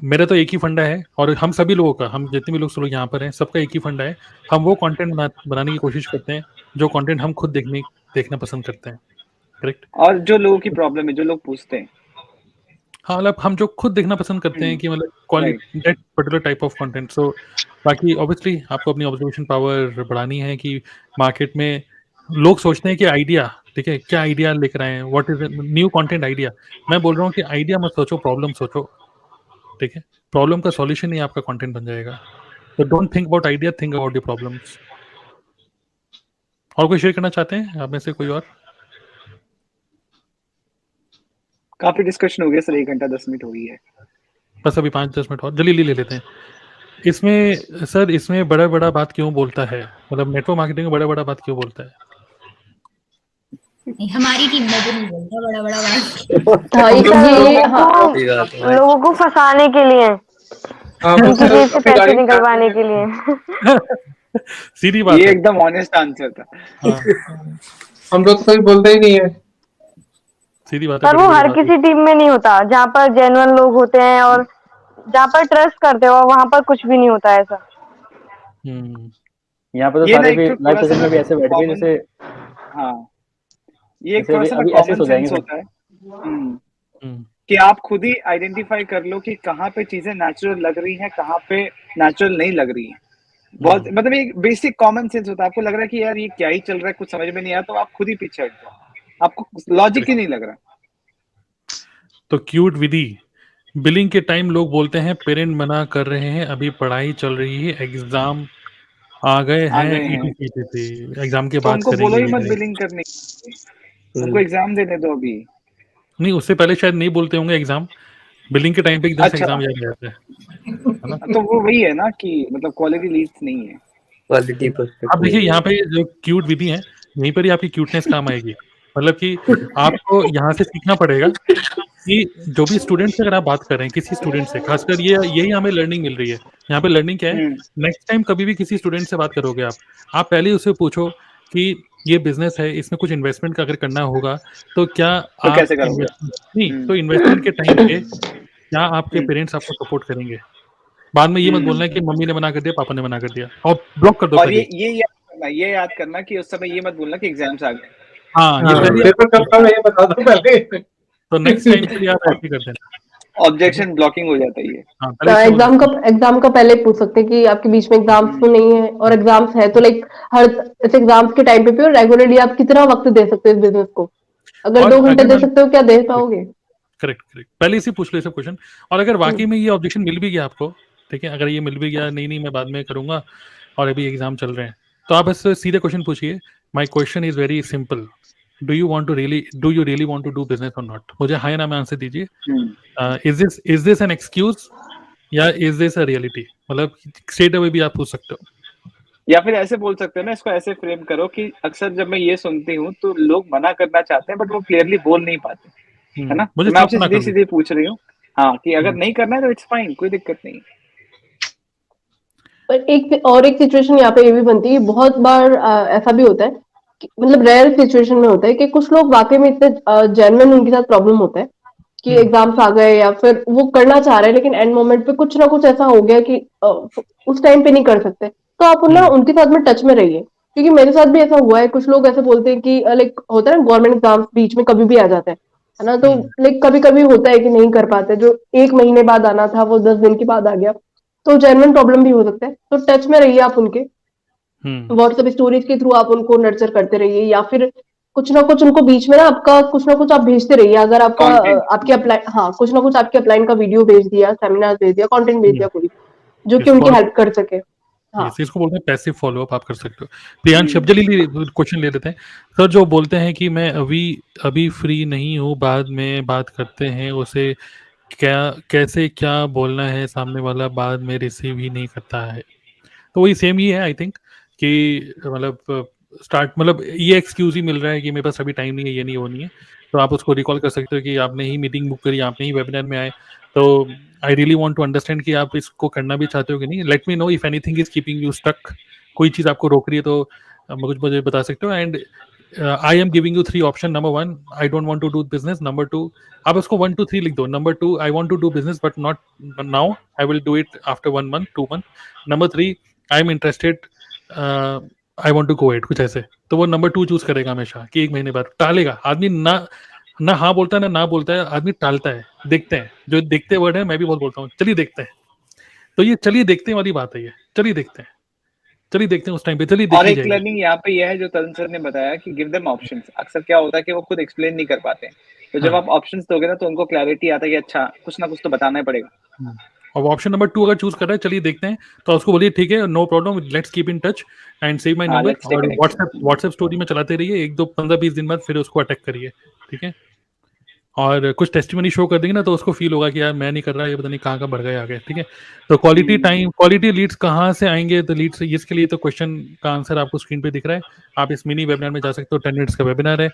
मेरा तो एक ही फंडा है, और हम सभी लोगों का, हम जितने भी लोग यहाँ पर हैं, सबका एक ही फंडा है। हम वो कंटेंट बनाने की कोशिश करते हैं जो कंटेंट हम खुद देखना पसंद करते हैं। करेक्ट। और जो लोगों की प्रॉब्लम है, जो लोग पूछते हैं, हाँ, मतलब हम जो खुद देखना पसंद करते हैं कि मतलब quality, that particular type of content. So बाकी ऑब्वियसली आपको अपनी ऑब्जर्वेशन पावर बढ़ानी है कि मार्केट में लोग सोचते हैं कि आइडिया, ठीक है, क्या आइडिया लेकर आए हैं, what is new content idea. मैं बोल रहा हूँ कि आइडिया मत सोचो, प्रॉब्लम सोचो, ठीक है। प्रॉब्लम का सॉल्यूशन ही आपका कंटेंट बन जाएगा। तो don't think about idea, think about the problems. और कोई शेयर करना चाहते हैं आप में से कोई और? काफी डिस्कशन हो गया सर, 1 घंटा 10 मिनट हो गई है। बस अभी 5-10 मिनट और जल्दी ले लेते हैं। इसमें सर, इसमें बड़ा बात क्यों बोलता है, मतलब नेटवर्क मार्केटिंग में बड़ा बात क्यों बोलता है? नहीं, हमारी टीम में तो नहीं बोलता बड़ा बात। हाँ, ये हाँ, लोगों को फंसाने के लिए, उनकी जेब से पैसे निकलवाने के लिए। सीधी बात ये है। एकदम ऑनेस्ट आंसर था। हाँ, हम लोग तो कभी बोलते ही नहीं है। सीधी बात है। पर वो हर किसी टीम में नहीं होता, जहाँ पर जेन्युइन लोग होते हैं और जहाँ पर ट्रस्ट करते हो, वहाँ पर कुछ भी नहीं होता ऐसा। यहाँ पे तो ये ना सारे एक भी तो लाइव थोड़ा सेशन सा में भी ऐसे बैठ गए common- जैसे, हाँ, ये एक जैसे थोड़ा अभी सा ना अभी ऐसे कॉमन हो जाएंगे सेंस सब। होता है कि आप खुद ही आइडेंटिफाई कर लो कि कहाँ पे चीजें नेचुरल लग रही हैं, कहाँ पे नेचुरल नहीं लग रही हैं। बहुत मतलब एक बेसिक कॉमन सेंस होता है। आपको लग रहा है कि यार ये क्या ही चल रहा है, कुछ समझ में नहीं आया, तो आप खुद ही पीछे हट जाओ, आपको लॉजिक ही नहीं लग रहा। तो क्यूट विधि, बिलिंग के टाइम लोग बोलते हैं पेरेंट मना कर रहे हैं, अभी पढ़ाई चल रही है, एग्जाम आ गए हैं, एग्जाम के तो बाद उनको बोलो ही मत करेंगे। बिलिंग करने के लिए, उनको एग्जाम देने दो अभी। नहीं, उससे पहले शायद नहीं बोलते होंगे एग्जाम, बिलिंग के टाइम पे एकदम से अच्छा, एग्जाम याद रहता है ना? तो वो वही है ना कि मतलब क्वालिटी लीड्स नहीं है। क्वालिटी अब देखिए यहाँ पे जो क्यूट विधि है, यहीं पर ही आपकी क्यूटनेस काम आएगी। मतलब कि आपको यहाँ से सीखना पड़ेगा कि जो भी स्टूडेंट से अगर आप बात कर रहे हैं, किसी स्टूडेंट से खासकर, ये यही हमें लर्निंग मिल रही है। यहाँ पे लर्निंग क्या है, नेक्स्ट टाइम कभी भी किसी स्टूडेंट से बात करोगे आप पहले उससे पूछो कि ये बिजनेस है, इसमें कुछ इन्वेस्टमेंट का अगर करना होगा तो क्या तो आप कैसे करोगे? नहीं, तो इन्वेस्टमेंट के टाइम पे क्या आपके पेरेंट्स आपको सपोर्ट करेंगे? बाद में ये मत बोलना है कि मम्मी ने मना कर दिया, पापा ने मना कर दिया, और ब्लॉक कर दो और पहले। ये याद करना कि उस समय ये मत बोलना कि एग्जाम्स आ गए। हाँ, ये पहले पेपर कब था ये बता दो पहले। तो नेक्स्ट टाइम के लिए आप ऐसे कर देना। ऑब्जेक्शन ब्लॉकिंग हो जाता है ये। हाँ, पहले इससे हो जाता एग्जाम का पहले पूछ सकते हैं कि आपके बीच में एग्जाम्स तो नहीं है, और एग्जाम्स है तो लाइक हर एग्जाम्स के टाइम पे रेगुलरली आप कितना वक्त दे सकते हो इस बिजनेस को? अगर और 2 घंटे अगर दे मान- सकते हो, क्या दे पाओगे? करेक्ट, पहले इसे पूछ लो ये सब क्वेश्चन। और अगर वाकई में ये ऑब्जेक्शन मिल भी गया आपको, ठीक है, अगर ये मिल भी गया, नहीं मैं बाद में करूंगा और अभी एग्जाम चल रहे हैं, तो आप बस सीधे क्वेश्चन पूछिए, my question is very simple, do you really want to do business और नॉट? मुझे हाँ या ना में आंसर दीजिए। इज दिस एन एक्सक्यूज या इज दिस अ रियलिटी? मतलब स्ट्रेट अवे भी आप पूछ सकते हो। या फिर ऐसे बोल सकते हैं ना, इसको ऐसे फ्रेम करो कि अक्सर जब मैं ये सुनती हूँ तो लोग मना करना चाहते हैं बट वो क्लियरली बोल नहीं पाते, है ना? मुझे तो मैं साफ आपसे मना सीधे कर दो। सीधे पूछ रही हूँ, हाँ, कि अगर नहीं करना है तो इट्स फाइन, कोई दिक्कत नहीं। पर एक सिचुएशन यहाँ पे ये भी बनती है, बहुत बार ऐसा भी होता है कि मतलब रेयर सिचुएशन में होता है कि कुछ लोग वाकई में इतने जेन्युइन उनके साथ प्रॉब्लम होता है कि एग्जाम्स आ गए या फिर वो करना चाह रहे हैं लेकिन एंड मोमेंट पे कुछ ना कुछ ऐसा हो गया कि उस टाइम पे नहीं कर सकते, तो आप ना उनके साथ में टच में रहिए। क्योंकि मेरे साथ भी ऐसा हुआ है, कुछ लोग ऐसे बोलते हैं कि लाइक होता है ना, गवर्नमेंट एग्जाम्स बीच में कभी भी आ जाते हैं, है ना? तो लाइक कभी कभी होता है कि नहीं कर पाते, जो 1 महीने बाद आना था वो 10 दिन के बाद आ गया, तो जेन्युइन प्रॉब्लम भी हो सकता है। तो टच में रहिए आप उनके, व्हाट्सएप स्टोरीज के थ्रू आप उनको नर्चर करते रहिए, या फिर कुछ ना कुछ उनको बीच में ना आपका कुछ ना कुछ आप भेजते रहिए। अगर आपका आपके अप्लाई, हाँ, कुछ ना कुछ आपके अपलाइन का वीडियो भेज दिया, सेमिनार भेज दिया, कंटेंट भेज दिया, कोई जो कि उनकी हेल्प कर सके। हाँ, इसको बोलते हैं पैसिव फॉलोअप, आप कर सकते हो। प्रियांश शब्दली क्वेश्चन ले लेते हैं सर। जो बोलते हैं कि मैं अभी फ्री नहीं हूँ, बाद में बात करते हैं, उसे कैसे क्या बोलना है, सामने वाला बाद में रिसीव ही नहीं करता है। तो वही सेम ही है आई थिंक कि मतलब मतलब ये एक्सक्यूज ही मिल रहा है कि मेरे पास अभी टाइम नहीं है, ये नहीं, वो नहीं है। तो आप उसको रिकॉल कर सकते हो कि आपने ही मीटिंग बुक करी, आपने ही वेबिनार में आए, तो I really want to understand कि आप इसको करना भी चाहते हो कि नहीं। Let me know if anything is keeping you stuck. कोई चीज़ आपको रोक रही है तो मुझे बता सकते हो। And I am giving you 3 option, number 1 I don't want to do business, number 2 आप उसको 1 2 3 लिख दो, number 2 I want to do business but not now, I will do it after 1 month 2 month, number 3 I am interested, I want to go it, कुछ ऐसे। तो वो number 2 choose करेगा हमेशा कि 1 महीने बाद। टालेगा आदमी, ना हाँ बोलता है ना बोलता है, आदमी टालता है। देखते हैं, जो देखते वर्ड है मैं भी बहुत बोलता हूँ, चलिए देखते हैं। तो ये चलिए देखते हैं वाली बात है, ये चलिए देखते हैं, चलिए देखते हैं उस टाइम पे, चलिए और देखी एक जाएगी। लर्निंग यहाँ पे यह है जो तरुण सर ने बताया कि गिव देम ऑप्शंस। अक्सर क्या होता है कि वो खुद एक्सप्लेन नहीं कर पाते हैं, तो जब हाँ। आप ऑप्शंस दोगे ना तो उनको क्लैरिटी आता है कि अच्छा कुछ ना कुछ तो बताना ही पड़ेगा। और ऑप्शन नंबर 2 अगर चूज कर रहा है, चलिए देखते हैं, तो उसको बोलिए ठीक है, no problem, let's keep in touch and save my हाँ, नंबर, let's stay और connected। व्हाट्सएप स्टोरी में चलाते रहिए, 1 2 15 20 दिन बाद फिर उसको अटैक करिए, ठीक है। और कुछ टेस्टिमनी शो कर देंगे ना, तो उसको फील होगा कि यार मैं नहीं कर रहा, ये पता नहीं कहाँ बढ़ गए आगे, ठीक है। तो क्वालिटी टाइम, क्वालिटी लीड्स कहाँ से आएंगे, तो लीड्स, इसके लिए तो क्वेश्चन का आंसर आपको स्क्रीन पे दिख रहा है। आप इस मिनी वेबिनार में जा सकते हो, 10 मिनट्स का वेबिनार है,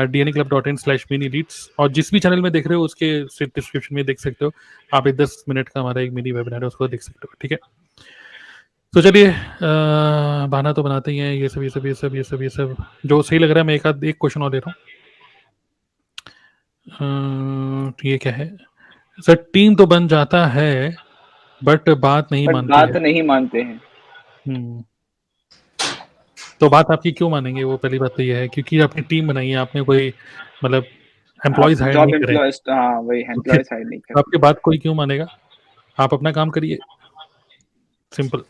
dnaclub.in/mini-leads, और जिस भी चैनल में देख रहे हो उसके डिस्क्रिप्शन में देख सकते हो, आप 10 मिनट का हमारा एक मिनी वेबिनार है, उसको देख सकते हो, ठीक है। तो चलिए, बहाना तो बनाते ही हैं, ये सब जो सही लग रहा है, मैं एक क्वेश्चन और ले रहा हूँ। ये क्या है सर, टीम तो बन जाता है बट बात नहीं मानती बात है। नहीं मानते हैं। तो बात आपकी क्यों मानेंगे, वो पहली बात तो ये है क्योंकि आपने टीम बनाई है, आपने कोई मतलब एम्प्लॉयज हायर नहीं करे, हाँ वही एम्प्लॉयज हायर नहीं तो आपकी बात कोई क्यों मानेगा। आप अपना काम करिए, सिंपल।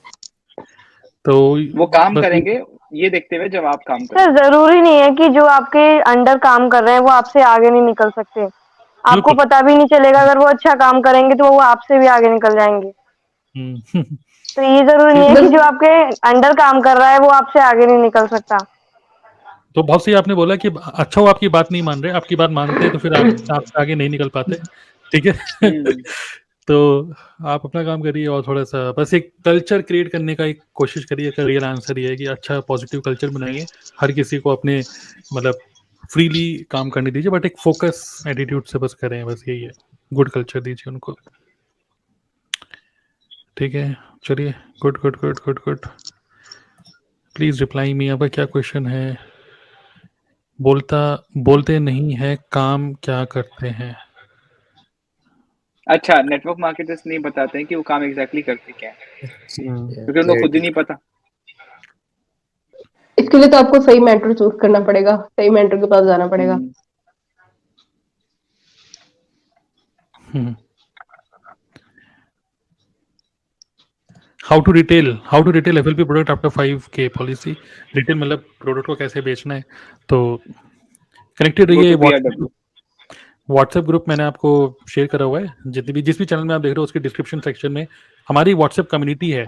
तो वो काम बस करेंगे ये देखते हुए जब आप काम करें। सर जरूरी नहीं है कि जो आपके अंडर काम कर रहे हैं वो आपसे आगे नहीं निकल सकते, आपको बिल्कुल। पता भी नहीं चलेगा। अगर वो अच्छा काम करेंगे तो वो आपसे भी आगे निकल जाएंगे। तो ये जरूरी नहीं है कि जो आपके अंडर काम कर रहा है वो आपसे आगे नहीं निकल सकता। तो बहुत सही आपने बोला कि अच्छा वो आपकी बात नहीं मान रहे, आपकी बात मानते हैं तो फिर आपसे आगे नहीं निकल पाते, ठीक है। तो आप अपना काम करिए और थोड़ा सा बस एक कल्चर क्रिएट करने का एक कोशिश करिए। का रियल आंसर ये है कि अच्छा पॉजिटिव कल्चर बनाइए, हर किसी को अपने मतलब फ्रीली काम करने दीजिए, बट एक फोकस एटीट्यूड से बस करें, बस यही है, गुड कल्चर दीजिए उनको, ठीक है। चलिए, good good good good good, please reply me. अब क्या क्वेश्चन है, बोलते नहीं है काम क्या करते हैं। अच्छा, नेटवर्क मार्केटर्स नहीं बताते हैं कि वो काम एग्जैक्टली करते क्या है, क्योंकि उनको खुद ही नहीं पता। इसके लिए तो आपको सही मेंटर चूज करना पड़ेगा, सही मेंटर के पास जाना पड़ेगा। How to retail FLP product after 5K policy. Retail मतलब प्रोडक्ट को कैसे बेचना है। तो कनेक्टेड रहिए, व्हाट्सएप ग्रुप मैंने आपको शेयर करा हुआ है, जिस भी चैनल में आप देख रहे हो उसके डिस्क्रिप्शन सेक्शन में हमारी व्हाट्सएप कम्युनिटी है,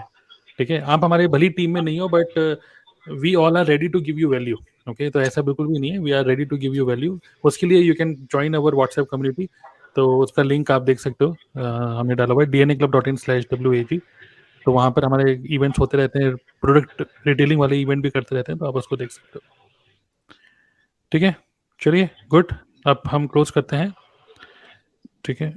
ठीक है। आप हमारे भली टीम में नहीं हो, but we all are ready to give you value, okay. तो ऐसा बिल्कुल भी नहीं है, we are ready to give you value. उसके लिए you can join our WhatsApp community, तो उसका लिंक आप देख सकते हो, हमने डाला हुआ है dnaclub.in/WAG। तो वहाँ पर हमारे इवेंट्स होते रहते हैं, प्रोडक्ट रिटेलिंग वाले इवेंट भी करते रहते हैं, तो आप उसको देख सकते हो, ठीक है। चलिए, गुड, अब हम क्लोज करते हैं, ठीक है।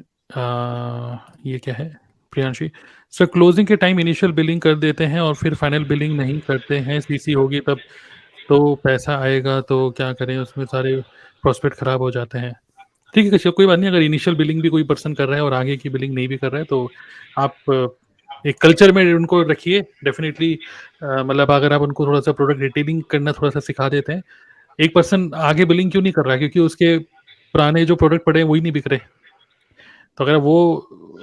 ये क्या है, प्रियांशी सर, क्लोजिंग के टाइम इनिशियल बिलिंग कर देते हैं और फिर फाइनल बिलिंग नहीं करते हैं, सीसी होगी तब तो पैसा आएगा, तो क्या करें, उसमें सारे प्रोस्पेक्ट खराब हो जाते हैं। ठीक है, कोई बात नहीं, अगर इनिशियल बिलिंग भी कोई पर्सन कर रहा है और आगे की बिलिंग नहीं भी कर रहा है, तो आप एक कल्चर में उनको रखिए डेफिनेटली। मतलब अगर आप उनको थोड़ा सा प्रोडक्ट रिटेलिंग करना थोड़ा सा सिखा देते हैं, एक पर्सन आगे बिलिंग क्यों नहीं कर रहा है, क्योंकि उसके पुराने जो प्रोडक्ट पड़े हैं वही नहीं बिक रहे। तो अगर वो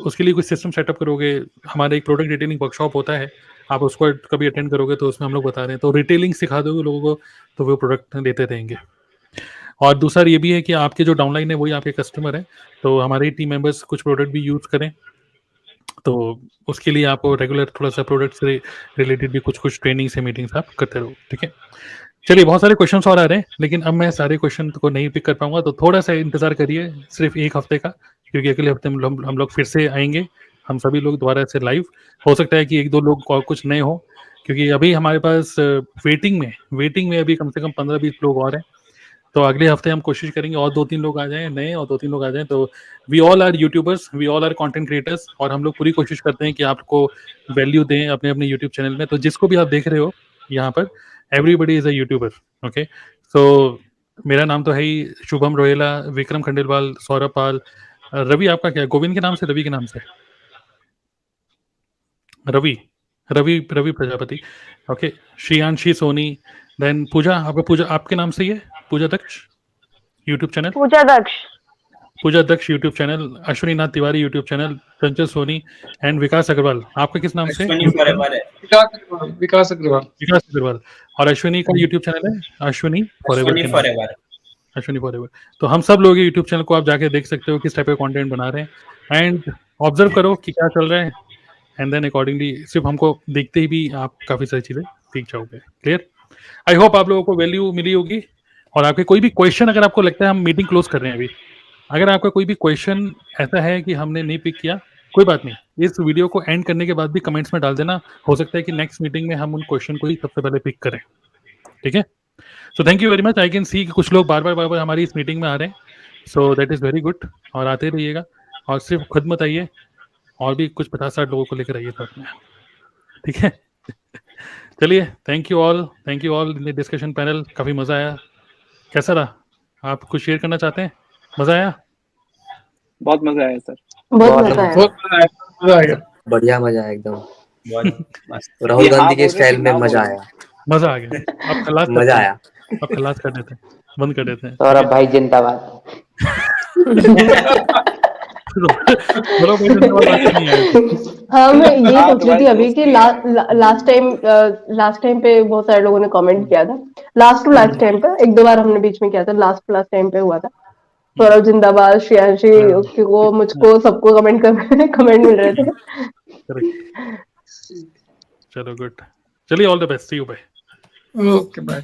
उसके लिए कोई सिस्टम सेटअप करोगे, हमारा एक प्रोडक्ट रिटेलिंग वर्कशॉप होता है, आप उसको कभी अटेंड करोगे तो उसमें हम लोग बता रहे हैं, तो रिटेलिंग सिखा दोगे लोगों को तो वो प्रोडक्ट लेते रहेंगे। और दूसरा ये भी है कि आपके जो डाउनलाइन है वही आपके कस्टमर है, तो हमारे टीम मेंबर्स कुछ प्रोडक्ट भी यूज करें, तो उसके लिए आपको रेगुलर थोड़ा सा प्रोडक्ट से रिलेटेड भी कुछ ट्रेनिंग से मीटिंग्स आप करते रहो, ठीक है। चलिए, बहुत सारे क्वेश्चंस और आ रहे हैं, लेकिन अब मैं सारे क्वेश्चन को नहीं पिक कर पाऊंगा, तो थोड़ा सा इंतजार करिए, सिर्फ 1 हफ्ते का, क्योंकि अगले हफ्ते हम लोग फिर से आएंगे, हम सभी लोग दोबारा से लाइव। हो सकता है कि 1-2 लोग और कुछ नए हो, क्योंकि अभी हमारे पास वेटिंग में अभी कम से कम 15-20 लोग और हैं। तो अगले हफ्ते हम कोशिश करेंगे और 2-3 लोग आ जाएं नए, और 2-3 लोग आ जाएं। तो we all are YouTubers, we all are content creators, और हम लोग पूरी कोशिश करते हैं कि आपको वैल्यू दें अपने अपने यूट्यूब चैनल में। तो जिसको भी आप देख रहे हो यहाँ पर, everybody is a YouTuber, okay. So मेरा नाम तो है ही शुभम रोहेला, विक्रम खंडेलवाल, सौरभ पाल, रवि आपका क्या है? गोविंद के नाम से, रवि के नाम से? रवि रवि रवि प्रजापति, ओके। श्रियांशी सोनी, देन पूजा, आपका पूजा आपके नाम से ही है? पूजा दक्ष YouTube channel, Puja Daksha YouTube channel, Ashwini Nath Tiwari YouTube channel, Chanchal Soni and विकास अग्रवाल, आपका किस नाम से? विकास अग्रवाल। और अश्विनी का यूट्यूब चैनल है अश्विनी फॉरएवर। अश्विनी फॉरएवर। तो हम सब लोग यूट्यूब चैनल को आप जाके देख सकते हो किस टाइप का कंटेंट बना रहे हैं, एंड ऑब्जर्व करो कि क्या चल रहा है, एंड देन अकॉर्डिंगली सिर्फ हमको देखते ही भी आप काफी सारी चीजें सीख जाओगे। क्लियर? आई होप आप लोगों को वैल्यू मिली होगी। और आपके कोई भी क्वेश्चन, अगर आपको लगता है, हम मीटिंग क्लोज कर रहे हैं अभी, अगर आपका कोई भी क्वेश्चन ऐसा है कि हमने नहीं पिक किया, कोई बात नहीं, इस वीडियो को एंड करने के बाद भी कमेंट्स में डाल देना। हो सकता है कि नेक्स्ट मीटिंग में हम उन क्वेश्चन को ही सबसे पहले पिक करें, ठीक है? So thank you very much. I can see कि कुछ लोग बार बार हमारी इस मीटिंग में आ रहे हैं, so that is very good. और आते रहिएगा, और सिर्फ खुद मत आइए, और भी कुछ 50-60 लोगों को लेकर आइए साथ में, ठीक है? चलिए, thank you all in the discussion panel. काफ़ी मज़ा आया। कैसा रहा? आप कुछ शेयर करना चाहते हैं? मज़ा आया? बहुत मजा आया सर। बहुत मजा आया। बढ़िया मजा आया एकदम। राहुल गांधी के स्टाइल में मजा आया। मजा आ गया। अब खलास मजा आया। अब खलास कर देते हैं, बंद कर देते हैं। सौरभ भाई जिंदाबाद। हाँ, मैं ये सोच रही थी अभी कि लास्ट टाइम पे बहुत सारे लोगों ने कमेंट किया था। लास्ट टाइम पे 1-2 बार हमने बीच में किया था, लास्ट टाइम पे हुआ था। सौरभ जिंदाबाद, श्रियांशी, वो मुझको सबको कमेंट मिल रहे थे। चलो गुड, चलिए all the best, see you, bye. Okay bye.